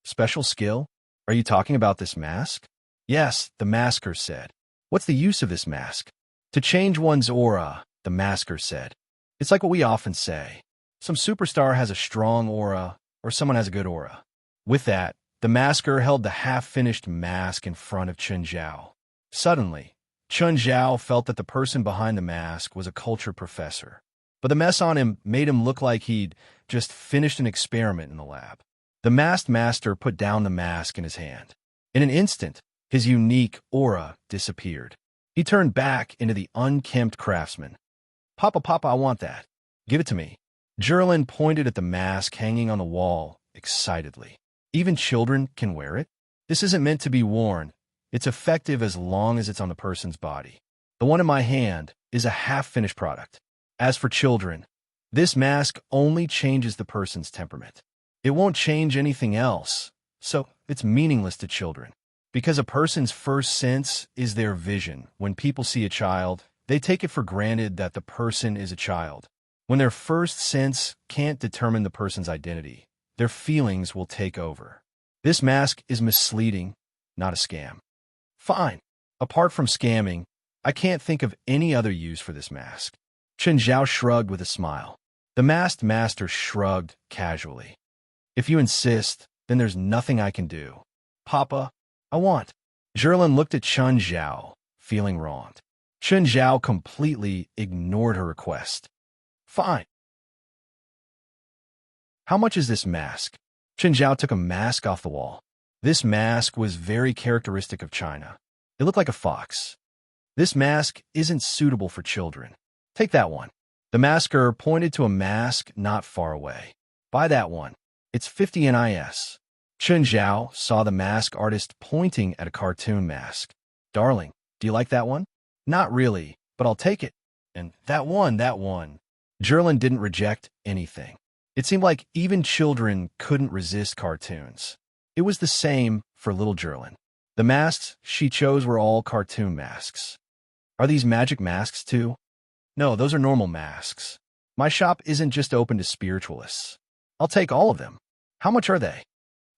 Special skill? Are you talking about this mask? Yes, the masker said. What's the use of this mask? To change one's aura, the masker said. It's like what we often say. Some superstar has a strong aura, or someone has a good aura. With that, the masker held the half-finished mask in front of Chun Zhao. Suddenly, Chun Zhao felt that the person behind the mask was a culture professor. But the mess on him made him look like he'd just finished an experiment in the lab. The masked master put down the mask in his hand. In an instant, his unique aura disappeared. He turned back into the unkempt craftsman. Papa, Papa, I want that. Give it to me. Zhilin pointed at the mask hanging on the wall excitedly. Even children can wear it? This isn't meant to be worn. It's effective as long as it's on the person's body. The one in my hand is a half-finished product. As for children, this mask only changes the person's temperament. It won't change anything else, so it's meaningless to children. Because a person's first sense is their vision. When people see a child, they take it for granted that the person is a child. When their first sense can't determine the person's identity, their feelings will take over. This mask is misleading, not a scam. Fine. Apart from scamming, I can't think of any other use for this mask. Chun Zhao shrugged with a smile. The masked master shrugged casually. If you insist, then there's nothing I can do. Papa, I want. Zhilin looked at Chun Zhao, feeling wronged. Chun Zhao completely ignored her request. Fine. How much is this mask? Chun Zhao took a mask off the wall. This mask was very characteristic of China. It looked like a fox. This mask isn't suitable for children. Take that one. The masker pointed to a mask not far away. Buy that one. It's 50 NIS. Chun Zhao saw the mask artist pointing at a cartoon mask. Darling, do you like that one? Not really, but I'll take it. And that one. Zhilin didn't reject anything. It seemed like even children couldn't resist cartoons. It was the same for little Zhilin. The masks she chose were all cartoon masks. Are these magic masks too? No, those are normal masks. My shop isn't just open to spiritualists. I'll take all of them. How much are they?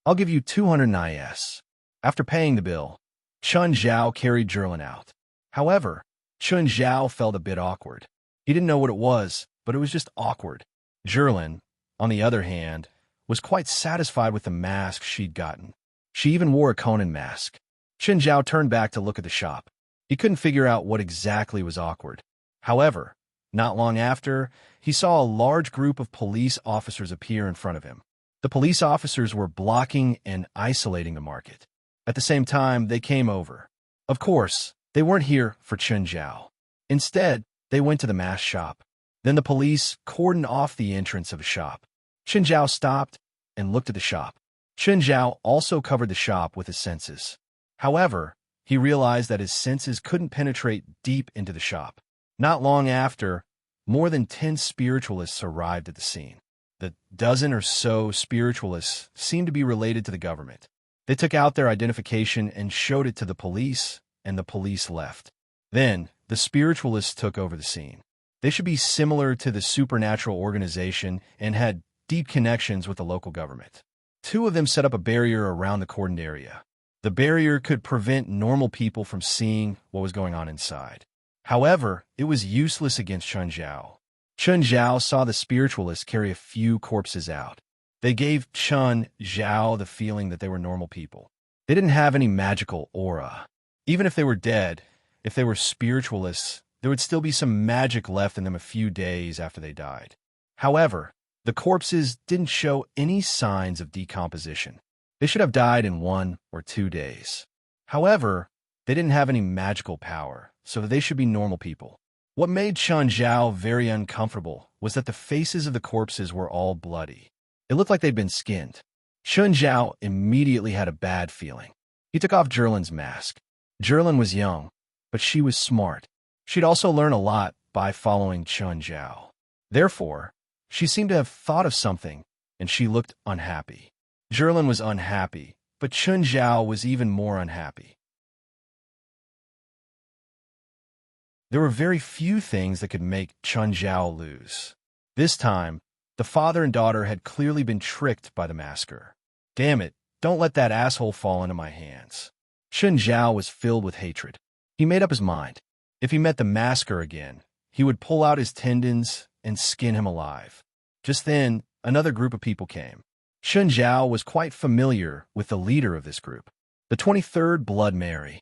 I'll give you 200 NIS. After paying the bill, Chun Zhao carried Zhilin out. However, Chun Zhao felt a bit awkward. He didn't know what it was, but it was just awkward. Zhilin, on the other hand, was quite satisfied with the mask she'd gotten. She even wore a Conan mask. Chen Zhao turned back to look at the shop. He couldn't figure out what exactly was awkward. However, not long after, he saw a large group of police officers appear in front of him. The police officers were blocking and isolating the market. At the same time, they came over. Of course, they weren't here for Chen Zhao. Instead, they went to the mask shop. Then the police cordoned off the entrance of the shop. Chen Zhao stopped and looked at the shop. Chen Zhao also covered the shop with his senses. However, he realized that his senses couldn't penetrate deep into the shop. Not long after, more than 10 spiritualists arrived at the scene. The dozen or so spiritualists seemed to be related to the government. They took out their identification and showed it to the police, and the police left. Then, the spiritualists took over the scene. They should be similar to the supernatural organization and had deep connections with the local government. 2 of them set up a barrier around the cordoned area. The barrier could prevent normal people from seeing what was going on inside. However, it was useless against Chen Zhao. Chen Zhao saw the spiritualists carry a few corpses out. They gave Chen Zhao the feeling that they were normal people. They didn't have any magical aura. Even if they were dead, if they were spiritualists, there would still be some magic left in them a few days after they died. However, the corpses didn't show any signs of decomposition. They should have died in 1 or 2 days. However, they didn't have any magical power, so they should be normal people. What made Chen Zhao very uncomfortable was that the faces of the corpses were all bloody. It looked like they'd been skinned. Chen Zhao immediately had a bad feeling. He took off Zherlin's mask. Zherlin was young, but she was smart. She'd also learned a lot by following Chen Zhao. Therefore, she seemed to have thought of something, and she looked unhappy. Zherlin was unhappy, but Chen Zhao was even more unhappy. There were very few things that could make Chen Zhao lose. This time, the father and daughter had clearly been tricked by the masker. Damn it, don't let that asshole fall into my hands. Chen Zhao was filled with hatred. He made up his mind. If he met the masker again, he would pull out his tendons and skin him alive. Just then, another group of people came. Chen Zhao was quite familiar with the leader of this group, the 23rd Blood Mary.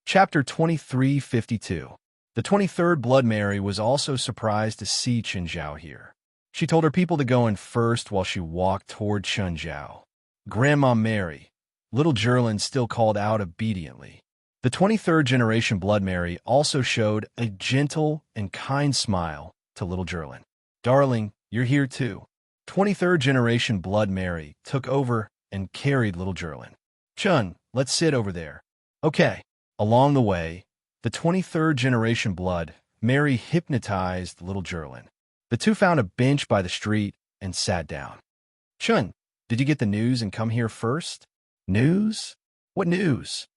Chapter 2352. The 23rd Blood Mary was also surprised to see Chen Zhao here. She told her people to go in first while she walked toward Chen Zhao. Grandma Mary, little Zherlin still called out obediently. The 23rd generation Blood Mary also showed a gentle and kind smile to little Zherlin. Darling, you're here too. 23rd generation Blood Mary took over and carried little Zherlin. Chun, let's sit over there. Okay. Along the way, the 23rd generation Blood Mary hypnotized little Zherlin. The two found a bench by the street and sat down. Chun, did you get the news and come here first? News? What news?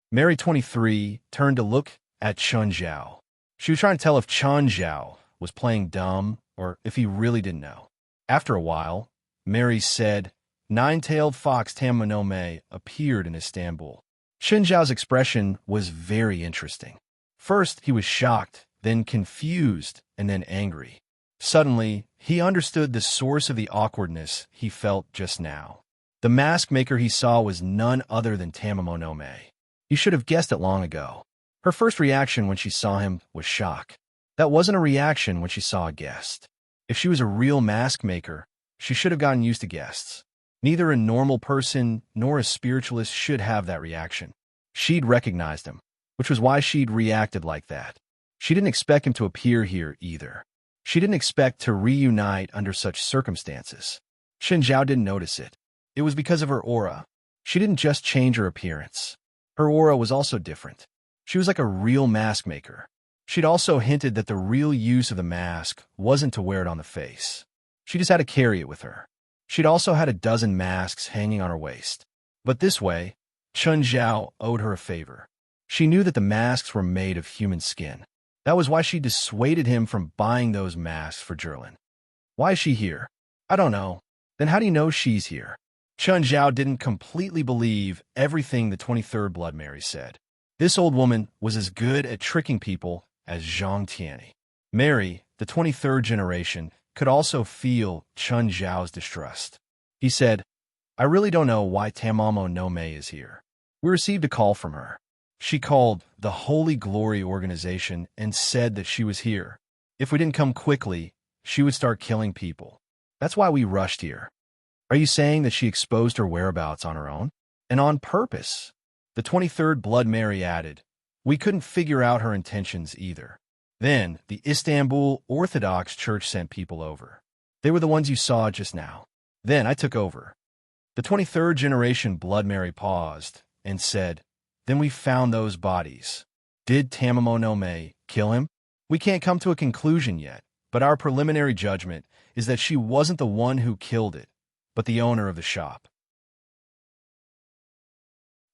Mary 23 turned to look at Chen Zhao. She was trying to tell if Chen Zhao was playing dumb or if he really didn't know. After a while, Mary said, Nine-tailed fox Tamanome appeared in Istanbul. Chen Zhao's expression was very interesting. First, he was shocked, then confused, and then angry. Suddenly, he understood the source of the awkwardness he felt just now. The mask maker he saw was none other than Tamanome. He should have guessed it long ago. Her first reaction when she saw him was shock. That wasn't a reaction when she saw a guest. If she was a real mask maker, she should have gotten used to guests. Neither a normal person nor a spiritualist should have that reaction. She'd recognized him, which was why she'd reacted like that. She didn't expect him to appear here either. She didn't expect to reunite under such circumstances. Chen Zhao didn't notice it. It was because of her aura. She didn't just change her appearance. Her aura was also different. She was like a real mask maker. She'd also hinted that the real use of the mask wasn't to wear it on the face. She just had to carry it with her. She'd also had a dozen masks hanging on her waist. But this way, Chen Zhao owed her a favor. She knew that the masks were made of human skin. That was why she dissuaded him from buying those masks for Zherlin. Why is she here? I don't know. Then how do you know she's here? Chen Zhao didn't completely believe everything the 23rd Blood Mary said. This old woman was as good at tricking people as Zhang Tianyi. Mary, the 23rd generation, could also feel Chun Zhao's distrust. He said, "I really don't know why Tamamo no Mei is here. We received a call from her. She called the Holy Glory organization and said that she was here. If we didn't come quickly, she would start killing people. That's why we rushed here." Are you saying that she exposed her whereabouts on her own? And on purpose? The 23rd Blood Mary added, "We couldn't figure out her intentions either. Then, the Istanbul Orthodox Church sent people over. They were the ones you saw just now. Then I took over." The 23rd generation Blood Mary paused and said, "Then we found those bodies. Did Tamamo no Mei kill him? We can't come to a conclusion yet, but our preliminary judgment is that she wasn't the one who killed it, but the owner of the shop."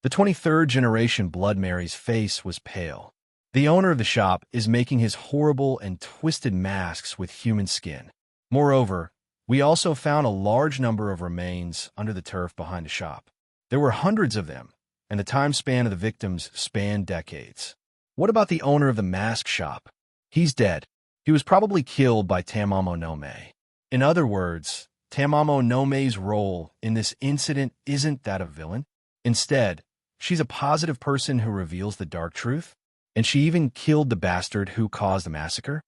The 23rd generation Blood Mary's face was pale. The owner of the shop is making his horrible and twisted masks with human skin. Moreover, we also found a large number of remains under the turf behind the shop. There were hundreds of them, and the time span of the victims spanned decades. What about the owner of the mask shop? He's dead. He was probably killed by Tamamo no Mei. In other words, Tamamo no Mei's role in this incident isn't that of villain. Instead, she's a positive person who reveals the dark truth, and she even killed the bastard who caused the massacre?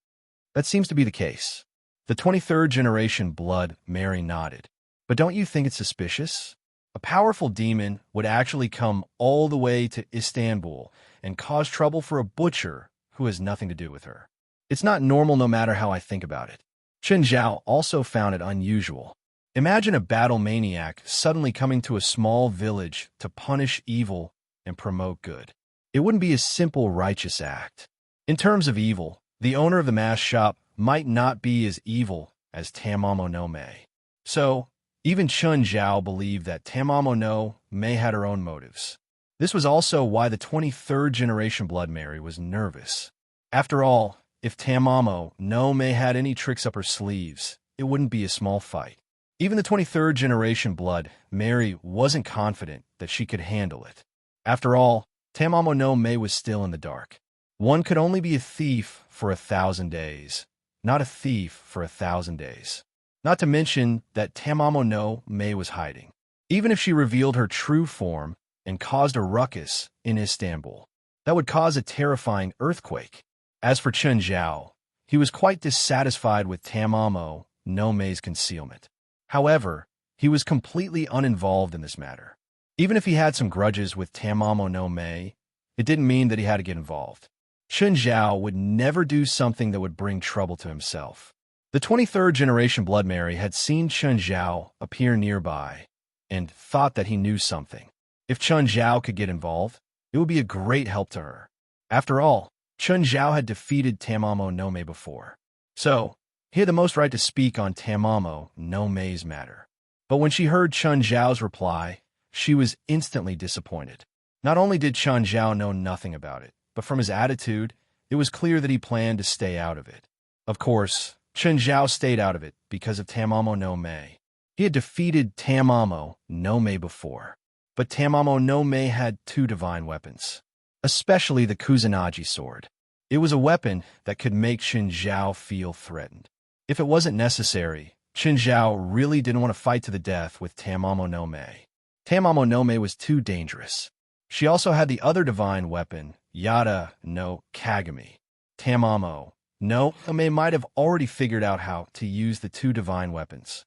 That seems to be the case. The 23rd generation Blood Mary nodded. But don't you think it's suspicious? A powerful demon would actually come all the way to Istanbul and cause trouble for a butcher who has nothing to do with her. It's not normal no matter how I think about it. Chun Zhao also found it unusual. Imagine a battle maniac suddenly coming to a small village to punish evil and promote good. It wouldn't be a simple righteous act. In terms of evil, the owner of the mask shop might not be as evil as Tamamo no Mei. So, even Chun Zhao believed that Tamamo no Mei had her own motives. This was also why the 23rd generation Blood Mary was nervous. After all, if Tamamo no Mei had any tricks up her sleeves, it wouldn't be a small fight. Even the 23rd generation Blood Mary wasn't confident that she could handle it. After all, Tamamo no Mei was still in the dark. One could only be a thief for 1,000 days, not a thief for 1,000 days. Not to mention that Tamamo no Mei was hiding. Even if she revealed her true form and caused a ruckus in Istanbul, that would cause a terrifying earthquake. As for Chun Zhao, he was quite dissatisfied with Tamamo no Mei's concealment. However, he was completely uninvolved in this matter. Even if he had some grudges with Tamamo no Mei, it didn't mean that he had to get involved. Chun Zhao would never do something that would bring trouble to himself. The 23rd generation Blood Mary had seen Chun Zhao appear nearby and thought that he knew something. If Chun Zhao could get involved, it would be a great help to her. After all, Chun Zhao had defeated Tamamo no Mei before. So, he had the most right to speak on Tamamo no Mei's matter. But when she heard Chun Zhao's reply, she was instantly disappointed. Not only did Chun Zhao know nothing about it, but from his attitude, it was clear that he planned to stay out of it. Of course, Chun Zhao stayed out of it because of Tamamo no Mei. He had defeated Tamamo no Mei before, but Tamamo no Mei had 2 divine weapons, especially the Kusanagi sword. It was a weapon that could make Chun Zhao feel threatened. If it wasn't necessary, Chun Zhao really didn't want to fight to the death with Tamamo no Mei. Tamamo no Mei was too dangerous. She also had the other divine weapon, Yada no Kagami. Tamamo no Mei might have already figured out how to use the 2 divine weapons.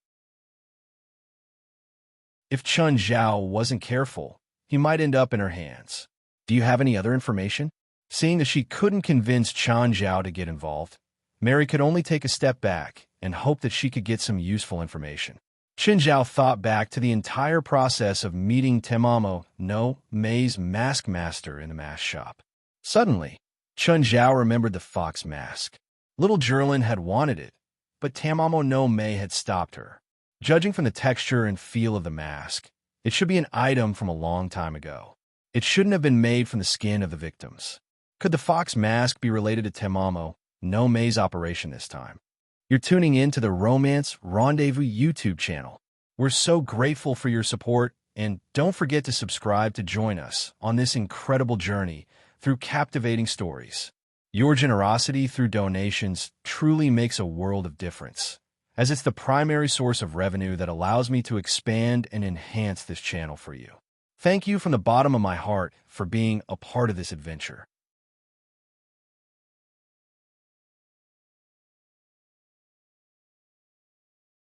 If Chun Zhao wasn't careful, he might end up in her hands. Do you have any other information? Seeing that she couldn't convince Chun Zhao to get involved, Mary could only take a step back and hope that she could get some useful information. Chun Zhao thought back to the entire process of meeting Tamamo no Mei's mask master in the mask shop. Suddenly, Chun Zhao remembered the fox mask. Little Jerlin had wanted it, but Tamamo no Mei had stopped her. Judging from the texture and feel of the mask, it should be an item from a long time ago. It shouldn't have been made from the skin of the victims. Could the fox mask be related to Tamamo no Mei's operation this time? You're tuning in to the Romance Rendezvous YouTube channel. We're so grateful for your support, and don't forget to subscribe to join us on this incredible journey through captivating stories. Your generosity through donations truly makes a world of difference, as it's the primary source of revenue that allows me to expand and enhance this channel for you. Thank you from the bottom of my heart for being a part of this adventure.